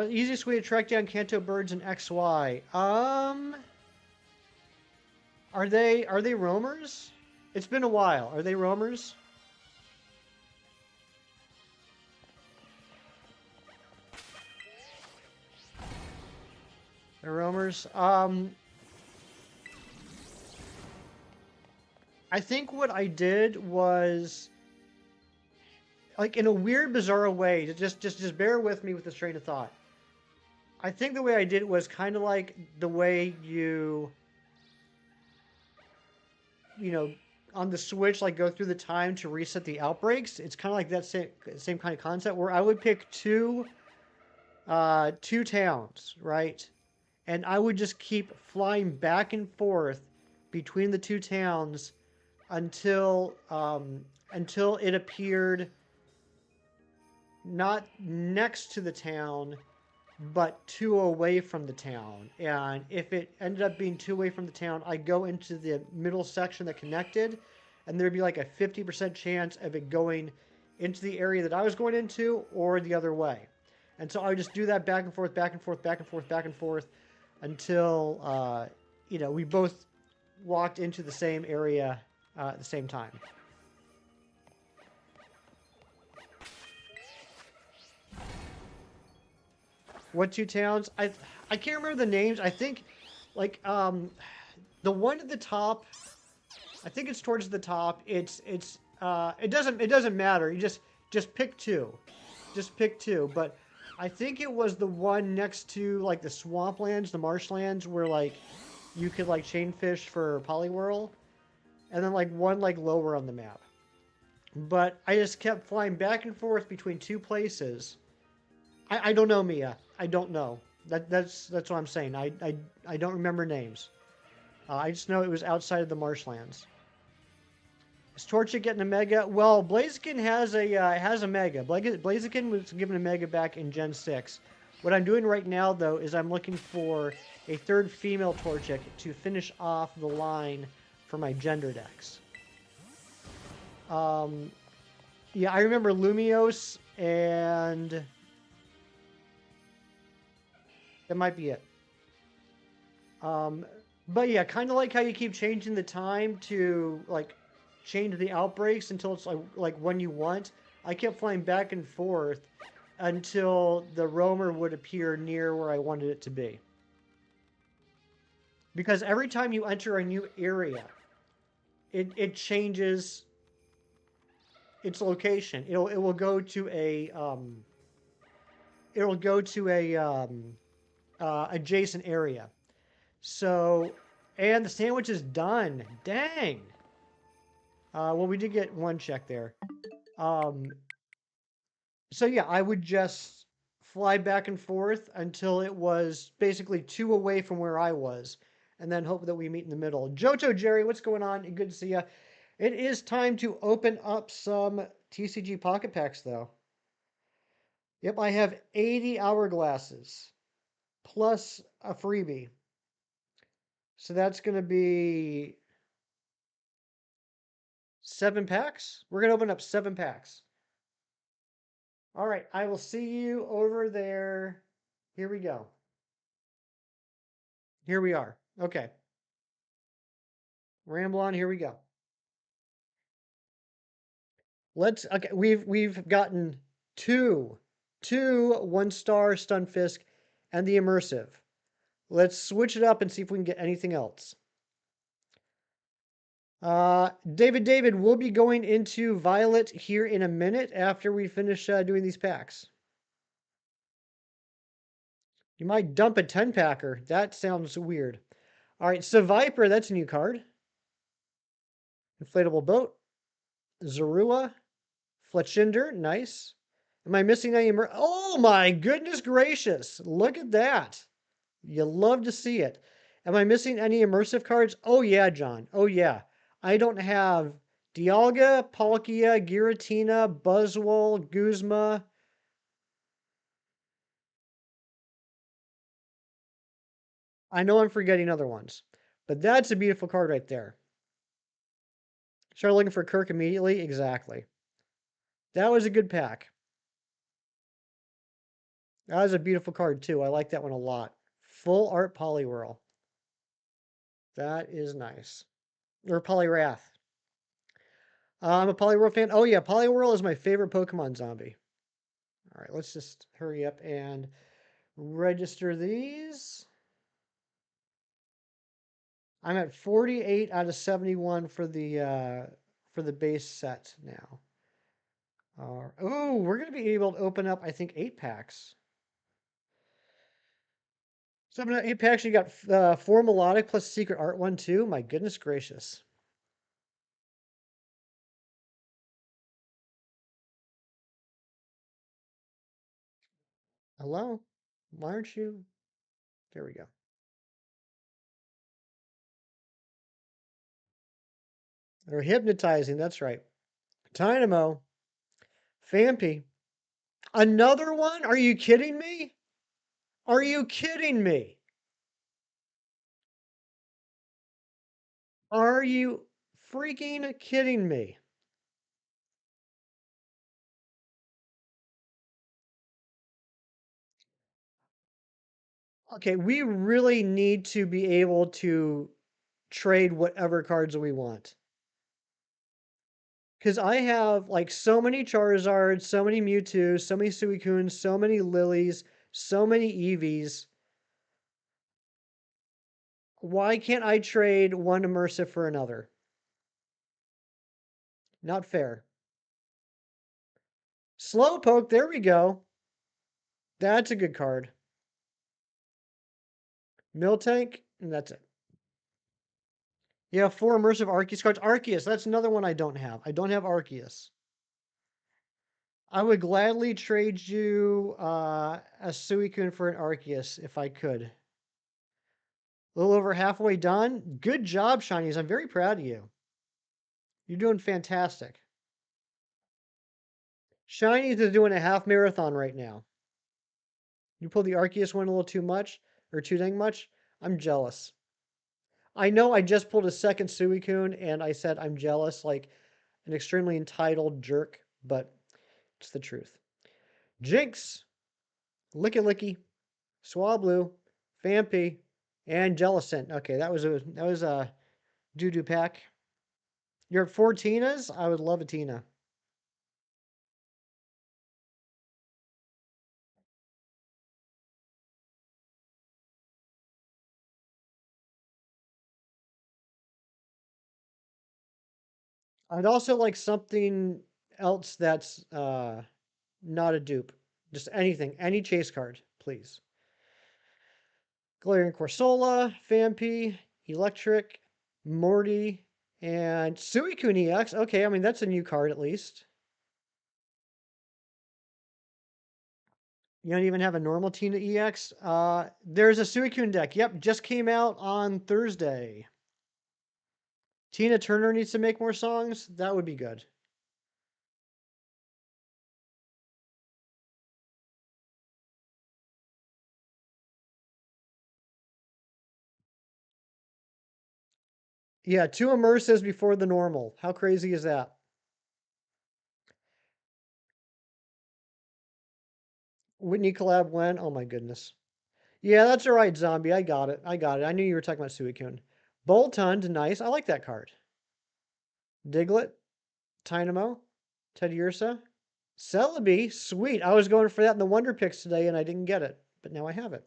Easiest way to track down Kanto birds in XY. Are they roamers? It's been a while. Are they roamers? They're roamers. I think what I did was, like, in a weird, bizarre way, just bear with me with this train of thought. I think the way I did it was kind of like the way you know, on the Switch, like, go through the time to reset the outbreaks. It's kind of like that same kind of concept, where I would pick two towns, right? And I would just keep flying back and forth between the 2 towns until it appeared not next to the town, but two away from the town. And if it ended up being two away from the town, I go into the middle section that connected, and there'd be like a 50% chance of it going into the area that I was going into or the other way. And so I would just do that back and forth, back and forth, back and forth, back and forth until, we both walked into the same area at the same time. What two towns? I can't remember the names. I think like the one at the top. I think it's towards the top. It doesn't matter. You just pick two. Just pick two. But I think it was the one next to like the swamplands, the marshlands, where like you could like chain fish for Poliwhirl, and then like one like lower on the map. But I just kept flying back and forth between two places. I don't know, Mia. I don't know. That's what I'm saying. I don't remember names. I just know it was outside of the marshlands. Is Torchic getting a mega? Well, Blaziken has a mega. Blaziken was given a mega back in Gen 6. What I'm doing right now, though, is I'm looking for a third female Torchic to finish off the line for my gender decks. Yeah, I remember Lumios, and that might be it. But yeah, kind of like how you keep changing the time to like change the outbreaks until it's like when you want. I kept flying back and forth until the roamer would appear near where I wanted it to be. Because every time you enter a new area, it changes its location. It will go to a adjacent area. So, and the sandwich is done. Dang. Well, we did get one check there. So yeah, I would just fly back and forth until it was basically two away from where I was, and then hope that we meet in the middle. Jojo Jerry, what's going on? Good to see you. It is time to open up some TCG Pocket Packs, though. Yep, I have 80 hourglasses plus a freebie. So that's going to be 7 packs. We're going to open up 7 packs. All right, I will see you over there. Here we go. Here we are. Okay. Ramble on, here we go. Okay, we've gotten two 1-star Stunfisk and the immersive. Let's switch it up and see if we can get anything else. David, we'll be going into Violet here in a minute after we finish doing these packs. You might dump a 10-packer. That sounds weird. All right, so Viper, that's a new card. Inflatable Boat. Zorua. Fletchinder, nice. Am I missing any? Oh my goodness gracious! Look at that. You love to see it. Am I missing any immersive cards? Oh yeah, John. Oh yeah. I don't have Dialga, Palkia, Giratina, Buzzwole, Guzma. I know I'm forgetting other ones, but that's a beautiful card right there. Start looking for Kirk immediately. Exactly. That was a good pack. That was a beautiful card too. I like that one a lot. Full art Poliwhirl. That is nice. Or Poliwrath. I'm a Poliwhirl fan. Oh yeah, Poliwhirl is my favorite Pokemon zombie. All right, let's just hurry up and register these. I'm at 48 out of 71 for the base set now. Oh, we're gonna be able to open up, I think, 8 packs. 7 out of 8 packs. You got 4 melodic plus secret art one too. My goodness gracious. Hello? Why aren't you? There we go. They're hypnotizing, that's right. Dynamo. Fampy. Another one? Are you kidding me? Are you kidding me? Are you freaking kidding me? Okay, we really need to be able to trade whatever cards we want. Because I have like so many Charizards, so many Mewtwo's, so many Suicunes, so many Lilies, so many Eevees. Why can't I trade one immersive for another? Not fair. Slowpoke, there we go. That's a good card. Miltank, and that's it. You have 4 immersive Arceus cards. Arceus, that's another one I don't have. I don't have Arceus. I would gladly trade you a Suicune for an Arceus if I could. A little over halfway done. Good job, Shinies. I'm very proud of you. You're doing fantastic. Shinies is doing a half marathon right now. You pulled the Arceus one a little too much, or too dang much. I'm jealous. I know I just pulled a second Suicune, and I said I'm jealous like an extremely entitled jerk, but it's the truth. Jinx, Licky Licky, Swablu, Fampy, and Jellicent. Okay, that was a doo-doo pack. You're at 4 Tinas? I would love a Tina. I'd also like something else that's not a dupe. Just anything, any chase card, please. Galarian Corsola, Fampy, Electric, Morty, and Suicune EX. Okay, I mean, that's a new card at least. You don't even have a normal Tina EX? There's a Suicune deck. Yep, just came out on Thursday. Tina Turner needs to make more songs. That would be good. Yeah, 2 immersives before the normal. How crazy is that? Whitney collab when? Oh my goodness. Yeah, that's all right, Zombie. I got it. I got it. I knew you were talking about Suicune. Boltund, nice. I like that card. Diglett, Tynamo, Teddiursa, Celebi, sweet. I was going for that in the Wonder Picks today and I didn't get it, but now I have it.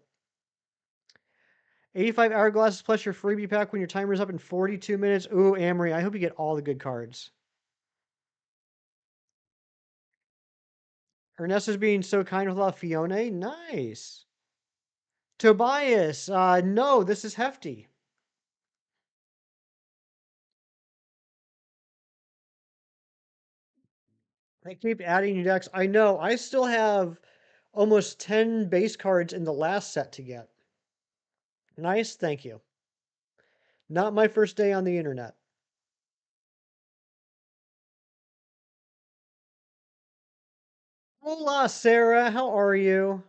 85 hourglasses plus your freebie pack when your timer's up in 42 minutes. Ooh, Amory, I hope you get all the good cards. Ernesto's being so kind without Fiona. Nice. Tobias, no, this is hefty. I keep adding new decks. I know. I still have almost 10 base cards in the last set to get. Nice, thank you. Not my first day on the internet. Hola, Sarah. How are you?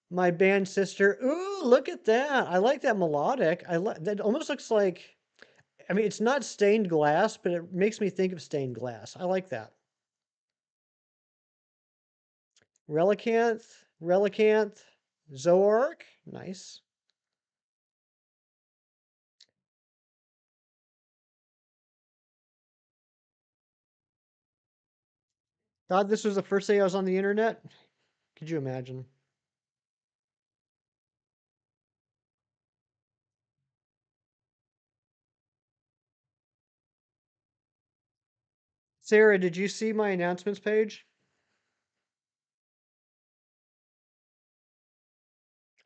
My band sister. Ooh, look at that. I like that melodic. I like that almost looks like I mean, it's not stained glass, but it makes me think of stained glass. I like that. Relicanth, Zoroark. Nice. Thought this was the first day I was on the internet. Could you imagine? Sarah, did you see my announcements page?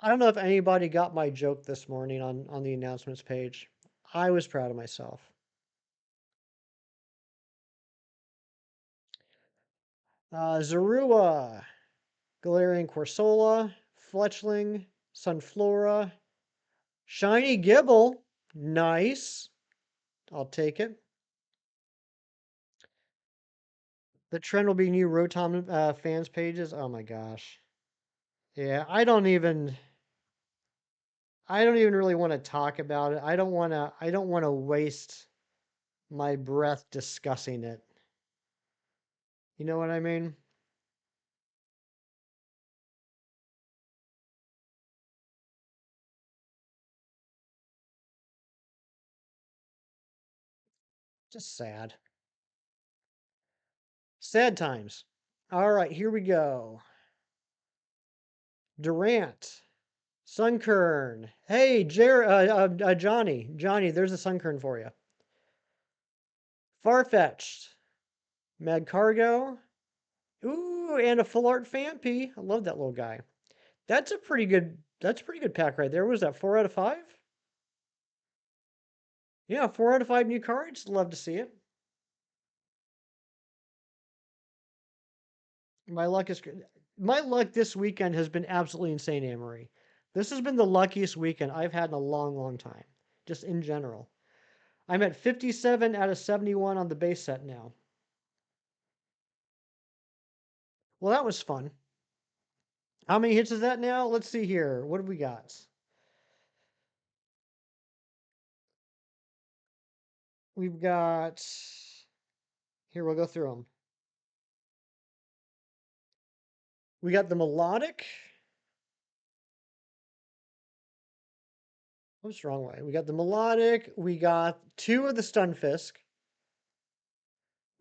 I don't know if anybody got my joke this morning on the announcements page. I was proud of myself. Zorua, Galarian Corsola, Fletchling, Sunflora, Shiny Gibble. Nice. I'll take it. The trend will be new Rotom fans pages. Oh my gosh. Yeah, I don't even really want to talk about it. I don't want to waste my breath discussing it. You know what I mean? Just sad. Sad times. All right, here we go. Durant. Sunkern. Hey, Johnny, there's a Sunkern for you. Farfetched. Mad Cargo. Ooh, and a full art Fampy. I love that little guy. That's a pretty good pack right there. What was that, 4 out of 5? Yeah, 4 out of 5 new cards. Love to see it. My luck is good. My luck this weekend has been absolutely insane, Anne-Marie. This has been the luckiest weekend I've had in a long, long time. Just in general. I'm at 57 out of 71 on the base set now. Well, that was fun. How many hits is that now? Let's see here. What have we got? We've got... Here, we'll go through them. We got the Melodic. What's wrong way? We got the Melodic. We got 2 of the Stunfisk.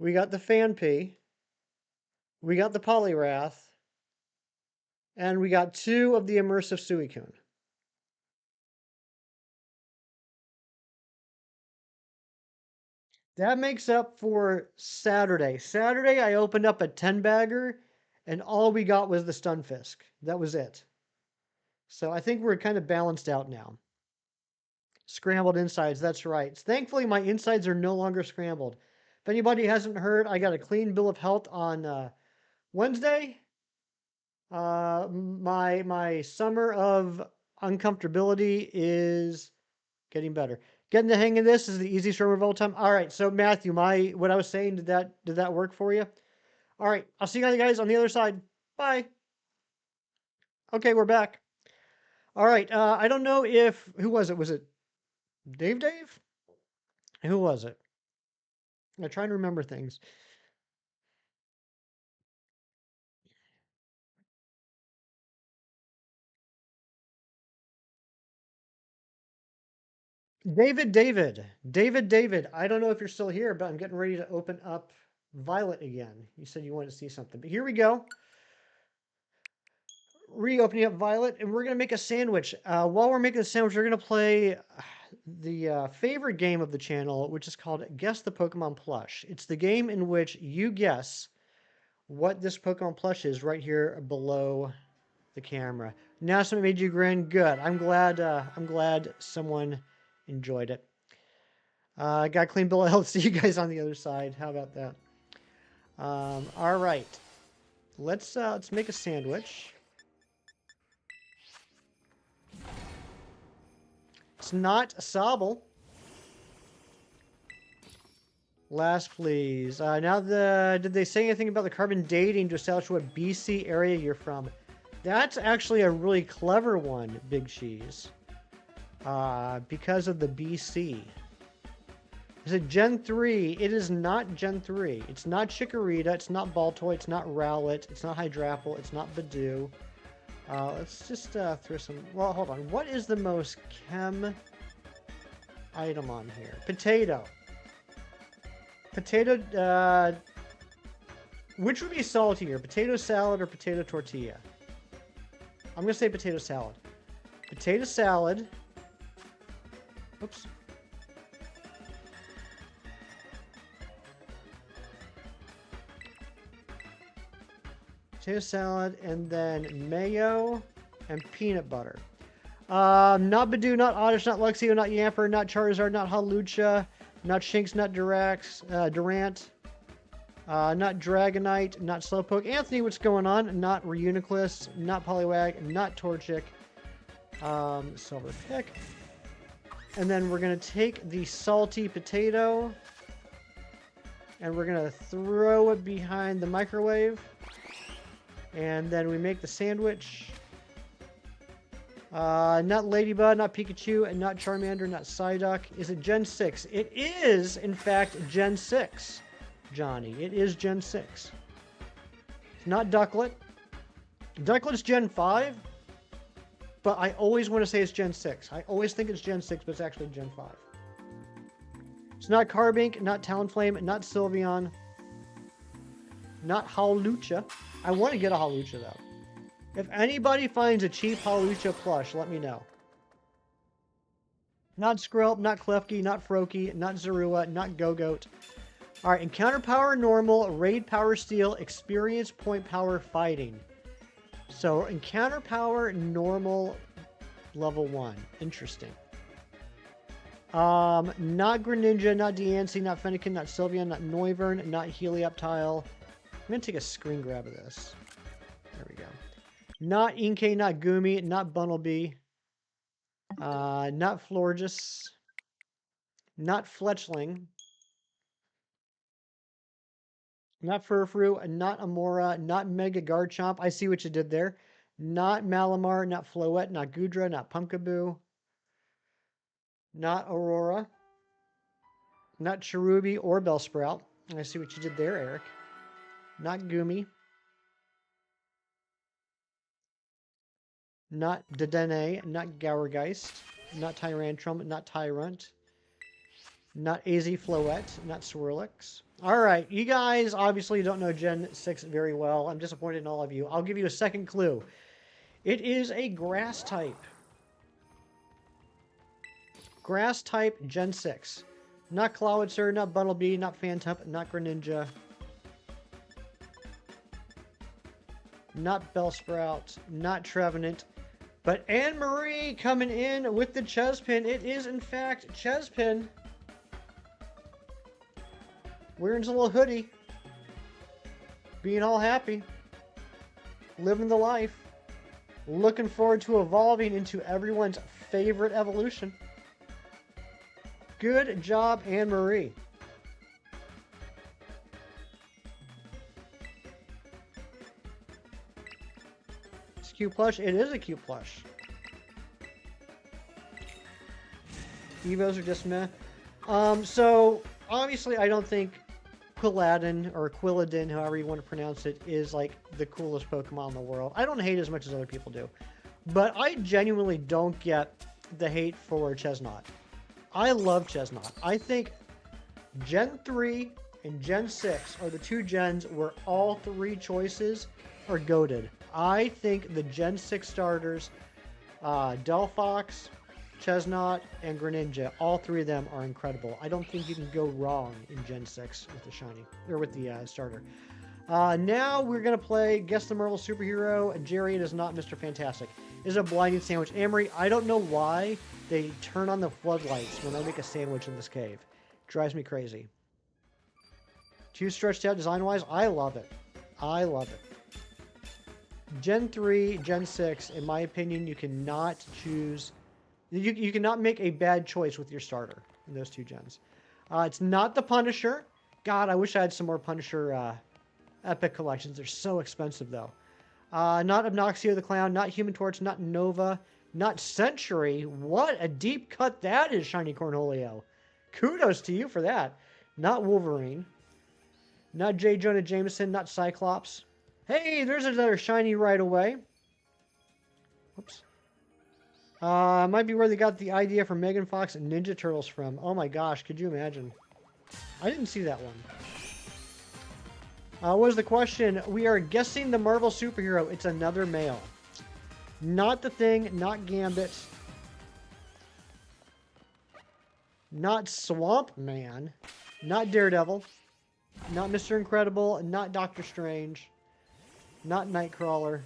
We got the Fanpy. We got the Poliwrath. And we got 2 of the Immersive Suicune. That makes up for Saturday. Saturday, I opened up a 10-bagger, and all we got was the Stunfisk. That was it. So I think we're kind of balanced out now. Scrambled insides, that's right. Thankfully, my insides are no longer scrambled. If anybody hasn't heard, I got a clean bill of health on Wednesday. My summer of uncomfortability is getting better. Getting the hang of this is the easiest summer of all time. All right, so Matthew, what I was saying, did that work for you? All right, I'll see you guys on the other side. Bye. Okay, we're back. All right, I don't know who was it? Was it Dave? Who was it? I'm trying to remember things. David. I don't know if you're still here, but I'm getting ready to open up Violet again. You said you wanted to see something, but here we go. Reopening up Violet, and we're gonna make a sandwich. While we're making the sandwich, we're gonna play the favorite game of the channel, which is called Guess the Pokemon Plush. It's the game in which you guess what this Pokemon plush is right here below the camera. Now something made you grin. Good. I'm glad someone enjoyed it. Got clean bill of health. See you guys on the other side. How about that? All right. Let's make a sandwich. It's not a Sobble. Last, please. Did they say anything about the carbon dating to establish what BC area you're from? That's actually a really clever one, Big Cheese. Because of the BC. Is it Gen 3? It is not Gen 3. It's not Chikorita. It's not Baltoy. It's not Rowlet. It's not Hydrapple. It's not Badoo. Let's just throw some... Well, hold on. What is the most chem item on here? Potato. Potato... which would be saltier? Potato salad or potato tortilla? I'm going to say potato salad. Potato salad. Oops. Potato salad, and then mayo and peanut butter. Not Badoo, not Oddish, not Luxio, not Yamper, not Charizard, not Hawlucha, not Shinx, not Durant, not Dragonite, not Slowpoke. Anthony, what's going on? Not Reuniclus, not Poliwag, not Torchic, Silver Pick. And then we're going to take the salty potato And we're going to throw it behind the microwave. And then we make the sandwich. Not Ladybug, not Pikachu, and not Charmander, not Psyduck. Is it Gen 6? It is, in fact, Gen 6, Johnny. It is Gen 6. It's not Ducklet. Ducklet's Gen 5, but I always want to say it's Gen 6. I always think it's Gen 6, but it's actually Gen 5. It's not Carbink, not Talonflame, not Sylveon, not Hawlucha. I want to get a Hawlucha, though. If anybody finds a cheap Hawlucha plush, let me know. Not Skrelp, not Klefki, not Froakie, not Zorua, not Gogoat. Alright, Encounter Power Normal, Raid Power Steel, Experience Point Power Fighting. So, Encounter Power Normal, Level 1. Interesting. Not Greninja, not Deancey, not Fennekin, not Sylveon, not Noivern, not Helioptile. I'm going to take a screen grab of this. There we go. Not Inkay, not Gumi, not Bunnelby. Not Florges. Not Fletchling. Not Furfrou, not Amora, not Mega Garchomp. I see what you did there. Not Malamar, not Floette, not Goodra, not Pumpkaboo. Not Aurora. Not Cherubi or Bellsprout. I see what you did there, Eric. Not Gumi. Not Dedenne, not Gourgeist. Not Tyrantrum, not Tyrant. Not AZ Floette, not Swirlix. Alright, you guys obviously don't know Gen 6 very well. I'm disappointed in all of you. I'll give you a second clue. It is a grass type. Grass type Gen 6. Not Clawitzer, not Bunnelby, not Phantump, not Greninja. Not Bellsprout, not Trevenant. But Anne-Marie coming in with the Chespin. It is, in fact, Chespin. Wearing his little hoodie. Being all happy. Living the life. Looking forward to evolving into everyone's favorite evolution. Good job, Anne-Marie. It's a cute plush. It is a cute plush. Evos are just meh. So, obviously, I don't think Quilladin, or Quilladin, however you want to pronounce it, is like the coolest Pokemon in the world. I don't hate as much as other people do. But I genuinely don't get the hate for Chestnut. I love Chestnut. I think Gen 3 and Gen 6 are the two gens where all three choices are goated. I think the Gen 6 starters, Delphox, Chestnut, and Greninja, all three of them are incredible. I don't think you can go wrong in Gen 6 with the shiny, or with the starter. Now we're going to play Guess the Marvel Superhero. Jerry, it is not Mr. Fantastic. It is a blinding sandwich. Amory, I don't know why they turn on the floodlights when I make a sandwich in this cave. It drives me crazy. Too stretched out design-wise? I love it. I love it. Gen 3, Gen 6, in my opinion, you cannot choose... You cannot make a bad choice with your starter in those two gens. It's not the Punisher. God, I wish I had some more Punisher Epic collections. They're so expensive, though. Not Obnoxio the Clown, not Human Torch, not Nova, not Century. What a deep cut that is, Shiny Cornholio. Kudos to you for that. Not Wolverine. Not J. Jonah Jameson, not Cyclops. Hey, there's another shiny right away. Whoops. Might be where they got the idea for Megan Fox and Ninja Turtles from. Oh my gosh, could you imagine? I didn't see that one. What was the question? We are guessing the Marvel superhero. It's another male. Not the Thing, not Gambit. Not Swamp Man. Not Daredevil. Not Mr. Incredible. Not Doctor Strange. Not Nightcrawler.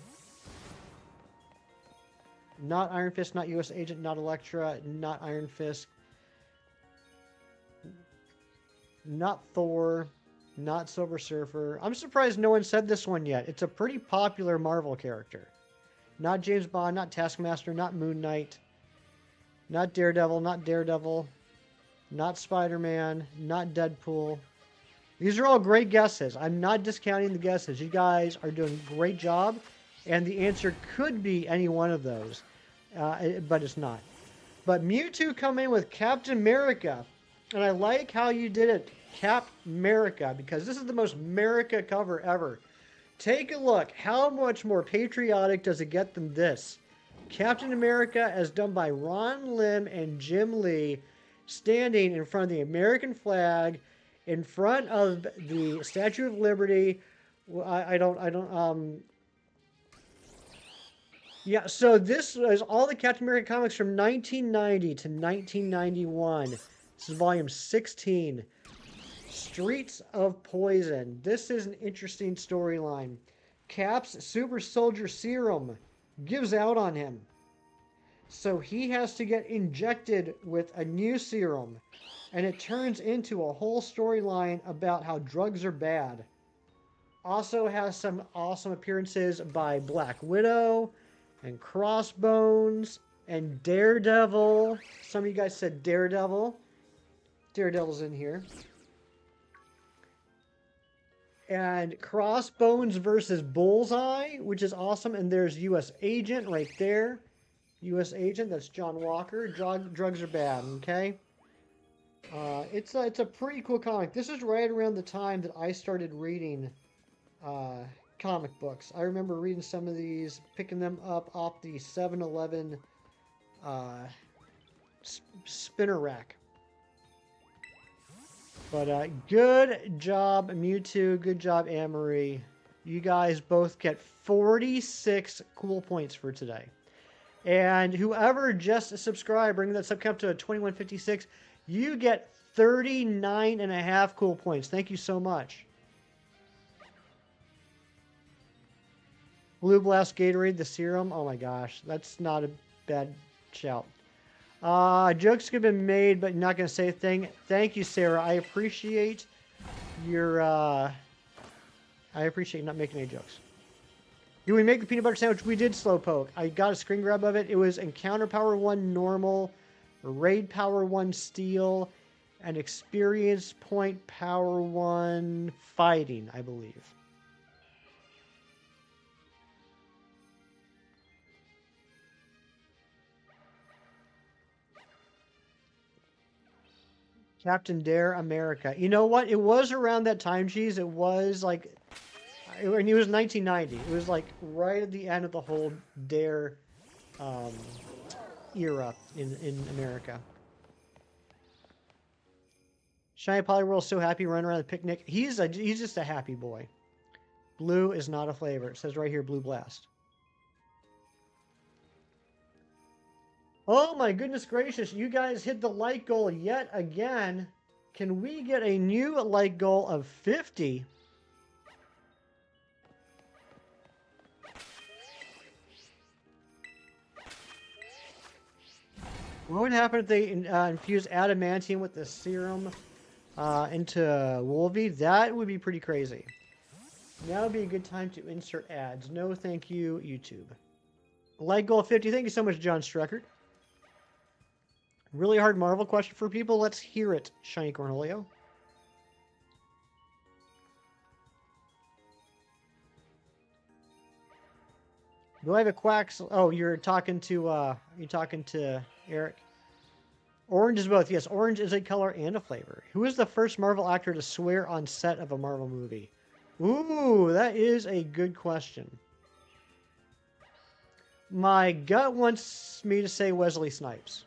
Not Iron Fist, not U.S. Agent, not Elektra, not Iron Fist. Not Thor, not Silver Surfer. I'm surprised no one said this one yet. It's a pretty popular Marvel character. Not James Bond, not Taskmaster, not Moon Knight. Not Daredevil, not Spider-Man, not Deadpool. These are all great guesses. I'm not discounting the guesses. You guys are doing a great job, and the answer could be any one of those, but it's not. But Mewtwo come in with Captain America, and I like how you did it, Cap America, because this is the most America cover ever. Take a look. How much more patriotic does it get than this? Captain America, as done by Ron Lim and Jim Lee, standing in front of the American flag, in front of the Statue of Liberty. Yeah, so this is all the Captain America comics from 1990 to 1991. This is volume 16. Streets of Poison. This is an interesting storyline. Cap's super soldier serum gives out on him. So he has to get injected with a new serum. And it turns into a whole storyline about how drugs are bad. Also has some awesome appearances by Black Widow and Crossbones and Daredevil. Some of you guys said Daredevil. Daredevil's in here. And Crossbones versus Bullseye, which is awesome. And there's U.S. Agent right there. U.S. Agent, that's John Walker. Drugs are bad, okay? It's a pretty cool comic. This is right around the time that I started reading comic books. I remember reading some of these, picking them up off the 7-Eleven spinner rack. But good job, Mewtwo. Good job, Anne-Marie. You guys both get 46 cool points for today. And whoever just subscribed, bringing that sub count to 2156, you get 39 and a half cool points. Thank you so much. Blue Blast Gatorade, the serum. Oh my gosh, that's not a bad shout. Jokes could have been made, but not going to say a thing. Thank you, Sarah. I appreciate your, I appreciate not making any jokes. Do we make the peanut butter sandwich? We did, Slowpoke. I got a screen grab of it. It was Encounter Power 1 Normal, Raid Power 1 Steel, and Experience Point Power 1 Fighting, I believe. Captain Dare America. You know what? It was around that time, Cheese. It was like, and it was 1990. It was like right at the end of the whole Dare era in America. Shiny Poliwhirl so happy running around the picnic. He's just a happy boy. Blue is not a flavor. It says right here, Blue Blast. Oh my goodness gracious, you guys hit the like goal yet again. Can we get a new like goal of 50? What would happen if they infuse adamantium with the serum into Wolvie? That would be pretty crazy. Now would be a good time to insert ads. No thank you, YouTube. Like goal 50. Thank you so much, John Streckert. Really hard Marvel question for people. Let's hear it, Shiny Cornholio. Do I have a quacks? Oh, you're talking to Eric. Orange is both. Yes, orange is a color and a flavor. Who is the first Marvel actor to swear on set of a Marvel movie? Ooh, that is a good question. My gut wants me to say Wesley Snipes.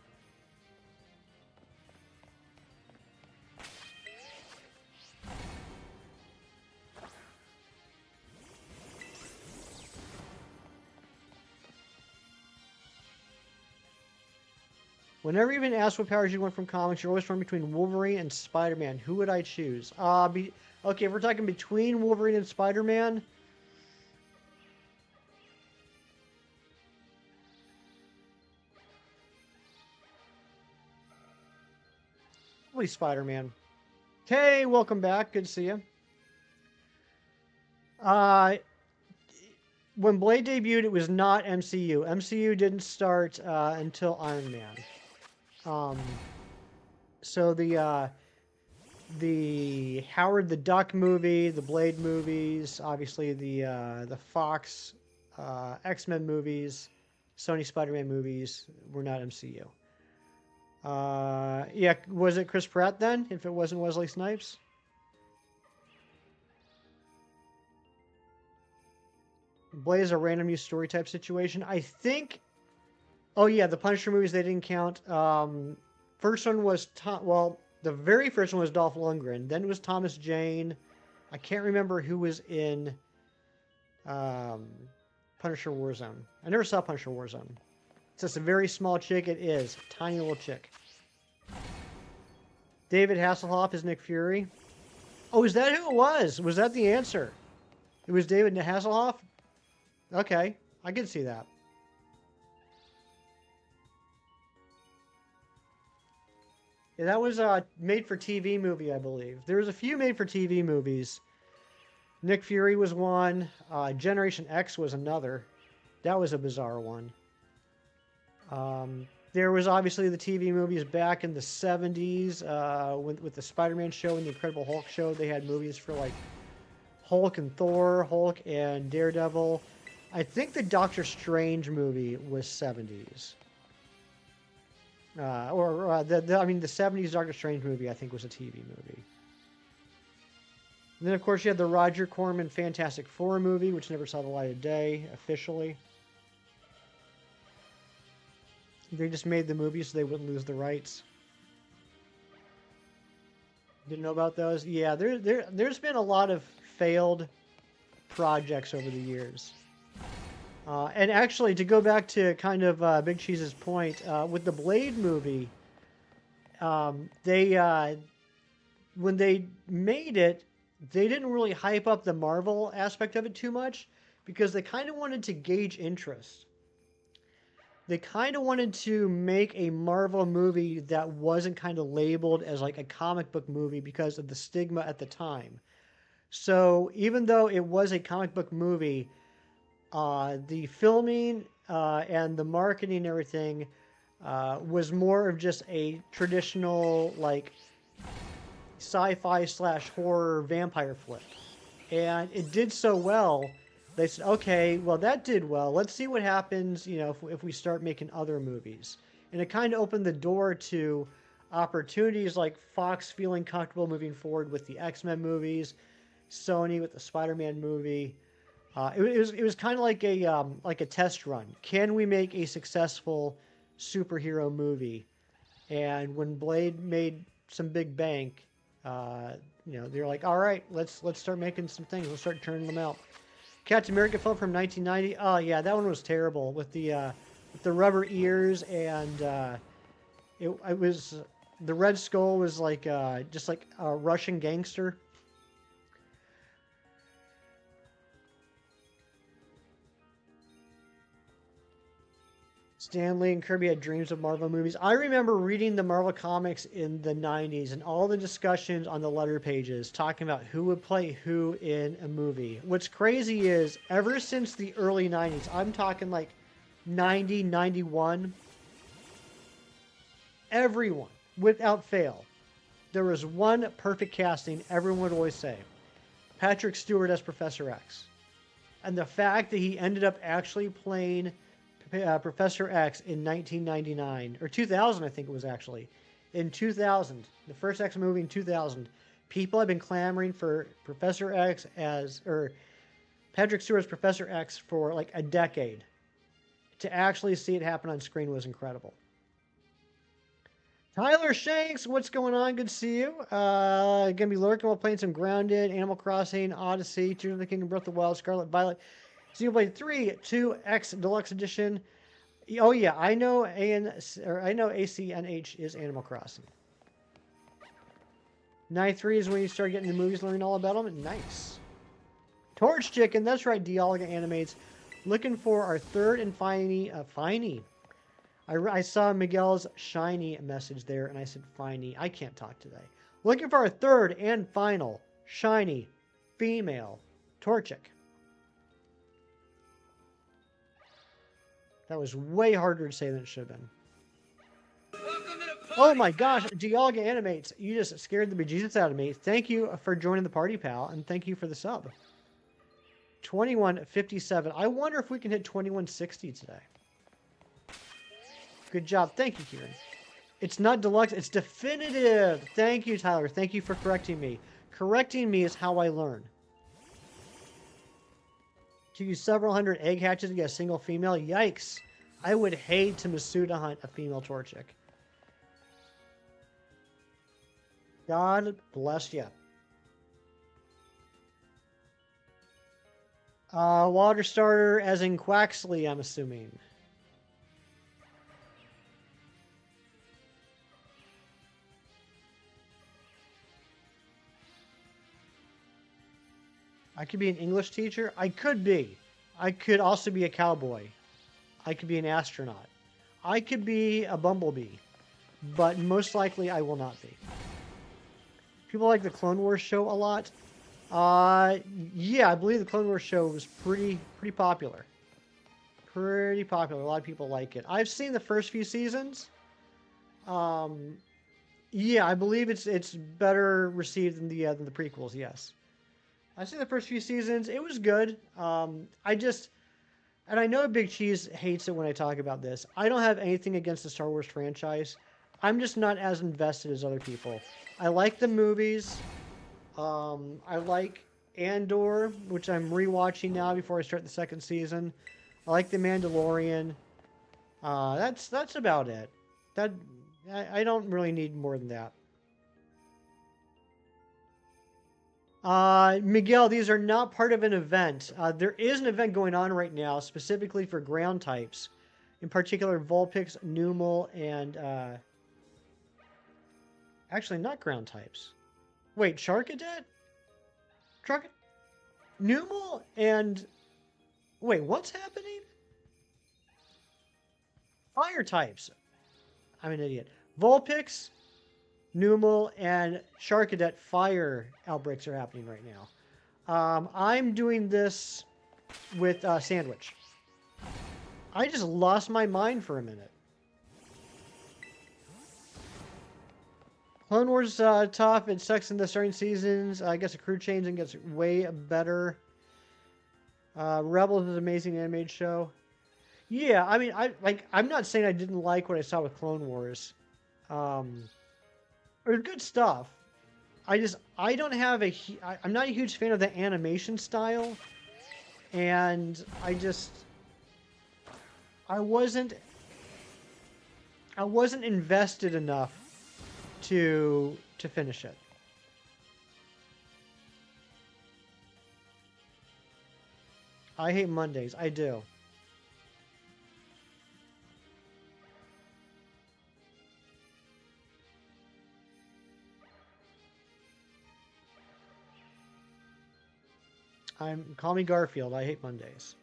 Whenever you've been asked what powers you want from comics, you're always torn between Wolverine and Spider-Man. Who would I choose? Okay, if we're talking between Wolverine and Spider-Man, probably Spider-Man. Hey, welcome back. Good to see you. When Blade debuted, it was not MCU. MCU didn't start until Iron Man. So the the Howard the Duck movie, the Blade movies, obviously the Fox X-Men movies, Sony Spider-Man movies were not MCU. Yeah, was it Chris Pratt then? If it wasn't Wesley Snipes? Blade is a random use story type situation. I think. Oh yeah, the Punisher movies they didn't count. First one was the very first one was Dolph Lundgren. Then it was Thomas Jane. I can't remember who was in Punisher Warzone. I never saw Punisher Warzone. It's just a very small chick. It is tiny little chick. David Hasselhoff is Nick Fury. Oh, is that who it was? Was that the answer? It was David Hasselhoff? Okay, I can see that. Yeah, that was a made-for-TV movie, I believe. There was a few made-for-TV movies. Nick Fury was one. Generation X was another. That was a bizarre one. There was obviously the TV movies back in the 70s with the Spider-Man show and the Incredible Hulk show. They had movies for like Hulk and Thor, Hulk and Daredevil. I think the Doctor Strange movie was 70s. The 70s Doctor Strange movie I think was a TV movie. And then of course you had the Roger Corman Fantastic Four movie, which never saw the light of day officially. They just made the movie so they wouldn't lose the rights. Didn't know about those? Yeah, there's been a lot of failed projects over the years. And actually, to go back to kind of Big Cheese's point, with the Blade movie, when they made it, they didn't really hype up the Marvel aspect of it too much because they kind of wanted to gauge interest. They kind of wanted to make a Marvel movie that wasn't kind of labeled as like a comic book movie because of the stigma at the time. So even though it was a comic book movie, the filming and the marketing and everything was more of just a traditional like sci-fi / horror vampire flick. And it did so well, they said, okay, well that did well. Let's see what happens, if we start making other movies. And it kind of opened the door to opportunities like Fox feeling comfortable moving forward with the X-Men movies, Sony with the Spider-Man movie. It was kind of like a test run. Can we make a successful superhero movie? And when Blade made some big bank, they're like, all right, let's start making some things. Let's start turning them out. Captain America film from 1990. Oh yeah, that one was terrible with the rubber ears and it was the Red Skull was like just like a Russian gangster. Stan Lee and Kirby had dreams of Marvel movies. I remember reading the Marvel comics in the 90s and all the discussions on the letter pages talking about who would play who in a movie. What's crazy is ever since the early 90s, I'm talking like 90, 91, everyone, without fail, there was one perfect casting everyone would always say. Patrick Stewart as Professor X. And the fact that he ended up actually playing Professor X in 1999 or 2000, I think it was actually in 2000, the first X movie in 2000. People have been clamoring for Professor X or Patrick Stewart's Professor X for like a decade. To actually see it happen on screen was incredible. Tyler Shanks, what's going on? Good to see you. Gonna be lurking while playing some Grounded, Animal Crossing, Odyssey, Tears of the Kingdom, Breath of the Wild, Scarlet Violet. Xenoblade 3, 2X Deluxe Edition. Oh yeah, I know ACNH is Animal Crossing. 9.3 is when you start getting the movies, learning all about them. Nice. Torchic, and that's right, Dialga Animates. Looking for our third and Finey. I saw Miguel's shiny message there, and I said Finey. I can't talk today. Looking for our third and final shiny female Torchic. That was way harder to say than it should have been. Oh my gosh, Dialga Animates, you just scared the bejesus out of me. Thank you for joining the party, pal, and thank you for the sub. 2157. I wonder if we can hit 2160 today. Good job. Thank you, Kieran. It's not deluxe, it's definitive. Thank you, Tyler. Thank you for correcting me. Correcting me is how I learn. To use several hundred egg hatches to get a single female? Yikes. I would hate to Masuda hunt a female Torchic. God bless you. Water starter as in Quaxley, I'm assuming. I could be an English teacher. I could be. I could also be a cowboy. I could be an astronaut. I could be a bumblebee. But most likely I will not be. People like the Clone Wars show a lot. Yeah, I believe the Clone Wars show was pretty popular. Pretty popular. A lot of people like it. I've seen the first few seasons. Yeah, I believe it's better received than the prequels. Yes, I've seen the first few seasons. It was good. And I know Big Cheese hates it when I talk about this. I don't have anything against the Star Wars franchise. I'm just not as invested as other people. I like the movies. I like Andor, which I'm rewatching now before I start the second season. I like The Mandalorian. That's about it. I don't really need more than that. Miguel, these are not part of an event. There is an event going on right now specifically for ground types. In particular, Vulpix, Numel, and... Actually, not ground types. Wait, Sharkadet? Numel and... Wait, what's happening? Fire types. I'm an idiot. Vulpix, Numel, and Sharkadet fire outbreaks are happening right now. I'm doing this with Sandwich. I just lost my mind for a minute. Clone Wars tough. It sucks in the starting seasons. I guess the crew change and gets way better. Rebels is an amazing animated show. Yeah, I mean, I'm not saying I didn't like what I saw with Clone Wars. There's good stuff. I don't have I'm not a huge fan of the animation style, and I wasn't invested enough to finish it. I hate Mondays. I do. Call me Garfield. I hate Mondays.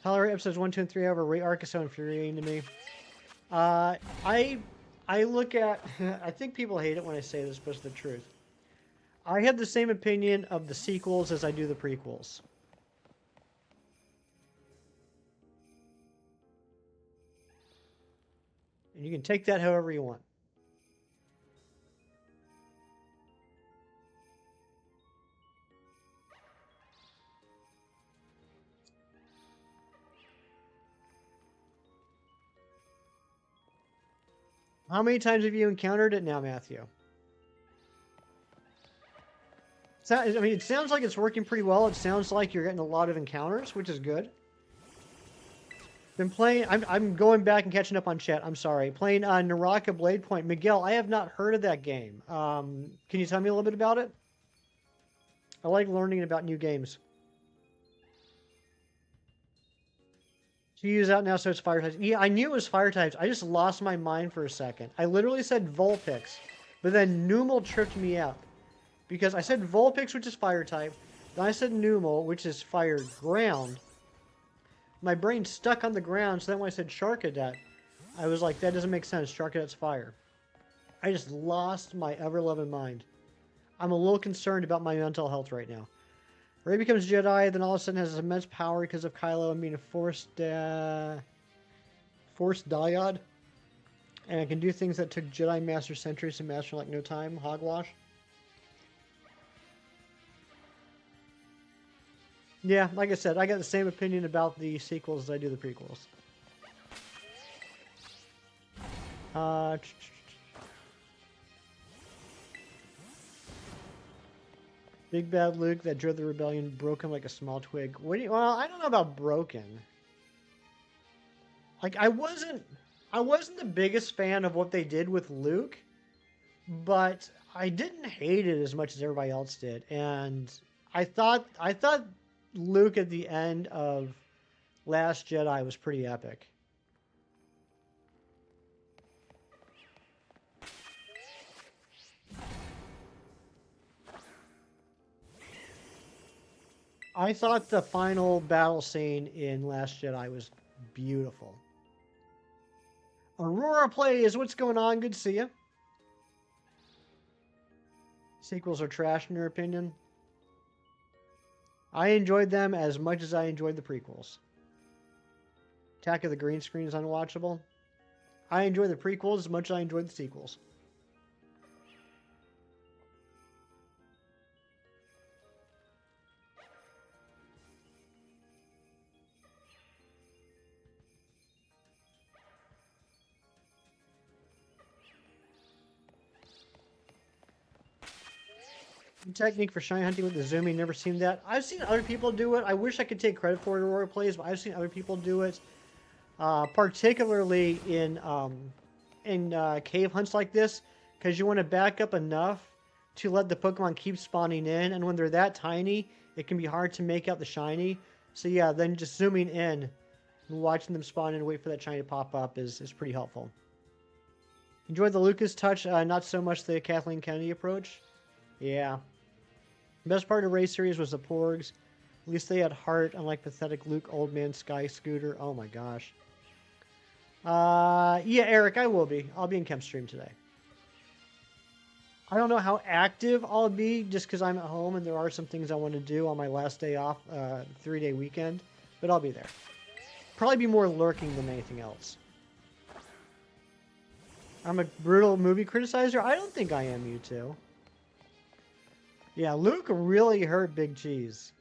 Tolerate episodes 1, 2, and 3 over. Ray Arc is so infuriating to me. I look at... I think people hate it when I say this, but it's the truth. I have the same opinion of the sequels as I do the prequels. And you can take that however you want. How many times have you encountered it now, Matthew? I mean, it sounds like it's working pretty well. It sounds like you're getting a lot of encounters, which is good. Been playing... I'm going back and catching up on chat. I'm sorry. Playing Naraka Blade Point. Miguel, I have not heard of that game. Can you tell me a little bit about it? I like learning about new games. To use out now, so it's fire types. Yeah, I knew it was fire types. I just lost my mind for a second. I literally said Vulpix, but then Numel tripped me up. Because I said Vulpix, which is fire type. Then I said Numel, which is fire ground. My brain stuck on the ground, so then when I said Sharkadet, I was like, that doesn't make sense. Sharkadet's fire. I just lost my ever-loving mind. I'm a little concerned about my mental health right now. Rey becomes Jedi, then all of a sudden has immense power because of Kylo and being a force dyad. And it can do things that took Jedi Master centuries to master like no time. Hogwash. Yeah, like I said, I got the same opinion about the sequels as I do the prequels. Big bad Luke that drove the rebellion broke him like a small twig. What do you, well, I don't know about broken. Like I wasn't the biggest fan of what they did with Luke, but I didn't hate it as much as everybody else did. And I thought Luke at the end of Last Jedi was pretty epic. I thought the final battle scene in Last Jedi was beautiful. Aurora plays. What's going on? Good to see you. Sequels are trash in your opinion? I enjoyed them as much as I enjoyed the prequels. Attack of the Green Screen is unwatchable. I enjoy the prequels as much as I enjoyed the sequels. Technique for shiny hunting with the zooming, never seen that. I've seen other people do it. I wish I could take credit for it in Aurora Plays, but I've seen other people do it. Particularly in cave hunts like this, because you want to back up enough to let the Pokemon keep spawning in, and when they're that tiny, it can be hard to make out the shiny. So yeah, then just zooming in and watching them spawn in and wait for that shiny to pop up is pretty helpful. Enjoyed the Lucas touch, not so much the Kathleen Kennedy approach. Yeah. Best part of Race Series was the Porgs. At least they had heart, unlike pathetic Luke Old Man Sky Scooter. Oh my gosh. Yeah, Eric, I will be. I'll be in Chem Stream today. I don't know how active I'll be just because I'm at home and there are some things I want to do on my last day off, 3-day weekend, but I'll be there. Probably be more lurking than anything else. I'm a brutal movie criticizer? I don't think I am, you two. Yeah, Luke really hurt Big Cheese.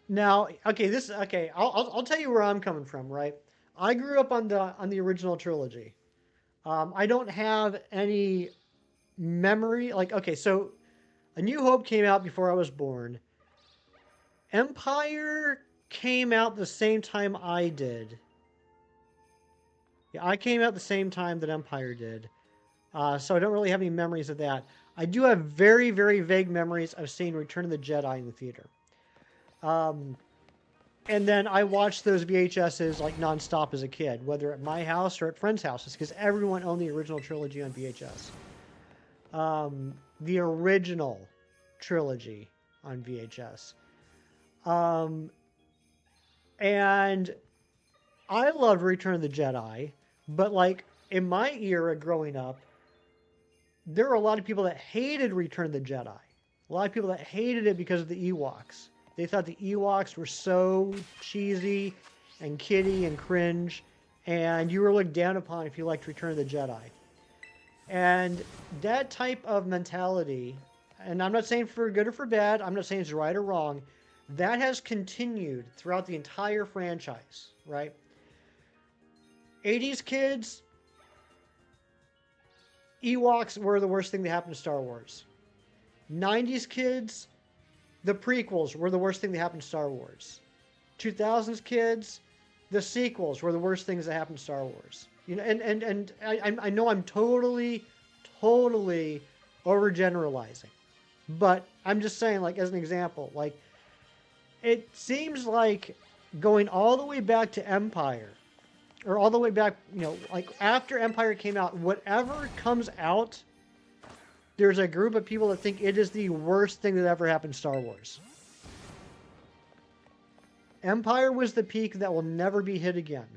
Now, okay, I'll tell you where I'm coming from, right? I grew up on the original trilogy. I don't have any memory. Like, okay, so A New Hope came out before I was born. Empire came out the same time I did. Yeah, I came out the same time that Empire did. So I don't really have any memories of that. I do have very, very vague memories of seeing Return of the Jedi in the theater. And then I watched those VHSs like nonstop as a kid, whether at my house or at friends' houses, because everyone owned the original trilogy on VHS. The original trilogy on VHS. And I loved Return of the Jedi, but like in my era growing up, there were a lot of people that hated Return of the Jedi. A lot of people that hated it because of the Ewoks. They thought the Ewoks were so cheesy and kiddie and cringe, and you were looked down upon if you liked Return of the Jedi. And that type of mentality, and I'm not saying for good or for bad, I'm not saying it's right or wrong, that has continued throughout the entire franchise, right? 80s kids, Ewoks were the worst thing that happened to Star Wars. 90s kids, the prequels were the worst thing that happened to Star Wars. 2000s kids, the sequels were the worst things that happened to Star Wars. You know, and I know I'm totally overgeneralizing, but I'm just saying, like, as an example, like, it seems like going all the way back to Empire, or all the way back, you know, like after Empire came out, whatever comes out, there's a group of people that think it is the worst thing that ever happened to Star Wars. Empire was the peak that will never be hit again.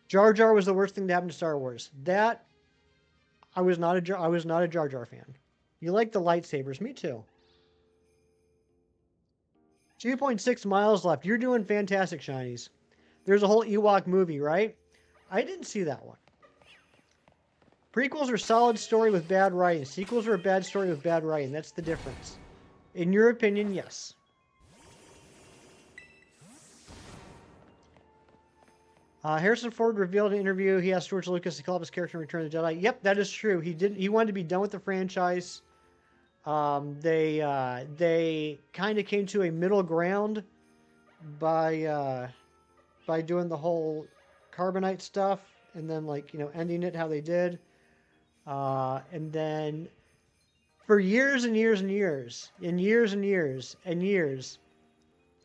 Jar Jar was the worst thing that happened to Star Wars. That I was not a Jar Jar fan. You like the lightsabers. Me too. 2.6 miles left. You're doing fantastic, Shinies. There's a whole Ewok movie, right? I didn't see that one. Prequels are solid story with bad writing. Sequels are a bad story with bad writing. That's the difference. In your opinion, yes. Harrison Ford revealed in an interview he asked George Lucas to call up his character in Return of the Jedi. Yep, that is true. He didn't. He wanted to be done with the franchise. They kind of came to a middle ground by doing the whole carbonite stuff, and then ending it how they did. And then for years and years and years, and years and years and years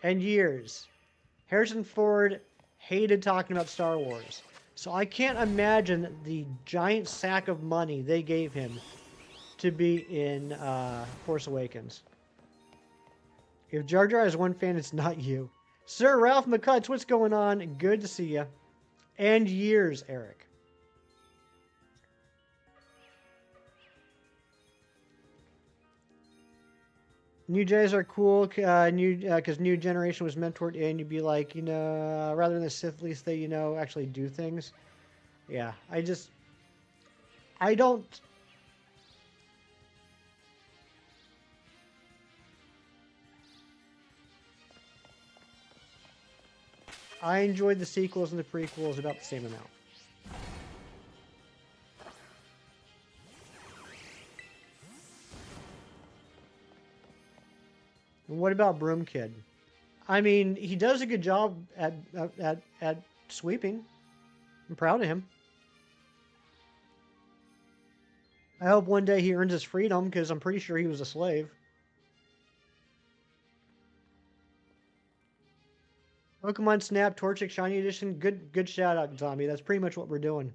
and years, Harrison Ford hated talking about Star Wars. So I can't imagine the giant sack of money they gave him to be in Force Awakens. If Jar Jar is one fan, it's not you. Sir Ralph McCutts, what's going on? Good to see you. And years, Eric. New Jays are cool, because new generation was mentored in. You'd be like, rather than the Sith, at least they, actually do things. Yeah, I don't. I enjoyed the sequels and the prequels about the same amount. And what about Broom Kid? I mean, he does a good job at sweeping. I'm proud of him. I hope one day he earns his freedom, because I'm pretty sure he was a slave. Pokemon Snap, Torchic, Shiny Edition. Good shout out, Zombie. That's pretty much what we're doing.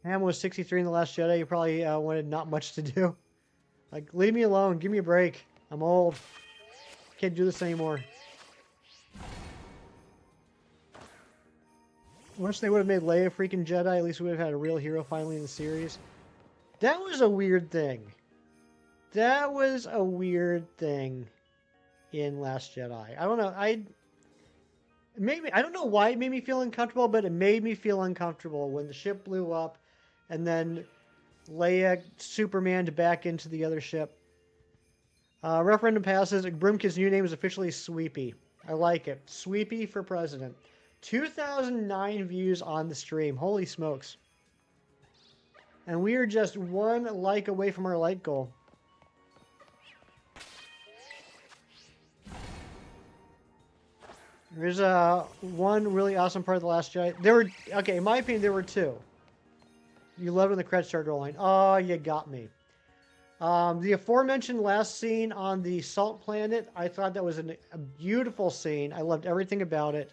Ham was 63 in The Last Jedi. He probably wanted not much to do. Like, leave me alone. Give me a break. I'm old. Can't do this anymore. Wish they would have made Leia freaking Jedi. At least we would have had a real hero finally in the series. That was a weird thing. That was a weird thing in Last Jedi. I don't know. I don't know why it made me feel uncomfortable, but it made me feel uncomfortable when the ship blew up and then Leia Supermaned back into the other ship. Referendum passes. Broomkid's new name is officially Sweepy. I like it. Sweepy for president. 2009 views on the stream. Holy smokes. And we are just one like away from our like goal. There's one really awesome part of The Last Jedi. Okay, in my opinion, there were two. You loved when the credits started rolling. Oh, you got me. The aforementioned last scene on the Salt Planet, I thought that was a beautiful scene. I loved everything about it.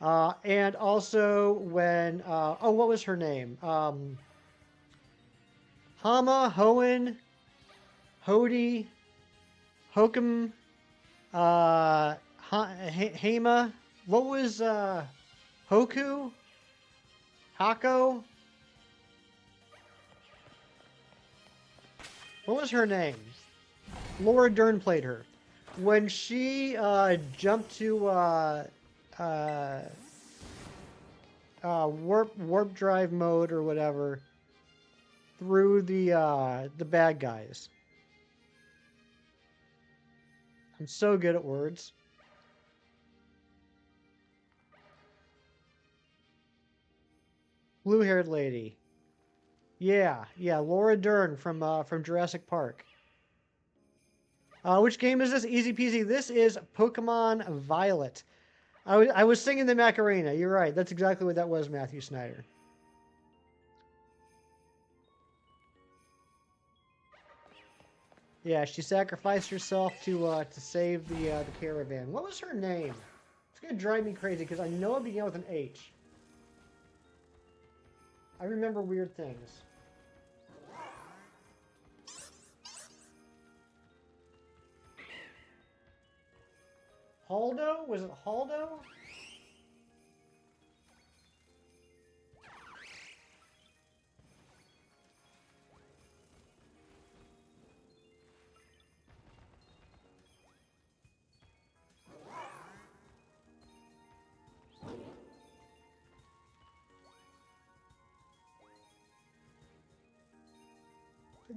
And also when, what was her name? Hama, Hoenn, Hody, Hokum, Hema. What was Hoku? Hako? What was her name? Laura Dern played her. When she jumped to warp drive mode or whatever through the bad guys. I'm so good at words. Blue-haired lady. Yeah, Laura Dern from Jurassic Park. Which game is this? Easy peasy. This is Pokemon Violet. I was singing the Macarena. You're right. That's exactly what that was, Matthew Snyder. Yeah, she sacrificed herself to save the caravan. What was her name? It's gonna drive me crazy because I know it began with an H. I remember weird things. Haldo? Was it Haldo?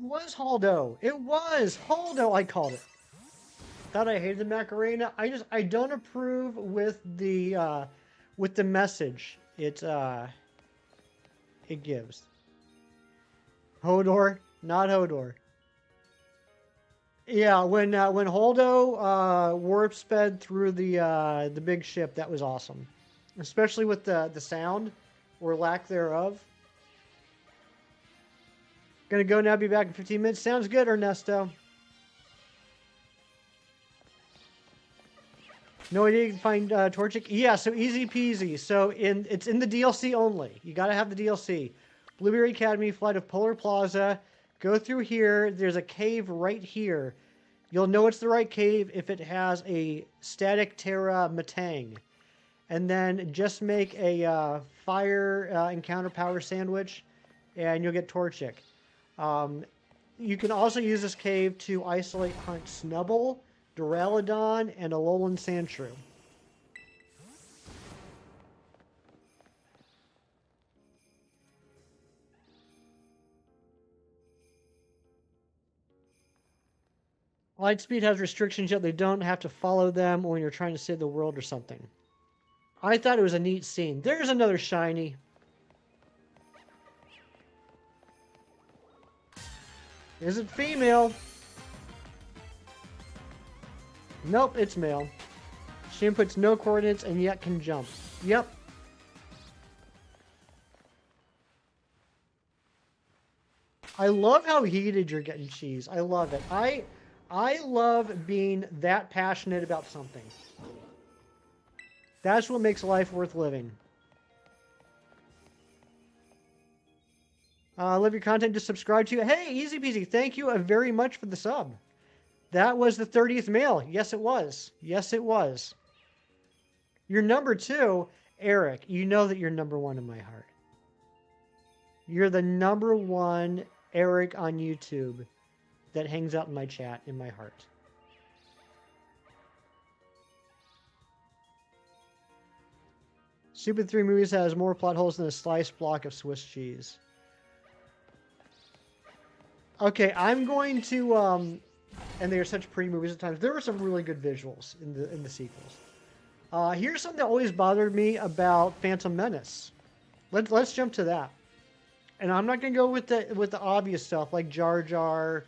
was Holdo. It was Holdo. I called it. Thought I hated the Macarena. I don't approve with the message it gives. Hodor, not Hodor. Yeah, when Holdo warp sped through the big ship, that was awesome, especially with the sound or lack thereof. Gonna go now. Be back in 15 minutes. Sounds good, Ernesto. No idea you can find Torchic. Yeah, so easy peasy. So it's in the DLC only. You gotta have the DLC. Blueberry Academy, Flight of Polar Plaza. Go through here. There's a cave right here. You'll know it's the right cave if it has a Static Terra Matang. And then just make a fire encounter power sandwich, and you'll get Torchic. You can also use this cave to isolate hunt Snubble, Duraludon, and Alolan Sandshrew. Lightspeed has restrictions, yet they don't have to follow them when you're trying to save the world or something. I thought it was a neat scene. There's another shiny. Is it female? Nope, it's male. She inputs no coordinates and yet can jump. Yep. I love how heated you're getting, Cheese. I love it. I love being that passionate about something. That's what makes life worth living. Love your content. Just subscribe to you. Hey, easy peasy. Thank you very much for the sub. That was the 30th mail. Yes, it was. Yes, it was. You're number 2, Eric. You know that you're number 1 in my heart. You're the number 1 Eric on YouTube that hangs out in my chat, in my heart. Stupid 3 movies has more plot holes than a sliced block of Swiss cheese. Okay, I'm going to, and they are such pretty movies at times. There were some really good visuals in the sequels. Here's something that always bothered me about Phantom Menace. Let's jump to that. And I'm not going to go with the obvious stuff like Jar Jar,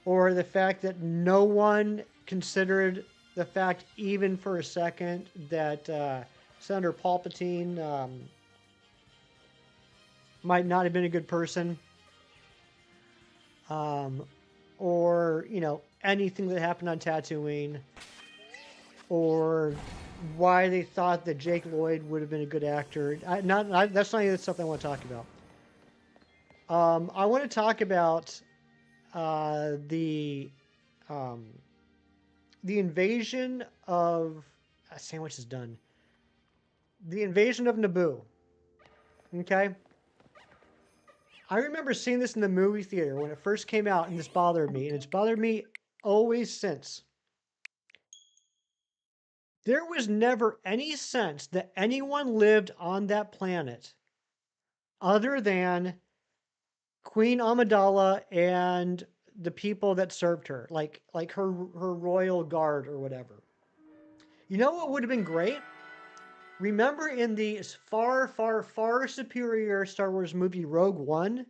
or the fact that no one considered the fact even for a second that Senator Palpatine might not have been a good person. Or, you know, anything that happened on Tatooine, or why they thought that Jake Lloyd would have been a good actor. That's not even the stuff I want to talk about. I want to talk about the invasion of... sandwich is done. The invasion of Naboo. Okay? I remember seeing this in the movie theater when it first came out, and this bothered me, and it's bothered me always since. There was never any sense that anyone lived on that planet other than Queen Amidala and the people that served her, like her royal guard or whatever. You know what would have been great? Remember in the far, far, far superior Star Wars movie Rogue One?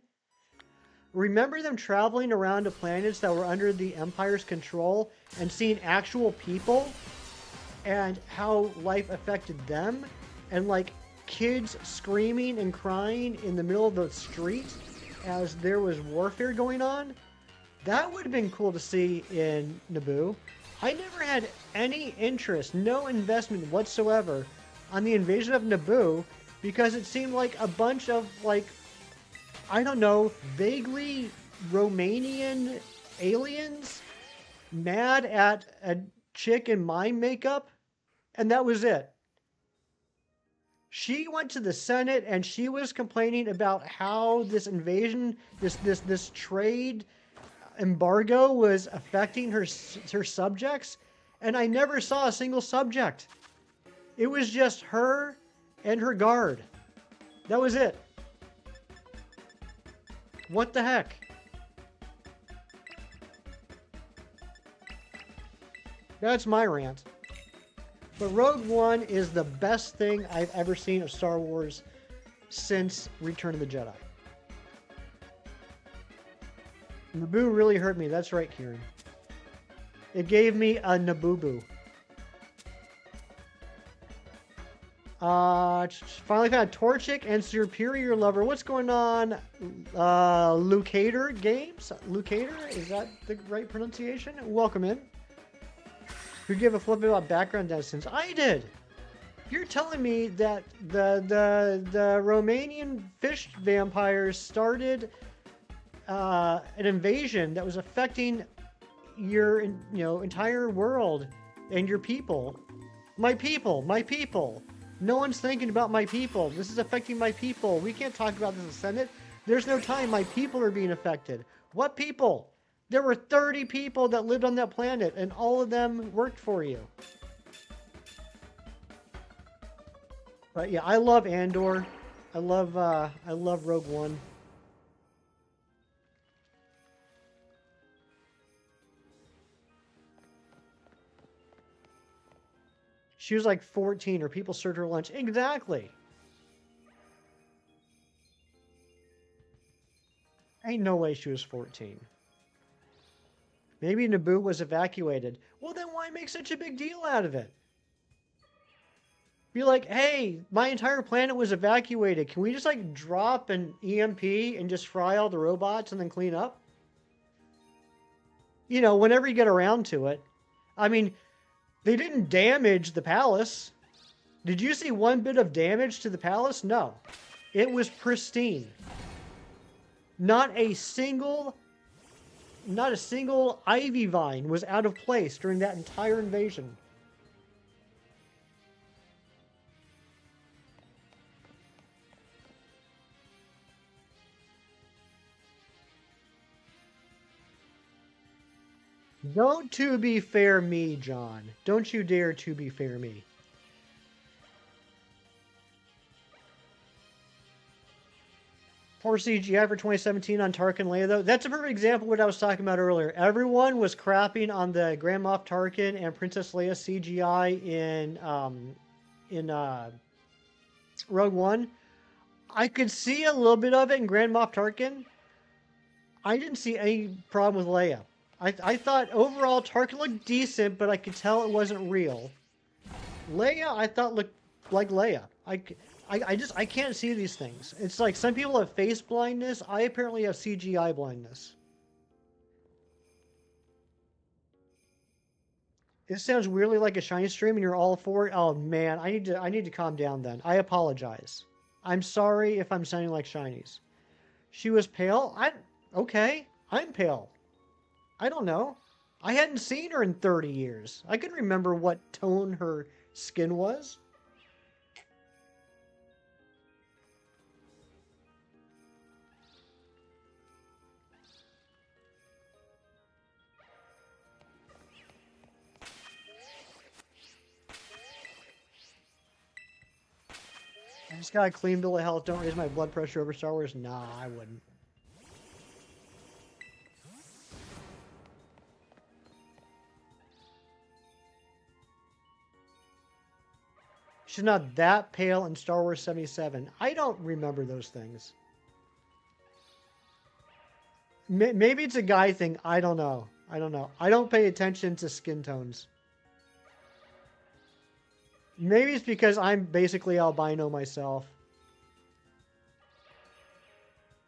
Remember them traveling around to planets that were under the Empire's control and seeing actual people and how life affected them? And like kids screaming and crying in the middle of the street as there was warfare going on? That would have been cool to see in Naboo. I never had any interest, no investment whatsoever on the invasion of Naboo because it seemed like a bunch of, like, I don't know, vaguely Romanian aliens mad at a chick in mime makeup, and that was it. She went to the Senate and she was complaining about how this invasion, this trade embargo was affecting her subjects, and I never saw a single subject. It was just her and her guard. That was it. What the heck? That's my rant. But Rogue One is the best thing I've ever seen of Star Wars since Return of the Jedi. Naboo really hurt me. That's right, Kieran. It gave me a Naboo-boo. Finally found Torchic and Superior Lover. What's going on? Lucator Games? Lucator? Is that the right pronunciation? Welcome in. Who gave a flip about background distance? I did! You're telling me that the Romanian fish vampires started an invasion that was affecting your entire world and your people. My people. No one's thinking about my people. This is affecting my people. We can't talk about this in the Senate. There's no time. My people are being affected. What people? There were 30 people that lived on that planet, and all of them worked for you. But yeah, I love Andor. I love Rogue One. She was like 14, or people served her lunch. Exactly. Ain't no way she was 14. Maybe Naboo was evacuated. Well, then why make such a big deal out of it? Be like, hey, my entire planet was evacuated. Can we just like drop an EMP and just fry all the robots and then clean up? You know, whenever you get around to it. I mean, they didn't damage the palace. Did you see one bit of damage to the palace? No. It was pristine. Not a single ivy vine was out of place during that entire invasion. Don't to be fair me, John. Don't you dare to be fair me. Poor CGI for 2017 on Tarkin Leia, though. That's a perfect example of what I was talking about earlier. Everyone was crapping on the Grand Moff Tarkin and Princess Leia CGI in Rogue One. I could see a little bit of it in Grand Moff Tarkin. I didn't see any problem with Leia. I thought overall Tarkin looked decent, but I could tell it wasn't real. Leia, I thought looked like Leia. I can't see these things. It's like some people have face blindness. I apparently have CGI blindness. It sounds weirdly like a shiny stream and you're all for it. Oh man, I need to calm down then. I apologize. I'm sorry if I'm sounding like shinies. She was pale? Okay, I'm pale. I don't know. I hadn't seen her in 30 years. I couldn't remember what tone her skin was. I just got a clean bill of health. Don't raise my blood pressure over Star Wars. Nah, I wouldn't. She's not that pale in Star Wars 77. I don't remember those things. Maybe it's a guy thing. I don't know. I don't pay attention to skin tones. Maybe it's because I'm basically albino myself.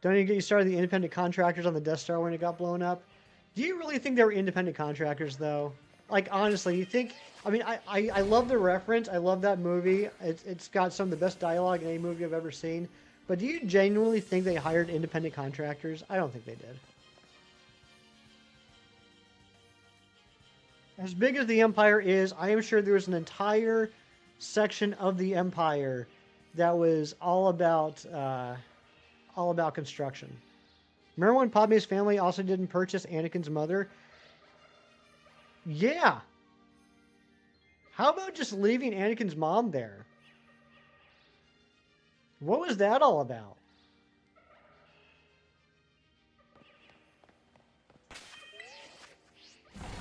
Don't even get you started the independent contractors on the Death Star when it got blown up. Do you really think they were independent contractors, though? Like, honestly, you think... I mean, I love the reference. I love that movie. It's got some of the best dialogue in any movie I've ever seen. But do you genuinely think they hired independent contractors? I don't think they did. As big as the Empire is, I am sure there was an entire section of the Empire that was all about construction. Remember when Padme's family also didn't purchase Anakin's mother? Yeah. How about just leaving Anakin's mom there? What was that all about?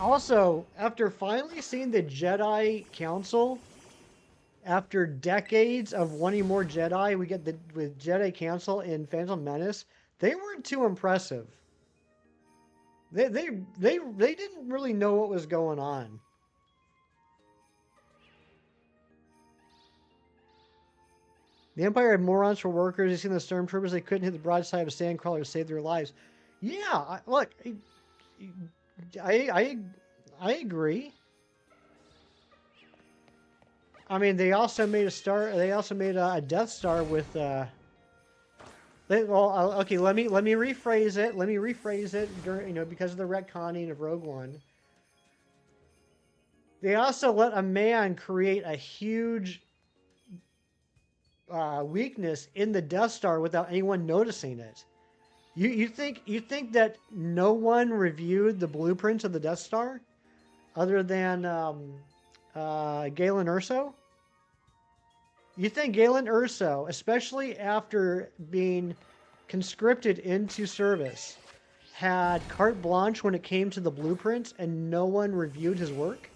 Also, after finally seeing the Jedi Council, after decades of wanting more Jedi, we get the with Jedi Council in Phantom Menace. They weren't too impressive. They didn't really know what was going on. The Empire had morons for workers. They seen the stormtroopers. They couldn't hit the broadside of a sandcrawler to save their lives. Yeah, look, I I agree. I mean, they also made a star. They also made a Death Star with. Okay. Let me rephrase it. Let me rephrase it. During, because of the retconning of Rogue One. They also let a man create a huge weakness in the Death Star without anyone noticing it. You think that no one reviewed the blueprints of the Death Star, other than Galen Erso? You think Galen Erso, especially after being conscripted into service, had carte blanche when it came to the blueprints and no one reviewed his work?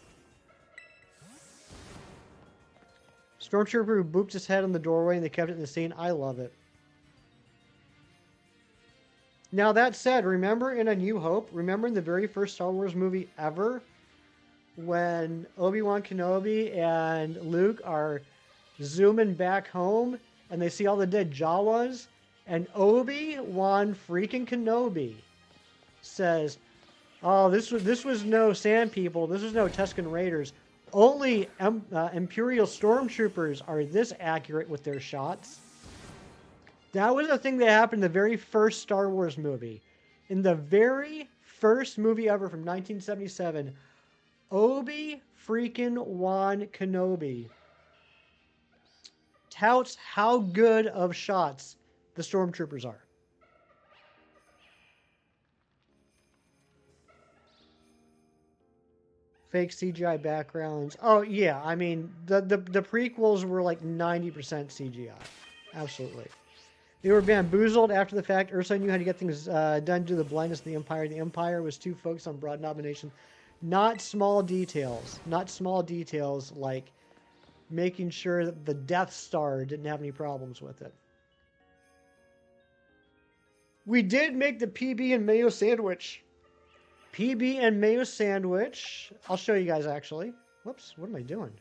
Stormtrooper who booped his head on the doorway and they kept it in the scene. I love it. Now that said, remember in A New Hope, remember in the very first Star Wars movie ever, when Obi-Wan Kenobi and Luke are zooming back home and they see all the dead Jawas, and Obi-Wan freaking Kenobi says, "Oh, this was no Sand People. This was no Tusken Raiders. Only Imperial Stormtroopers are this accurate with their shots." That was the thing that happened in the very first Star Wars movie. In the very first movie ever from 1977, Obi freaking Wan Kenobi touts how good of shots the Stormtroopers are. Fake CGI backgrounds. Oh yeah, I mean the prequels were like 90% CGI. Absolutely. They were bamboozled after the fact. Ursa knew how to get things done due to the blindness of the Empire. The Empire was too focused on broad domination. Not small details. Not small details like making sure that the Death Star didn't have any problems with it. We did make the PB and mayo sandwich. PB and mayo sandwich. I'll show you guys actually. Whoops, what am I doing?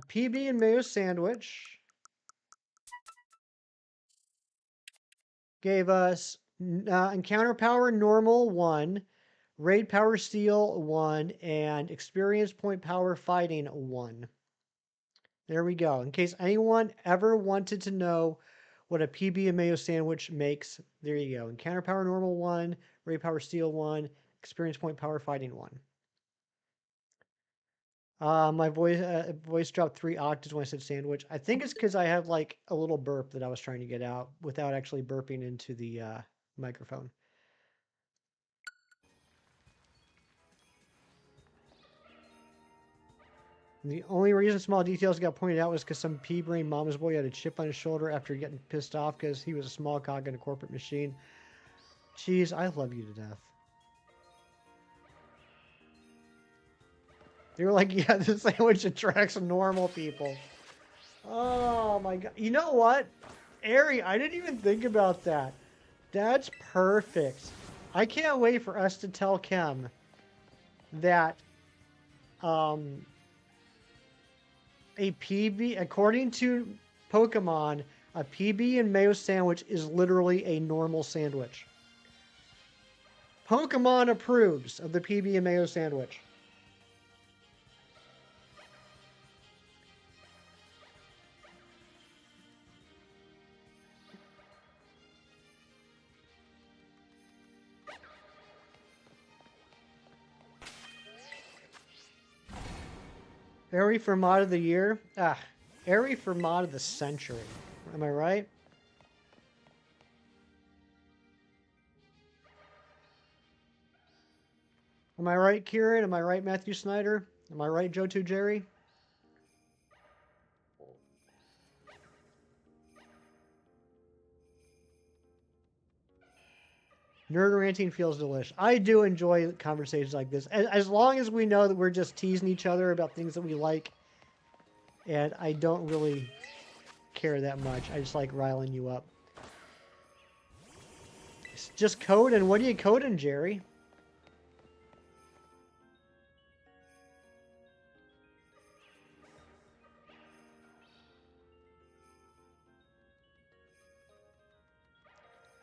PB and mayo sandwich gave us encounter power normal 1, raid power steel 1, and experience point power fighting 1. There we go. In case anyone ever wanted to know what a PB and mayo sandwich makes, there you go. Encounter power normal 1, raid power steel 1, experience point power fighting 1. My voice dropped 3 octaves when I said sandwich. I think it's because I have like a little burp that I was trying to get out without actually burping into the microphone. The only reason small details got pointed out was because some pea-brain mama's boy had a chip on his shoulder after getting pissed off because he was a small cog in a corporate machine. Jeez, I love you to death. They were like, yeah, this sandwich attracts normal people. Oh my god. You know what? Ari, I didn't even think about that. That's perfect. I can't wait for us to tell Kem that a PB, according to Pokemon, a PB and mayo sandwich is literally a normal sandwich. Pokemon approves of the PB and mayo sandwich. Airy for mod of the year? Airy for mod of the century. Am I right? Am I right, Kieran? Am I right, Matthew Snyder? Am I right, Joe 2 Jerry? Nerd ranting feels delish. I do enjoy conversations like this, as long as we know that we're just teasing each other about things that we like, and I don't really care that much. I just like riling you up. It's just coding. What are you coding, Jerry?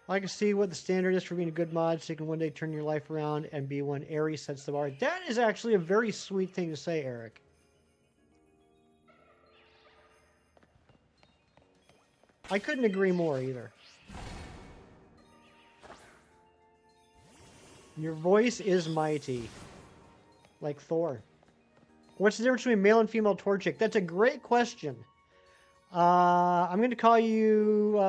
I can see what the standard is for being a good mod, so you can one day turn your life around and be when Aries sets the bar. That is actually a very sweet thing to say, Eric. I couldn't agree more either. Your voice is mighty. Like Thor. What's the difference between male and female Torchic? That's a great question. I'm going to call you...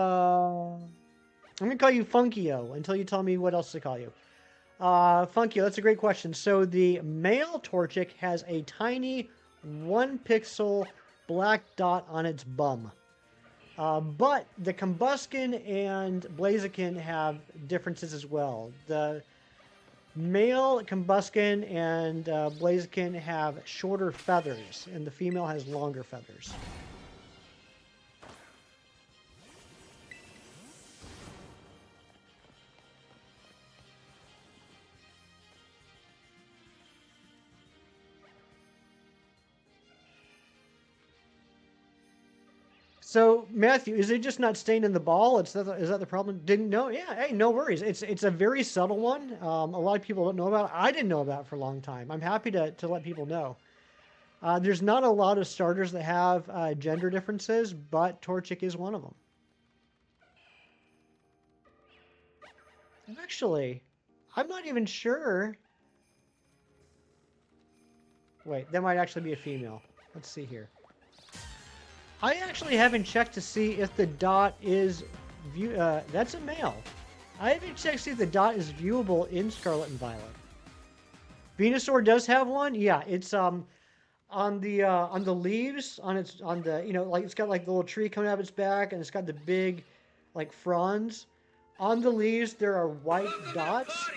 I'm going to call you Funkio until you tell me what else to call you. Funkio, that's a great question. So the male Torchic has a tiny 1-pixel black dot on its bum. But the Combuskin and Blaziken have differences as well. The male Combuskin and Blaziken have shorter feathers, and the female has longer feathers. So Matthew, is it just not staying in the ball? Is that the problem? Didn't know? Yeah. Hey, no worries. It's a very subtle one. A lot of people don't know about it. I didn't know about it for a long time. I'm happy to let people know. There's not a lot of starters that have gender differences, but Torchic is one of them. Actually, I'm not even sure. Wait, that might actually be a female. Let's see here. I actually haven't checked to see if the dot is that's a male. I haven't checked to see if the dot is viewable in Scarlet and Violet. Venusaur does have one. Yeah, it's on the leaves on the like it's got like the little tree coming out of its back, and it's got the big like fronds. On the leaves there are white dots.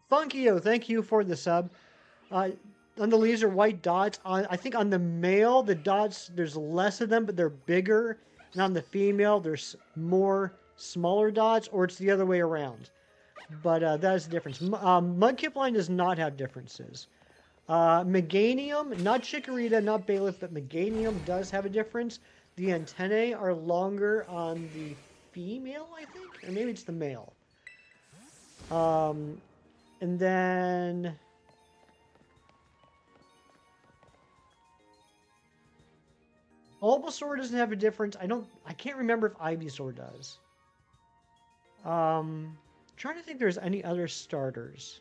Funkio, thank you for the sub. On the leaves are white dots. I think on the male, the dots, there's less of them, but they're bigger. And on the female, there's more smaller dots, or it's the other way around. But that is the difference. Mudkipline does not have differences. Meganium, not Chikorita, not Bailiff, but Meganium does have a difference. The antennae are longer on the female, I think? Or maybe it's the male. And then... Bulbasaur doesn't have a difference. I can't remember if Ivysaur does. Trying to think if there's any other starters.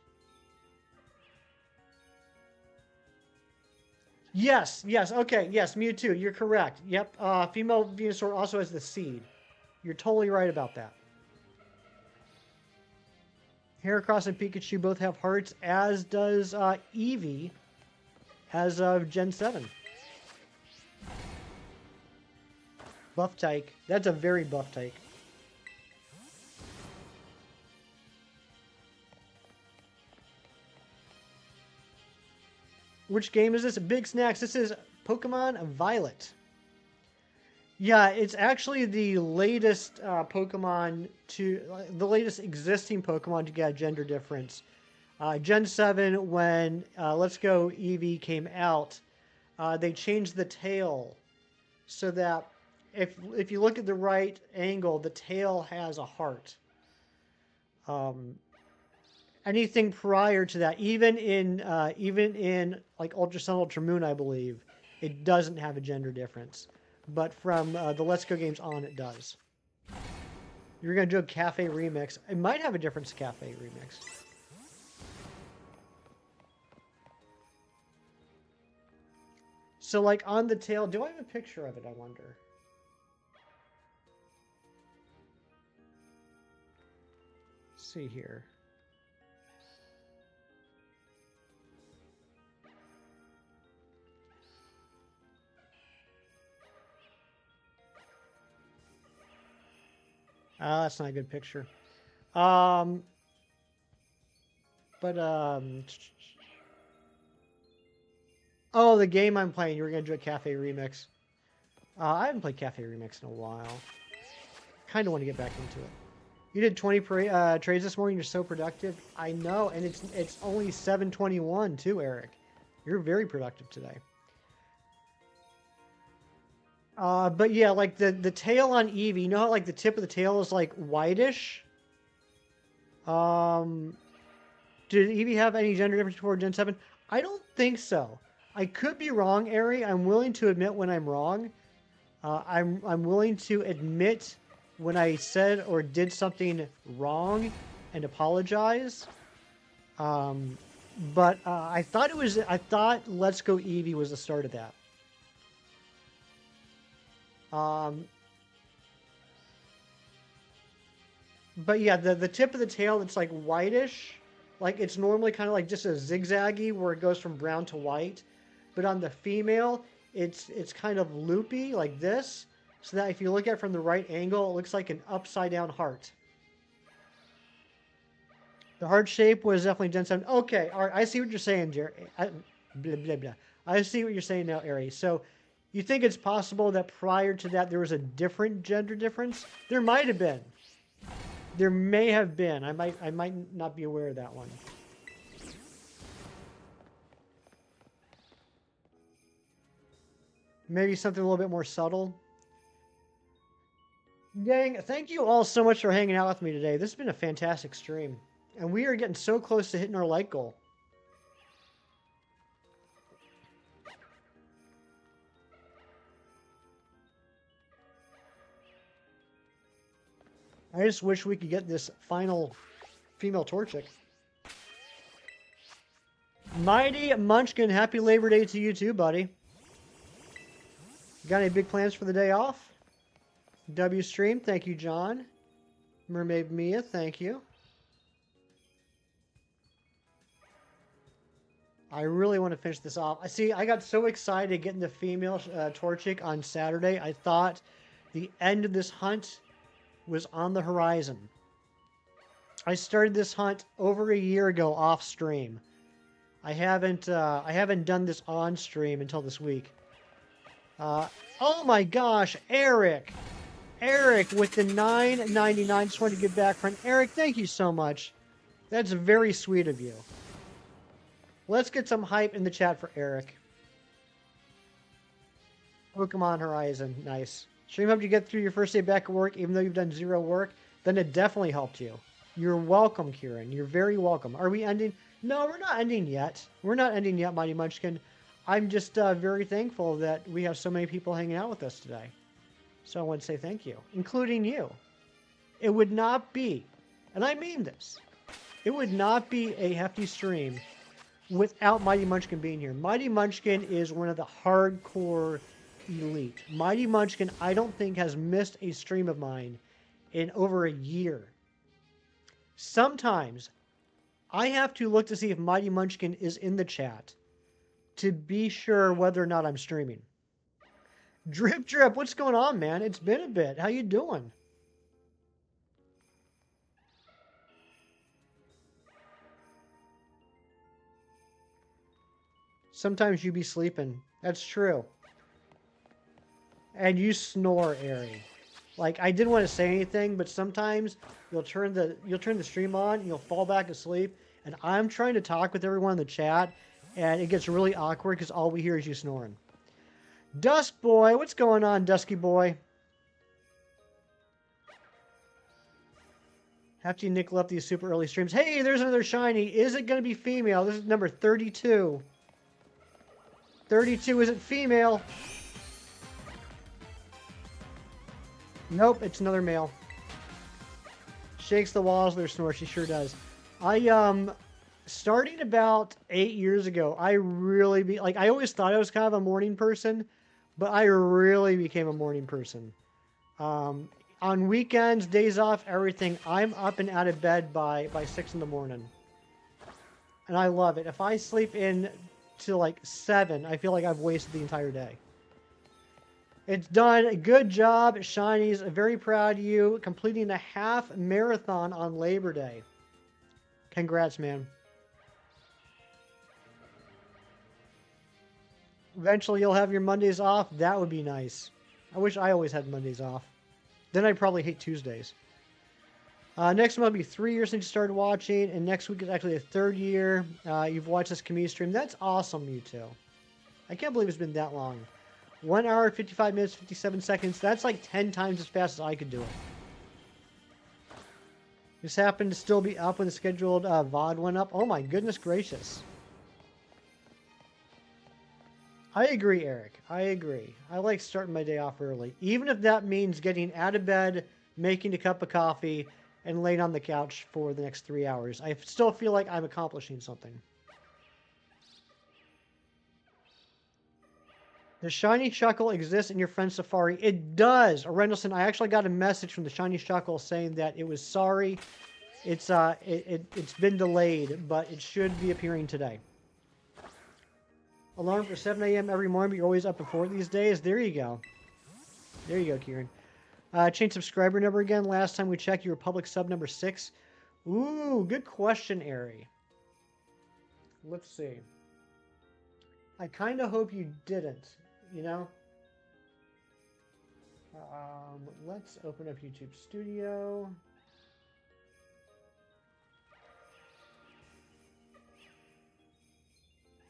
Yes, okay, yes, Mewtwo, you're correct. Yep, female Venusaur also has the seed. You're totally right about that. Heracross and Pikachu both have hearts, as does Eevee as of Gen 7. Buff tyke. That's a very buff tyke. Which game is this? Big Snacks. This is Pokemon Violet. Yeah, it's actually the latest Pokemon the latest existing Pokemon to get a gender difference. Gen 7, when Let's Go Eevee came out, they changed the tail so that if you look at the right angle, the tail has a heart. Anything prior to that, even in like Ultra Sun, Ultra Moon, I believe, it doesn't have a gender difference. But from the Let's Go games on, it does. You're gonna do a Cafe remix. It might have a difference to Cafe remix. So like on the tail, do I have a picture of it, I wonder? See here. That's not a good picture. But oh, the game I'm playing. You were gonna do a Cafe Remix. I haven't played Cafe Remix in a while. Kind of want to get back into it. You did 20 trades this morning. You're so productive. I know, and it's only 7:21 too, Eric. You're very productive today. But yeah, like the tail on Eevee, you know how like the tip of the tail is like whitish? Did Eevee have any gender difference before Gen 7? I don't think so. I could be wrong, Ari. I'm willing to admit when I'm wrong. I'm willing to admit when I said or did something wrong and apologize. But I thought Let's Go Eevee was the start of that. But yeah, the tip of the tail, it's like whitish. Like it's normally kind of like just a zigzaggy where it goes from brown to white. But on the female, it's kind of loopy like this. So that if you look at it from the right angle, it looks like an upside down heart. The heart shape was definitely Gen 7. Okay, all right, I see what you're saying, Jerry. Blah, blah, blah. I see what you're saying now, Ari. So you think it's possible that prior to that there was a different gender difference? There might have been. There may have been. I might not be aware of that one. Maybe something a little bit more subtle. Gang, thank you all so much for hanging out with me today. This has been a fantastic stream. And we are getting so close to hitting our like goal. I just wish we could get this final female Torchic. Mighty Munchkin, happy Labor Day to you too, buddy. Got any big plans for the day off? W Stream, thank you, John. Mermaid Mia, thank you. I really want to finish this off. I got so excited getting the female Torchic on Saturday. I thought the end of this hunt was on the horizon. I started this hunt over a year ago off stream. I haven't done this on stream until this week. Oh my gosh, Eric! Eric with the $9.99. Just wanted to give back, friend. Eric, thank you so much. That's very sweet of you. Let's get some hype in the chat for Eric. Pokemon Horizon, nice. Stream helped you get through your first day back at work, even though you've done zero work. Then it definitely helped you. You're welcome, Kieran. You're very welcome. Are we ending? No, we're not ending yet. We're not ending yet, Mighty Munchkin. I'm just very thankful that we have so many people hanging out with us today. So I want to say thank you, including you. It would not be, and I mean this, it would not be a hefty stream without Mighty Munchkin being here. Mighty Munchkin is one of the hardcore elite. Mighty Munchkin, I don't think, has missed a stream of mine in over a year. Sometimes I have to look to see if Mighty Munchkin is in the chat to be sure whether or not I'm streaming. Drip Drip, what's going on, man? It's been a bit. How you doing? Sometimes you be sleeping. That's true. And you snore, Ari. Like, I didn't want to say anything, but sometimes you'll turn the stream on, and you'll fall back asleep, and I'm trying to talk with everyone in the chat, and it gets really awkward because all we hear is you snoring. Dusk Boy, what's going on, Dusky Boy? After you nickel up these super early streams. Hey, there's another shiny. Is it going to be female? This is number 32. 32, is it female? Nope, it's another male. Shakes the walls with her snore. She sure does. Starting about 8 years ago, I always thought I was kind of a morning person, but I really became a morning person. On weekends, days off, everything, I'm up and out of bed by 6 in the morning. And I love it. If I sleep in till like 7, I feel like I've wasted the entire day. It's done. Good job, Shinies. Very proud of you. Completing a half marathon on Labor Day. Congrats, man. Eventually you'll have your Mondays off. That would be nice. I wish I always had Mondays off. Then I'd probably hate Tuesdays. Next month will be 3 years since you started watching, and next week is actually the 3rd year you've watched this community stream. That's awesome, you two. I can't believe it's been that long. 1 hour, 55 minutes, 57 seconds. That's like 10 times as fast as I could do it. This happened to still be up when the scheduled VOD went up. Oh my goodness gracious. I agree, Eric. I agree. I like starting my day off early. Even if that means getting out of bed, making a cup of coffee, and laying on the couch for the next 3 hours. I still feel like I'm accomplishing something. The Shiny Shuckle exists in your friend's Safari. It does. Rendleson, I actually got a message from the Shiny Shuckle saying that it was sorry. It's been delayed, but it should be appearing today. Alarm for 7 a.m. every morning, but you're always up before these days. There you go. There you go, Kieran. Change subscriber number again. Last time we checked, you were public sub number 6. Ooh, good question, Ari. Let's see. I kind of hope you didn't, you know? Let's open up YouTube Studio.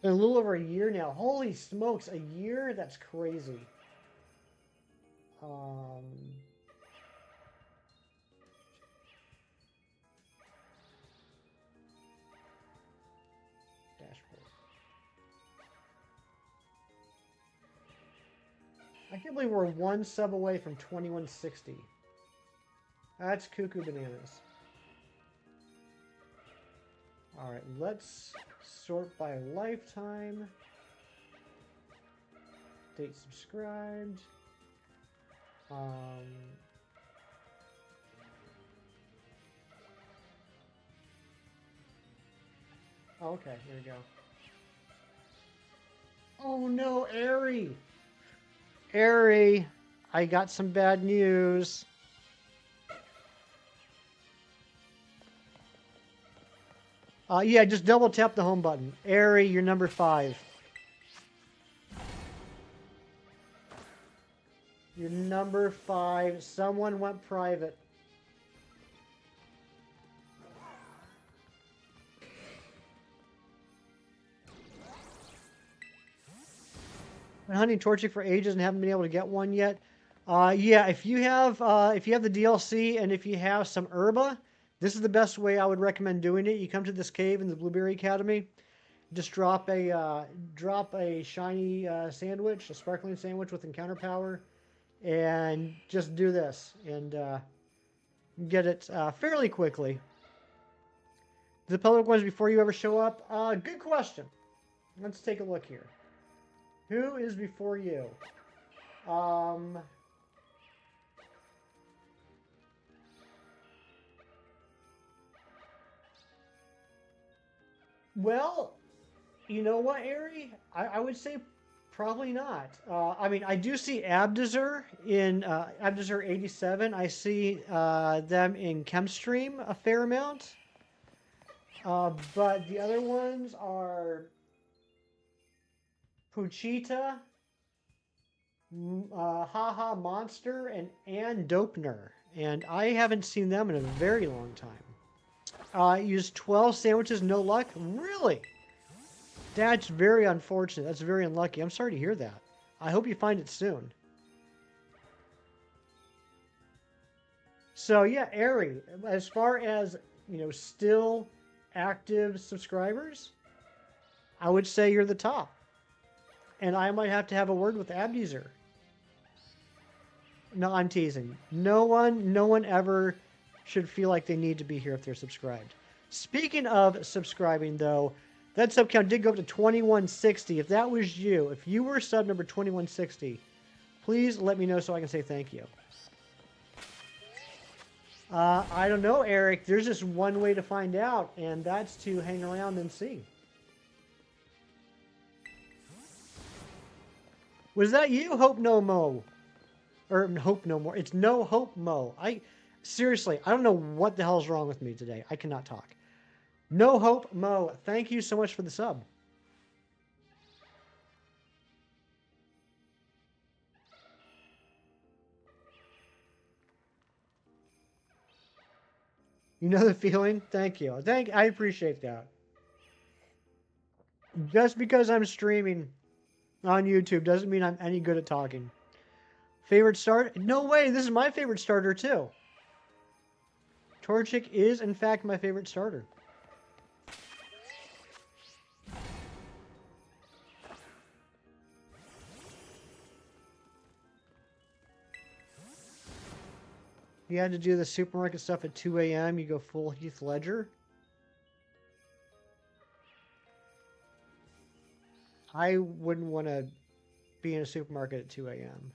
Been a little over a year now. Holy smokes, a year? That's crazy. Dashboard. I can't believe we're 1 sub away from 2160. That's cuckoo bananas. Alright, let's sort by lifetime. Date subscribed. Okay, here we go. Oh no, Ari! Ari, I got some bad news. Yeah, just double tap the home button. Ari, you're number 5. You're number 5. Someone went private. Been hunting Torchic for ages and haven't been able to get one yet. Yeah, if you have the DLC and if you have some herba, this is the best way I would recommend doing it. You come to this cave in the Blueberry Academy, just drop a shiny sandwich, a sparkling sandwich with encounter power, and just do this and get it fairly quickly. The public ones before you ever show up? Good question. Let's take a look here. Who is before you? Well, you know what, Ari? I would say probably not. I mean, I do see Abdazur in Abdazur 87. I see them in Chemstream a fair amount. But the other ones are Puchita, Haha Monster, and Ann Dopner. And I haven't seen them in a very long time. Used 12 sandwiches, no luck? Really? That's very unfortunate. That's very unlucky. I'm sorry to hear that. I hope you find it soon. So yeah, Ari, as far as, you know, still active subscribers, I would say you're the top. And I might have to have a word with Abdizer. No, I'm teasing. No one ever should feel like they need to be here if they're subscribed. Speaking of subscribing, though, that sub count did go up to 2160. If that was you, if you were sub number 2160, please let me know so I can say thank you. I don't know, Eric. There's just one way to find out, and that's to hang around and see. Was that you, Hope No Mo? Or Hope No More. It's No Hope Mo. Seriously, I don't know what the hell's wrong with me today. I cannot talk. No Hope Mo, thank you so much for the sub. You know the feeling? Thank you. I appreciate that. Just because I'm streaming on YouTube doesn't mean I'm any good at talking. Favorite starter? No way, this is my favorite starter too. Torchic is, in fact, my favorite starter. You had to do the supermarket stuff at 2 a.m. You go full Heath Ledger. I wouldn't want to be in a supermarket at 2 a.m.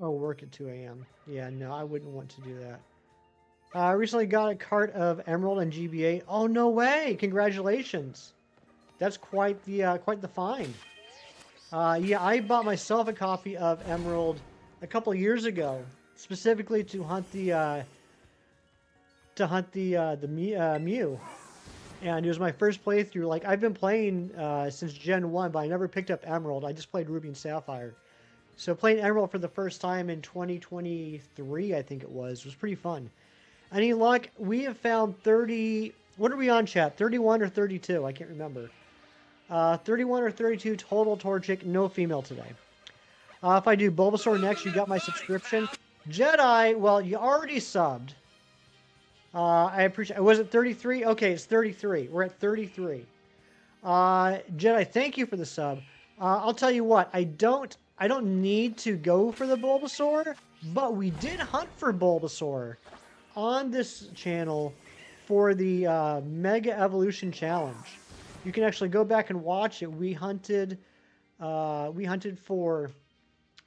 Oh, work at 2 a.m. Yeah, no, I wouldn't want to do that. I recently got a cart of Emerald and GBA. Oh, no way! Congratulations. That's quite the find. Yeah, I bought myself a copy of Emerald a couple years ago, specifically to hunt the Mew. And it was my first playthrough. Like, I've been playing since Gen 1, but I never picked up Emerald. I just played Ruby and Sapphire. So playing Emerald for the first time in 2023, I think it was pretty fun. Any luck? We have found 30... What are we on, chat? 31 or 32? I can't remember. 31 or 32 total Torchic. No female today. If I do Bulbasaur next, you got my subscription. Jedi, well, you already subbed. I appreciate... Was it 33? Okay, it's 33. We're at 33. Jedi, thank you for the sub. I'll tell you what. I don't need to go for the Bulbasaur, but we did hunt for Bulbasaur on this channel for the Mega Evolution Challenge. You can actually go back and watch it. We hunted for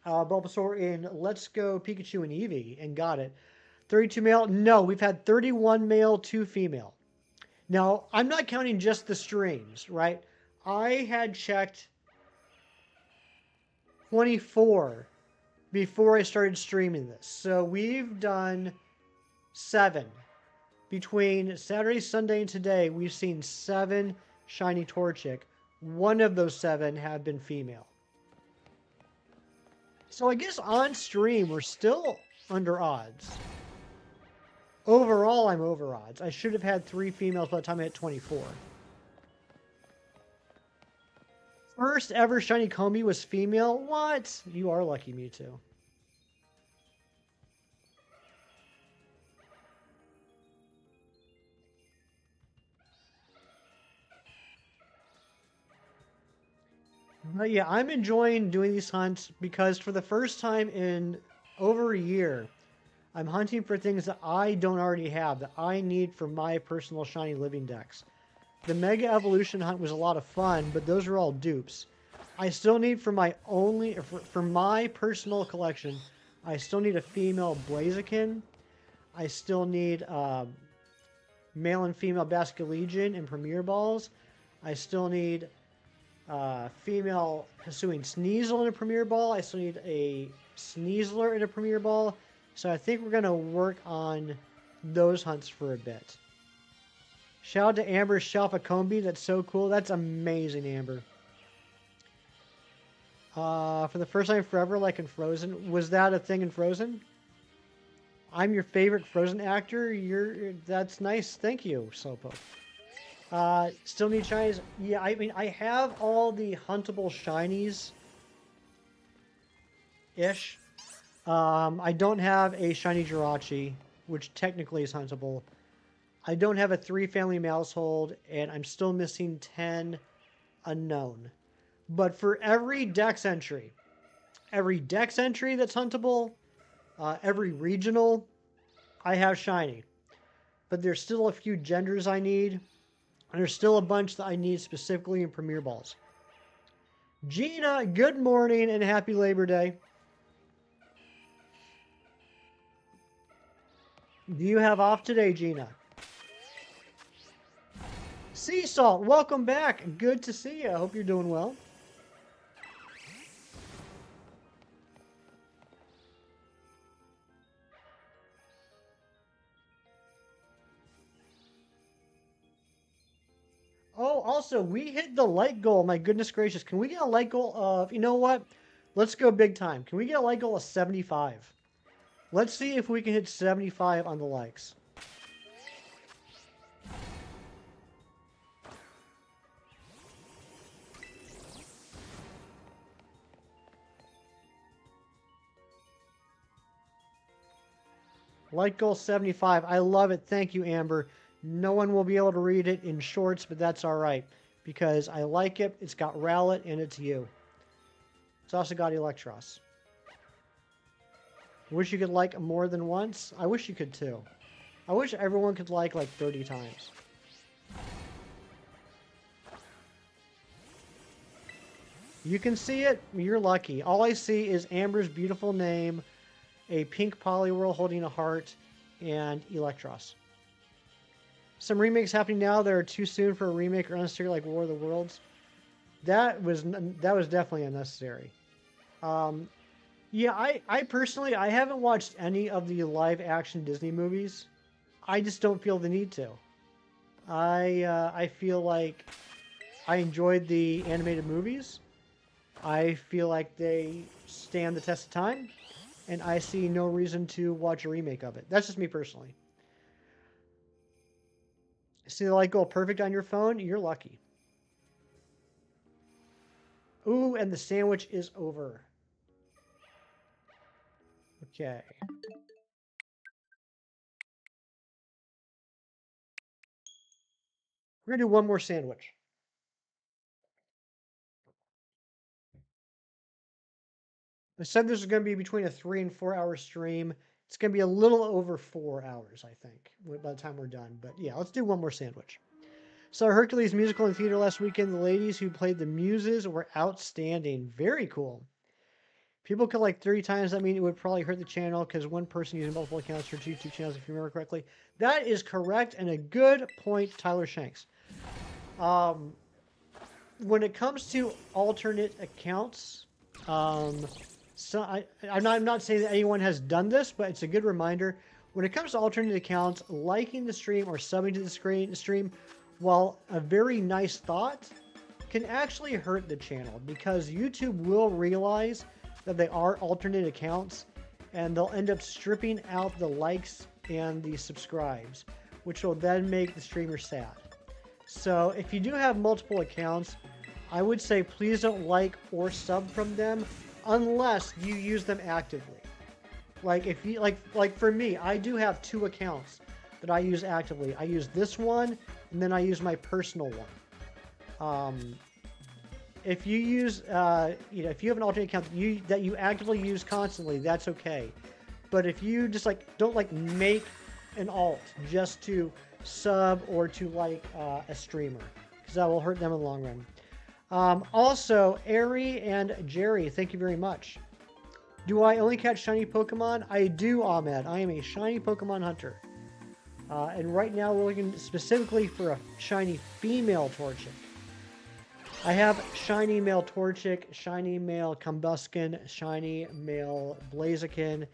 Bulbasaur in Let's Go Pikachu and Eevee and got it. 32 male? No, we've had 31 male, 2 female. Now, I'm not counting just the streams, right? I had checked 24 before I started streaming this. So we've done 7. Between Saturday, Sunday, and today, we've seen 7 shiny Torchic. One of those 7 have been female. So I guess on stream, we're still under odds. Overall, I'm over odds. I should have had 3 females by the time I hit 24. First ever shiny Combi was female? What? You are lucky, Mewtwo. But yeah, I'm enjoying doing these hunts because for the first time in over a year, I'm hunting for things that I don't already have, that I need for my personal shiny living dex. The Mega Evolution hunt was a lot of fun, but those are all dupes. I still need for my personal collection, I still need a female Blaziken. I still need male and female Basculegion and Premier Balls. I still need female Hisuian Sneasel in a Premier Ball. I still need a Sneasler in a Premier Ball. So I think we're going to work on those hunts for a bit. Shout out to Amber's Shalfa Combi. That's so cool. That's amazing, Amber. For the first time forever, like in Frozen. Was that a thing in Frozen? I'm your favorite Frozen actor. That's nice. Thank you, Slowpoke. Still need shinies. Yeah, I mean, I have all the huntable shinies. Ish. I don't have a shiny Jirachi, which technically is huntable. I don't have a 3-family Mousehold, and I'm still missing 10 unknown. But for every dex entry that's huntable, every regional, I have shiny. But there's still a few genders I need, and there's still a bunch that I need specifically in Premier Balls. Gina, good morning and happy Labor Day. Do you have off today, Gina? Sea Salt, welcome back. Good to see you. I hope you're doing well. Oh, also, we hit the like goal. My goodness gracious. Can we get a like goal of, you know what? Let's go big time. Can we get a like goal of 75? Let's see if we can hit 75 on the likes. Like goal 75. I love it. Thank you, Amber. No one will be able to read it in shorts, but that's all right. Because I like it. It's got Rowlet, and it's you. It's also got Electros. Wish you could like more than once. I wish you could too. I wish everyone could like 30 times. You can see it. You're lucky. All I see is Amber's beautiful name, a pink Poliwhirl holding a heart, and Electros. Some remakes happening now that are too soon for a remake or unnecessary, like War of the Worlds. That was definitely unnecessary. Yeah, I personally, I haven't watched any of the live action Disney movies. I just don't feel the need to. I feel like I enjoyed the animated movies. I feel like they stand the test of time, and I see no reason to watch a remake of it. That's just me personally. See the light go perfect on your phone? You're lucky. Ooh, and the sandwich is over. Okay. We're going to do one more sandwich. I said this is going to be between a 3 and 4 hour stream. It's going to be a little over 4 hours, I think, by the time we're done. But yeah, let's do one more sandwich. Saw Hercules musical in theater last weekend. The ladies who played the muses were outstanding. Very cool. People could like 30 times. I mean, it would probably hurt the channel because one person using multiple accounts for YouTube channels, if you remember correctly. That is correct and a good point, Tyler Shanks. When it comes to alternate accounts, so I'm not saying that anyone has done this, but it's a good reminder. When it comes to alternate accounts, liking the stream or subbing to the stream, while a very nice thought, can actually hurt the channel because YouTube will realize that they are alternate accounts and they'll end up stripping out the likes and the subscribes, which will then make the streamer sad. So if you do have multiple accounts, I would say please don't like or sub from them unless you use them actively. Like if you like for me, I do have 2 accounts that I use actively. I use this one and then I use my personal one. If you use if you have an alternate account that you actively use constantly, that's okay. But if you just don't make an alt just to sub or to like a streamer, because that will hurt them in the long run. Also, Ari and Jerry, thank you very much. Do I only catch shiny Pokemon? I do, Ahmed. I am a shiny Pokemon hunter. And right now we're looking specifically for a shiny female Torchic. I have shiny male Torchic, shiny male Combuskin, shiny male Blaziken.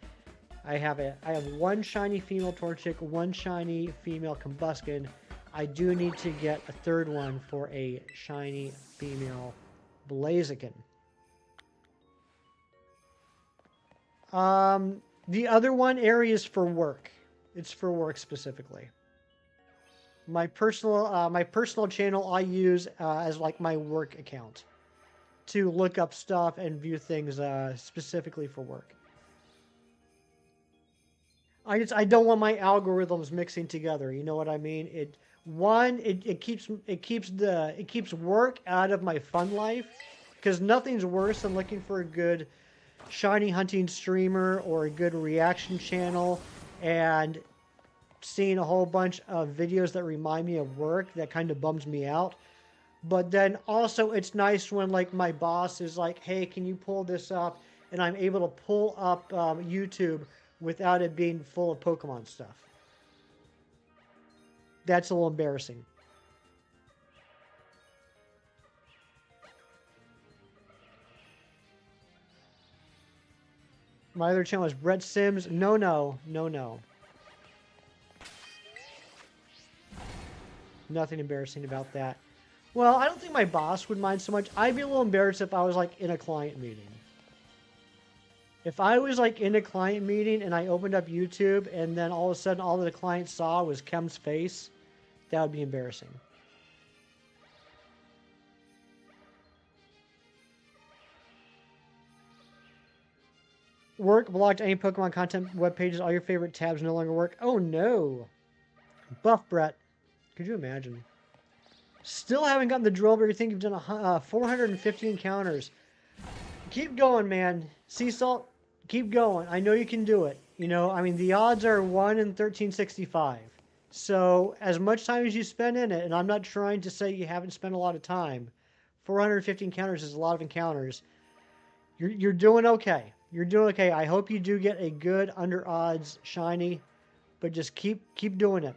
I have 1 shiny female Torchic, 1 shiny female Combuskin. I do need to get a 3rd one for a shiny female Blaziken. The other one area is for work. It's for work specifically. My personal channel I use as like my work account to look up stuff and view things specifically for work. I don't want my algorithms mixing together. You know what I mean? It keeps work out of my fun life, because nothing's worse than looking for a good shiny hunting streamer or a good reaction channel and seeing a whole bunch of videos that remind me of work. That kind of bums me out. But then also it's nice when like my boss is like, hey, can you pull this up? And I'm able to pull up YouTube without it being full of Pokemon stuff. That's a little embarrassing. My other channel is Brett Sims. No. Nothing embarrassing about that. Well, I don't think my boss would mind so much. I'd be a little embarrassed if I was like in a client meeting. If I was like in a client meeting and I opened up YouTube and then all of a sudden all that the client saw was Kem's face, that would be embarrassing. Work blocked any Pokemon content web pages. All your favorite tabs no longer work. Oh no. Buff Brett. Could you imagine? Still haven't gotten the drill, but you think you've done 450 encounters. Keep going, man. Sea Salt, keep going. I know you can do it. You know, I mean, the odds are 1 in 1365. So as much time as you spend in it, and I'm not trying to say you haven't spent a lot of time, 450 encounters is a lot of encounters. You're doing okay. You're doing okay. I hope you do get a good under odds shiny, but just keep doing it.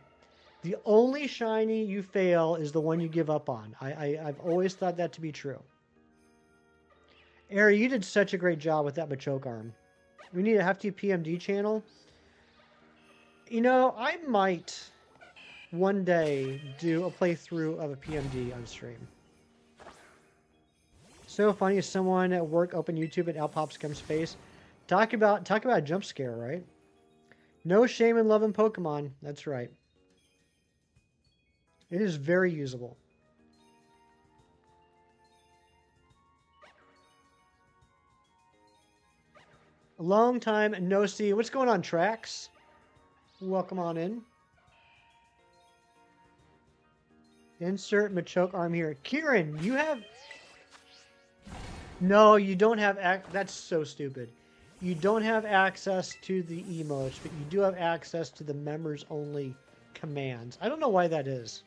The only shiny you fail is the one you give up on. I've always thought that to be true. Ari, you did such a great job with that Machoke arm. We need a hefty PMD channel. You know, I might one day do a playthrough of a PMD on stream. So funny, someone at work opened YouTube and Alpops comes face. Talk about a jump scare, right? No shame in loving Pokemon. That's right. It is very usable. A long time no see. What's going on, Trax? Welcome on in. Insert Machoke arm here. Kieran, you have... No, you don't have... That's so stupid. You don't have access to the emotes, but you do have access to the members-only commands. I don't know why that is.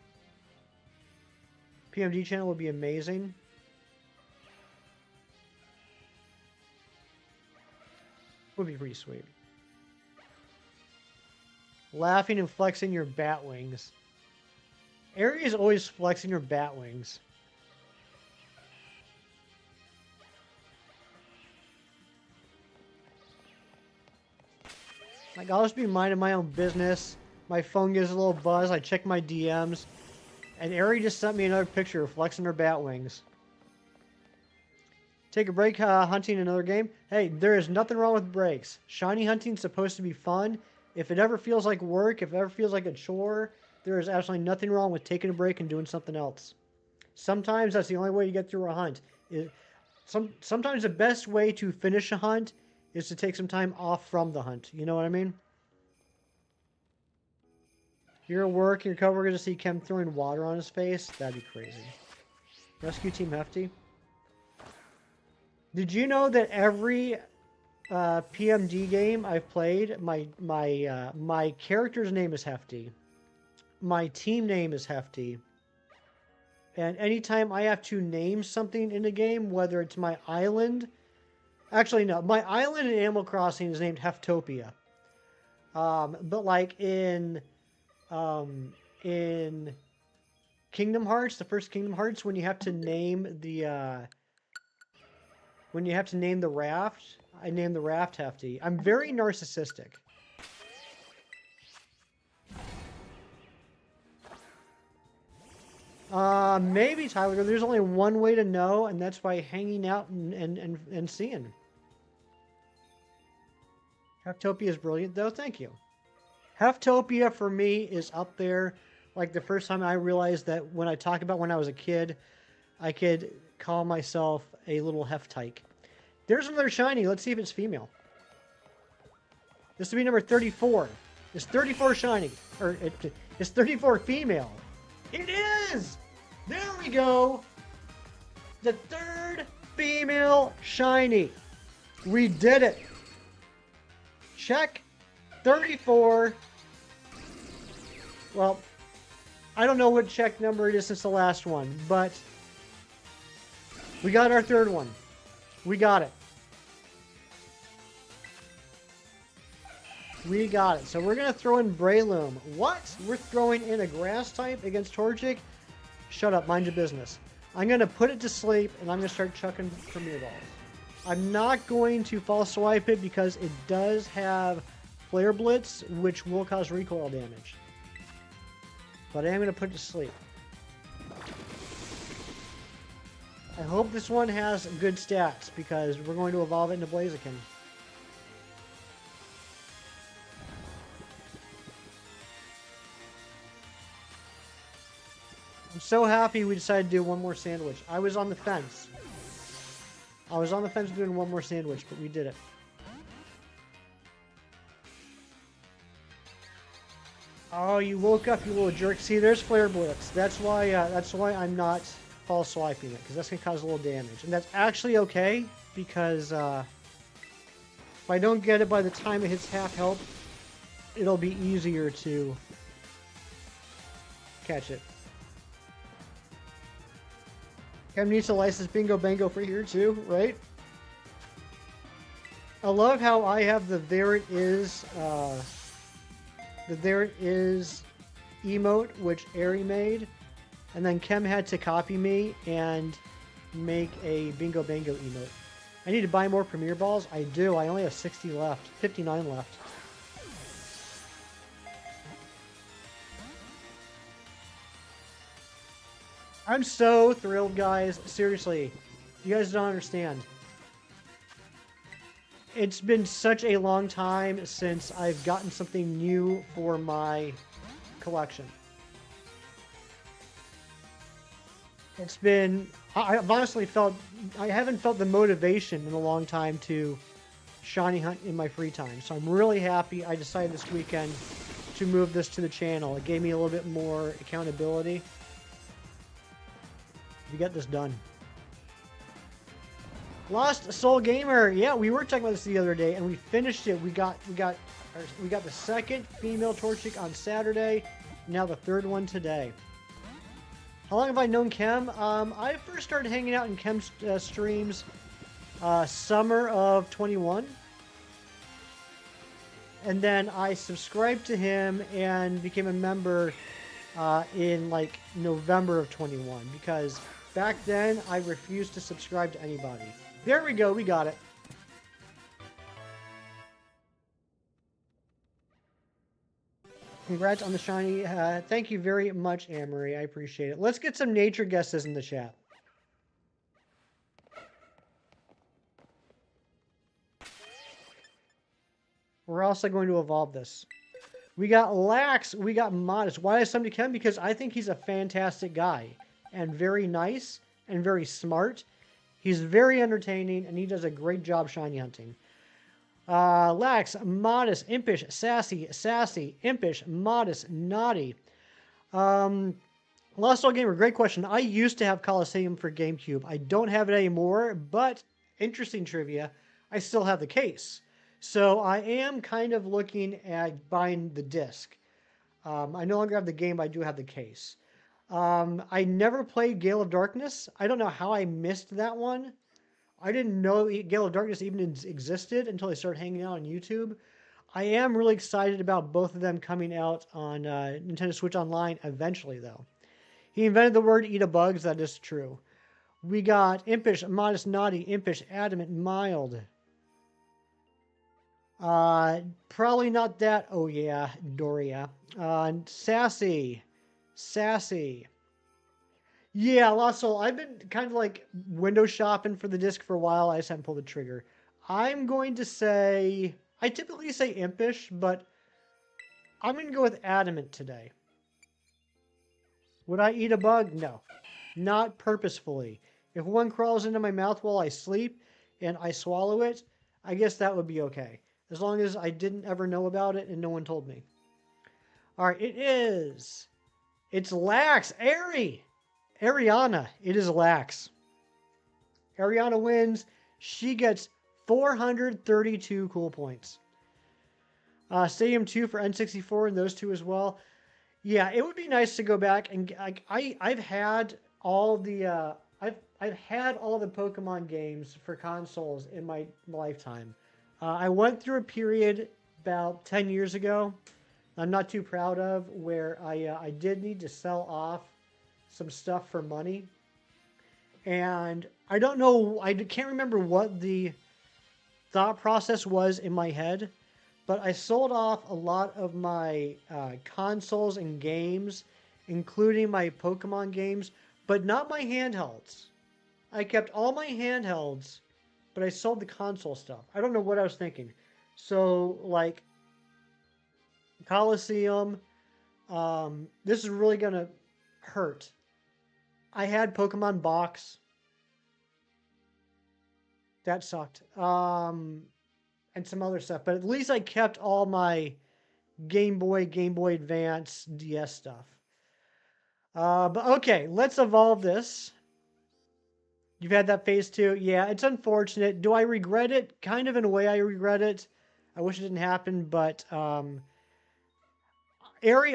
PMD channel would be amazing. Would be pretty sweet. Laughing and flexing your bat wings. Ari is always flexing her bat wings. Like, I'll just be minding my own business. My phone gives a little buzz. I check my DMs. And Ari just sent me another picture of flexing her bat wings. Take a break hunting another game. Hey, there is nothing wrong with breaks. Shiny hunting's supposed to be fun. If it ever feels like work, if it ever feels like a chore, there is absolutely nothing wrong with taking a break and doing something else. Sometimes that's the only way to get through a hunt. Sometimes the best way to finish a hunt is to take some time off from the hunt. You know what I mean? You're at work, your coworker to see Kem throwing water on his face. That'd be crazy. Rescue Team Hefty. Did you know that every PMD game I've played, my character's name is Hefty. My team name is Hefty. And anytime I have to name something in a game, whether it's my island... Actually, no. My island in Animal Crossing is named Heftopia. But like in Kingdom Hearts, the first Kingdom Hearts, when you have to name the raft, I name the raft Hefty. I'm very narcissistic. Maybe, Tyler. There's only one way to know, and that's by hanging out and seeing. Heftopia is brilliant, though. Thank you. Heftopia, for me, is up there. Like, the first time I realized that when I talk about when I was a kid, I could call myself a little Heftike. There's another shiny. Let's see if it's female. This will be number 34. It's 34 shiny. Or, it's 34 female. It is! There we go! The third female shiny. We did it. Check 34. Well, I don't know what check number it is since the last one, but we got our third one. We got it. We got it. So we're going to throw in Breloom. What? We're throwing in a grass type against Torchic? Shut up. Mind your business. I'm going to put it to sleep, and I'm going to start chucking Premier Balls. I'm not going to false swipe it because it does have Flare Blitz, which will cause recoil damage. But I am going to put it to sleep. I hope this one has good stats because we're going to evolve it into Blaziken. I'm so happy we decided to do one more sandwich. I was on the fence. I was on the fence doing one more sandwich, but we did it. Oh, you woke up, you little jerk. See, there's Flare Blitz. That's why I'm not false swiping it, because that's going to cause a little damage. And that's actually okay, because if I don't get it by the time it hits half health, it'll be easier to catch it. Kevin needs to license Bingo Bango for here too, right? I love how I have the there it is emote, which Ari made, and then Kem had to copy me and make a Bingo Bango emote. I need to buy more Premier Balls. I do. I only have 60 left, 59 left. I'm so thrilled, guys. Seriously, you guys don't understand. It's been such a long time since I've gotten something new for my collection. It's been, I've honestly felt, I haven't felt the motivation in a long time to shiny hunt in my free time. So I'm really happy I decided this weekend to move this to the channel. It gave me a little bit more accountability. We got this done. Lost Soul Gamer. Yeah, we were talking about this the other day, and we finished it. We got the second female Torchic on Saturday. Now the third one today. How long have I known Kem? I first started hanging out in Kem's streams summer of 21. And then I subscribed to him and became a member in like November of 21, because back then I refused to subscribe to anybody. There we go, we got it. Congrats on the shiny. Thank you very much, Amory. I appreciate it. Let's get some nature guesses in the chat. We're also going to evolve this. We got Lax. We got Modest. Why is somebody Kem? Because I think he's a fantastic guy. And very nice. And very smart. He's very entertaining. And he does a great job shiny hunting. Lax, Modest, Impish, Sassy, Impish, Modest, Naughty. Lost Soul Gamer, great question. I used to have Coliseum for GameCube. I don't have it anymore, but interesting trivia, I still have the case. So I am kind of looking at buying the disc. I no longer have the game, but I do have the case. I never played Gale of Darkness. I don't know how I missed that one. I didn't know Gale of Darkness even existed until I started hanging out on YouTube. I am really excited about both of them coming out on Nintendo Switch Online eventually, though. He invented the word eat a bugs. That is true. We got Impish, Modest, Naughty, Impish, Adamant, Mild. Probably not that. Oh, yeah, Doria. Sassy. Yeah, Lost Soul. I've been kind of like window shopping for the disc for a while. I just haven't pulled the trigger. I'm going to say, I typically say Impish, but I'm going to go with Adamant today. Would I eat a bug? No, not purposefully. If one crawls into my mouth while I sleep and I swallow it, I guess that would be okay. As long as I didn't ever know about it and no one told me. All right, it's Lax, Ariana. It is Lax. Ariana wins. She gets 432 cool points. Stadium 2 for N64 and those two as well. Yeah, it would be nice to go back and I've had all the I've had all the Pokemon games for consoles in my lifetime. I went through a period about 10 years ago, I'm not too proud of, where I did need to sell off some stuff for money. And I don't know, I can't remember what the thought process was in my head, but I sold off a lot of my consoles and games, including my Pokemon games, but not my handhelds. I kept all my handhelds, but I sold the console stuff. I don't know what I was thinking. So, like, Coliseum, this is really going to hurt I had Pokemon Box. That sucked. And some other stuff. But at least I kept all my Game Boy, Game Boy Advance, DS stuff. But okay, let's evolve this. You've had that phase 2. Yeah, it's unfortunate. Do I regret it? Kind of in a way I regret it. I wish it didn't happen, but Ari,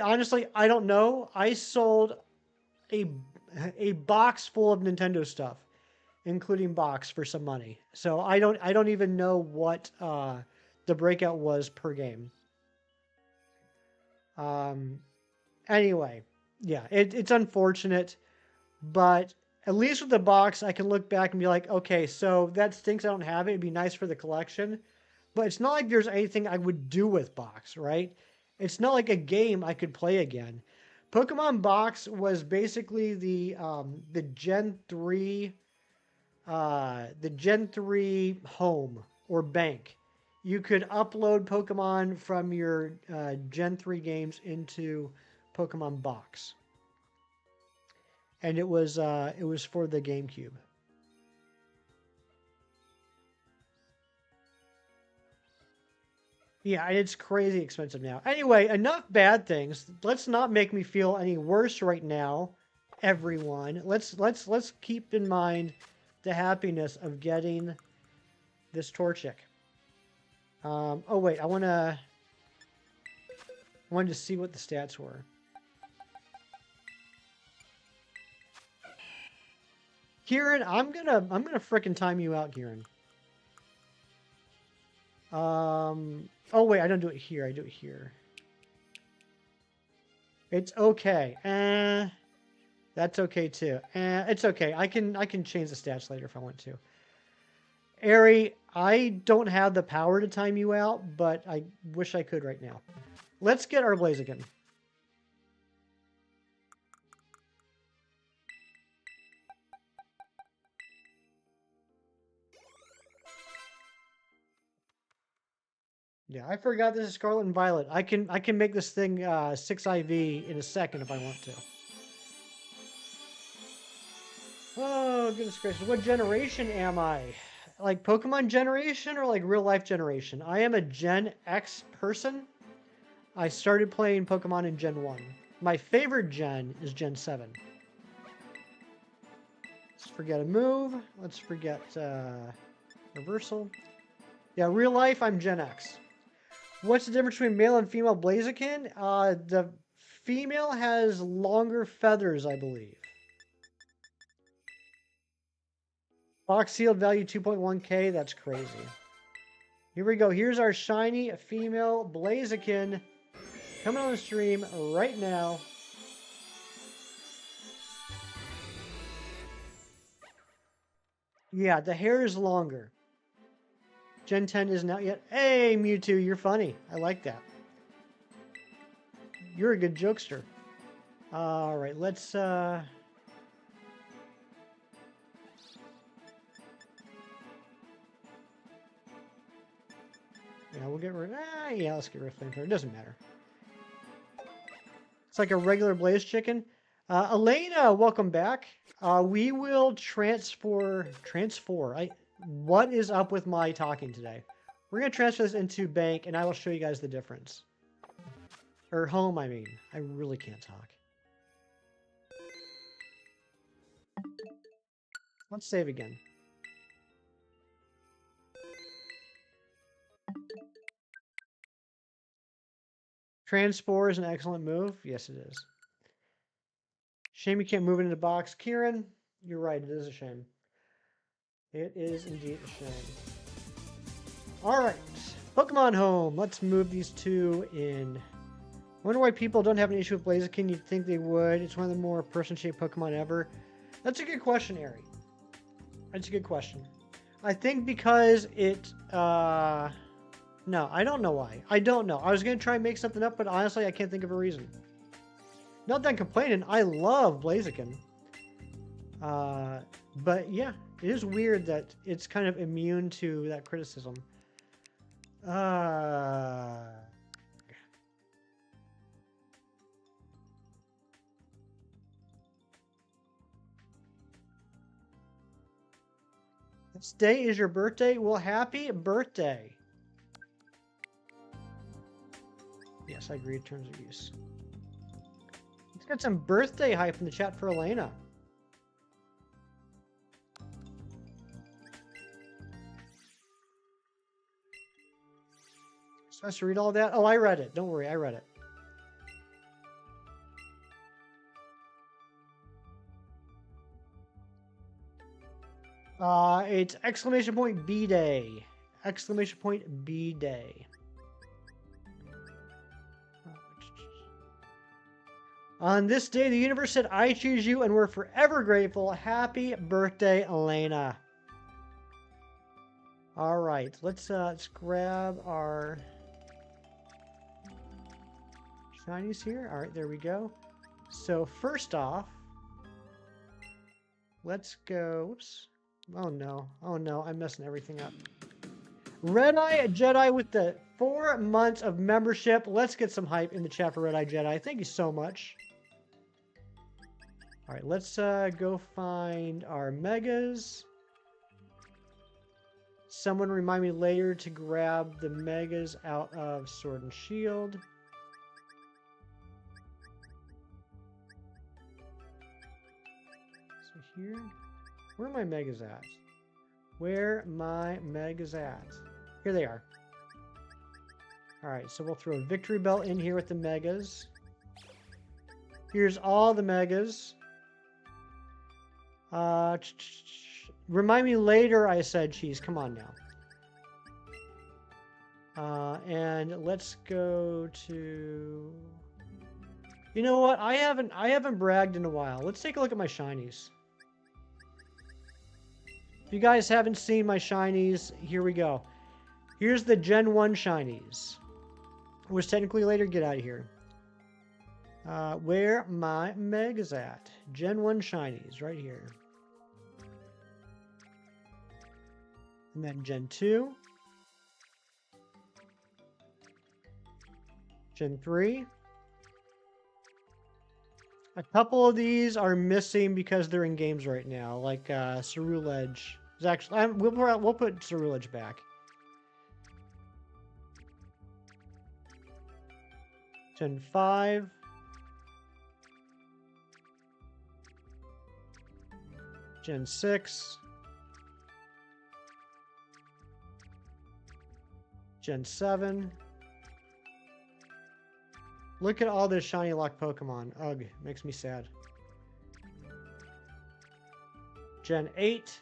honestly, I don't know. I sold a box full of Nintendo stuff, including box, for some money. So I don't even know what the breakout was per game. Anyway, yeah, it's unfortunate, but at least with the box, I can look back and be like, okay, so that stinks I don't have it. It'd be nice for the collection, but it's not like there's anything I would do with box, right? It's not like a game I could play again. Pokemon Box was basically the Gen 3 home or bank. You could upload Pokemon from your Gen 3 games into Pokemon Box. And it was for the GameCube. Yeah, it's crazy expensive now. Anyway, enough bad things. Let's not make me feel any worse right now, everyone. Let's keep in mind the happiness of getting this Torchic. Oh wait, I wanted to see what the stats were. Kieran, I'm gonna frickin' time you out, Kieran. Oh wait, I don't do it here. I do it here. It's okay. That's okay too. It's okay. I can change the stats later if I want to. Ari, I don't have the power to time you out, but I wish I could right now. Let's get our Blaziken. Yeah, I forgot this is Scarlet and Violet. I can make this thing 6 IV in a second if I want to. Oh, goodness gracious. What generation am I? Like Pokemon generation or like real life generation? I am a Gen X person. I started playing Pokemon in Gen 1. My favorite gen is Gen 7. Let's forget a move. Let's forget reversal. Yeah, real life, I'm Gen X. What's the difference between male and female Blaziken? The female has longer feathers, I believe. Box sealed value 2.1k. That's crazy. Here we go. Here's our shiny female Blaziken coming on the stream right now. Yeah, the hair is longer. Gen 10 isn't out yet. Hey, Mewtwo, you're funny. I like that. You're a good jokester. All right, let's... Yeah, we'll get rid... yeah, let's get rid of Flamethrower. It doesn't matter. It's like a regular Blaze Chicken. Elena, welcome back. We will transfer... What is up with my talking today? We're going to transfer this into bank, and I will show you guys the difference. Or home, I mean. I really can't talk. Let's save again. Transpore is an excellent move. Yes, it is. Shame you can't move it into the box. Kieran, you're right. It is a shame. It is indeed a shame. All right. Pokemon Home. Let's move these two in. Wonder why people don't have an issue with Blaziken. You'd think they would. It's one of the more person-shaped Pokemon ever. That's a good question, Ari. That's a good question. I think because it... No, I don't know why. I don't know. I was going to try and make something up, but honestly, I can't think of a reason. Not that I'm complaining. I love Blaziken. But yeah, it is weird that it's kind of immune to that criticism. This day is your birthday? Well, happy birthday. Yes, I agree. Terms of use. Let's get some birthday hype in the chat for Elena. Supposed to read all that? Oh, I read it. Don't worry, I read it. It's exclamation point B day. Exclamation point B day. On this day, the universe said, I choose you, and we're forever grateful. Happy birthday, Elena. All right, let's grab our shinies here. All right, there we go. So first off, let's go. Whoops. Oh no, I'm messing everything up. Red Eye Jedi with the 4 months of membership. Let's get some hype in the chat for Red Eye Jedi. Thank you so much. All right, let's go find our megas. Someone remind me later to grab the megas out of Sword and Shield. So here, where are my megas at? Where my megas at? Here they are. All right, so we'll throw a victory belt in here with the megas. Here's all the megas. Remind me later, I said, cheese. Come on now. And let's go to... You know what? I haven't bragged in a while. Let's take a look at my shinies. If you guys haven't seen my shinies, here we go. Here's the Gen 1 shinies. Which technically later, get out of here. Where my megas at? Gen 1 shinies, right here. And then Gen 2. Gen 3. A couple of these are missing because they're in games right now, like Cerulege. Is actually, we'll put Cerulege back. Gen 5. Gen 6. Gen 7. Look at all this shiny lock Pokemon. Ugh, makes me sad. Gen 8.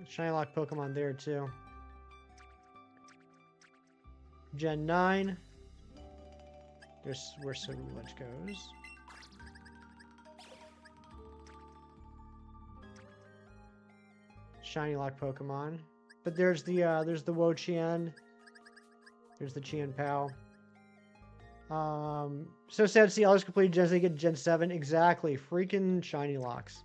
Shiny lock Pokemon there too. Gen 9. There's where Cerulege goes. Shiny lock Pokemon. But there's the Wo-Chien. There's the Chien Pao. So sad to see all those completed gens. They get Gen 7. Exactly. Freaking shiny locks.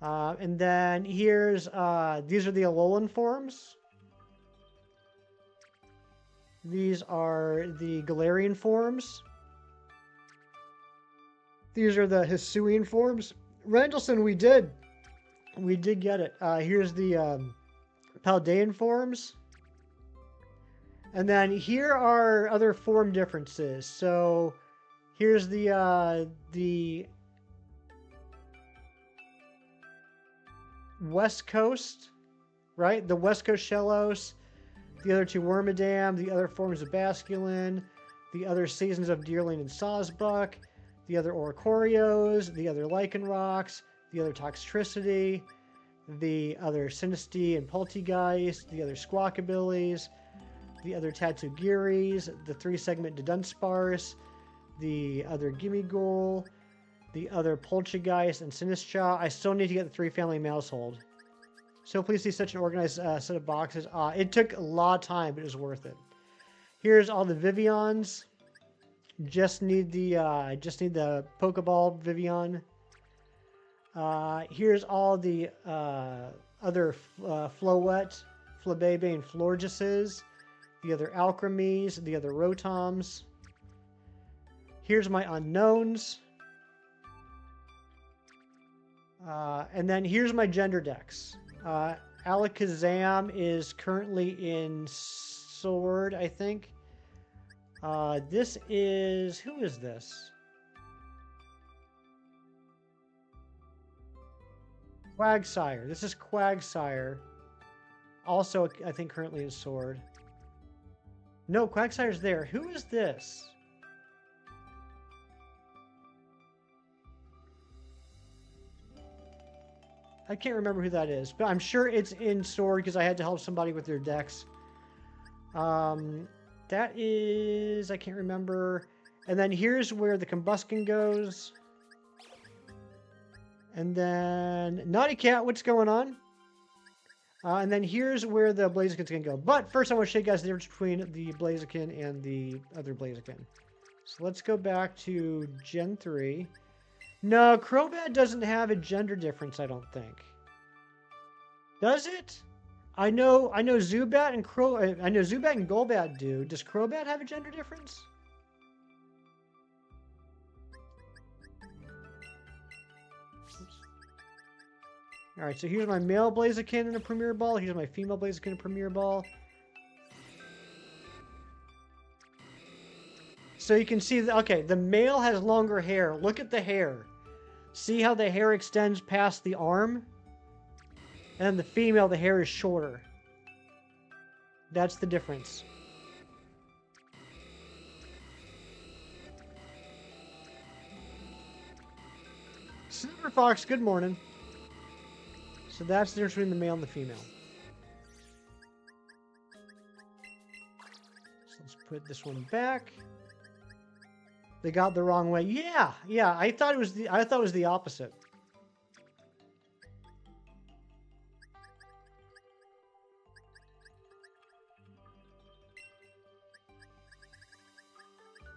And then here's these are the Alolan forms. These are the Galarian forms. These are the Hisuian forms. Randallson, we did get it. Here's the Paldean forms. And then here are other form differences. So here's the West Coast, right? The West Coast Shellos, the other two Wormadam, the other forms of Basculin, the other seasons of Deerling and Sawsbuck, the other Oricorios, the other Lycanrocs, the other Toxtricity, the other Sinistea and Poltegeist, the other Squawkabillies, the other Tatsugiris, the 3-segment Dudunsparce, the other Gimmighoul, the other Poltegeist and Sinistcha. I still need to get the 3-family Mousehold. So please see such an organized set of boxes. It took a lot of time, but it was worth it. Here's all the Vivians. Just need the Pokeball Vivian. Here's all the other Floette, Flabebe, and Florges. The other Alchremies, the other Rotoms. Here's my unknowns. And then here's my gender decks. Alakazam is currently in Sword, I think. This is... Who is this? Quagsire. This is Quagsire. Also, I think currently in Sword. No, Quagsire's there. Who is this? I can't remember who that is, but I'm sure it's in Sword because I had to help somebody with their decks. That is... I can't remember. And then here's where the Combuskin goes. And then Naughty Cat, what's going on? And then here's where the Blaziken's going to go. But first I want to show you guys the difference between the Blaziken and the other Blaziken. So let's go back to Gen 3. No, Crobat doesn't have a gender difference, I don't think. Does it? I know Zubat and Zubat and Golbat do. Does Crobat have a gender difference? Alright, so here's my male Blaziken in a Premier Ball. Here's my female Blaziken in a Premier Ball. So you can see, okay, the male has longer hair. Look at the hair. See how the hair extends past the arm? And the female, the hair is shorter. That's the difference. Silver Fox, good morning. So that's the difference between the male and the female. So let's put this one back. They got the wrong way. Yeah, I thought it was the opposite.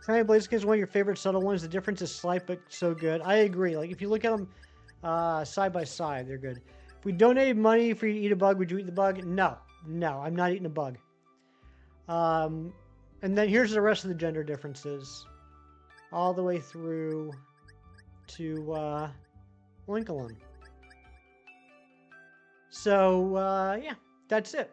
Tiny Blaziken is one of your favorite subtle ones. The difference is slight, but so good. I agree. Like, if you look at them side by side, they're good. If we donated money for you to eat a bug, would you eat the bug? No, I'm not eating a bug. And then here's the rest of the gender differences. All the way through to Lincoln. So, yeah, that's it.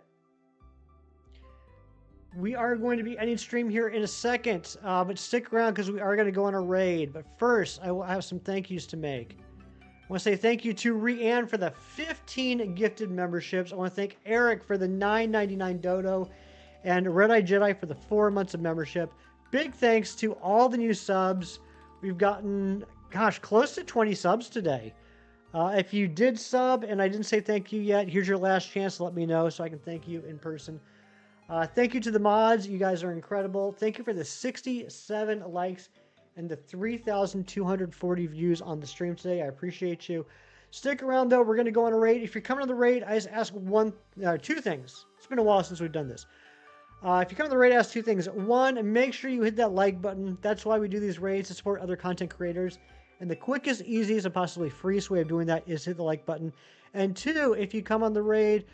We are going to be ending stream here in a second, but stick around because we are going to go on a raid. But first, I will have some thank yous to make. I want to say thank you to Rianne for the 15 gifted memberships. I want to thank Eric for the $9.99 dodo and Red Eye Jedi for the 4 months of membership. Big thanks to all the new subs. We've gotten, gosh, close to 20 subs today. If you did sub and I didn't say thank you yet, here's your last chance to let me know so I can thank you in person. Thank you to the mods. You guys are incredible. Thank you for the 67 likes and the 3,240 views on the stream today. I appreciate you. Stick around, though. We're going to go on a raid. If you're coming on the raid, I just ask two things. It's been a while since we've done this. If you come on the raid, I ask two things. One, make sure you hit that like button. That's why we do these raids, to support other content creators. And the quickest, easiest, and possibly freest way of doing that is hit the like button. And two, if you come on the raid,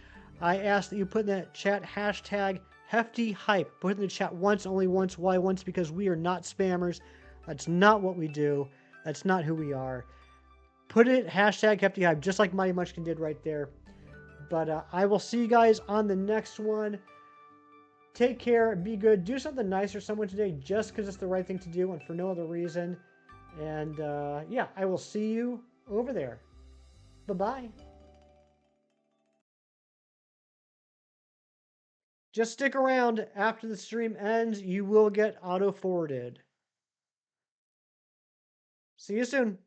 I ask that you put in that chat hashtag hefty hype. Put it in the chat once, only once. Why once? Because we are not spammers. That's not what we do. That's not who we are. Put it hashtag hefty hype, just like Mighty Munchkin did right there. But I will see you guys on the next one. Take care. Be good. Do something nice for someone today just because it's the right thing to do and for no other reason. And yeah, I will see you over there. Bye-bye. Just stick around. After the stream ends, you will get auto-forwarded. See you soon.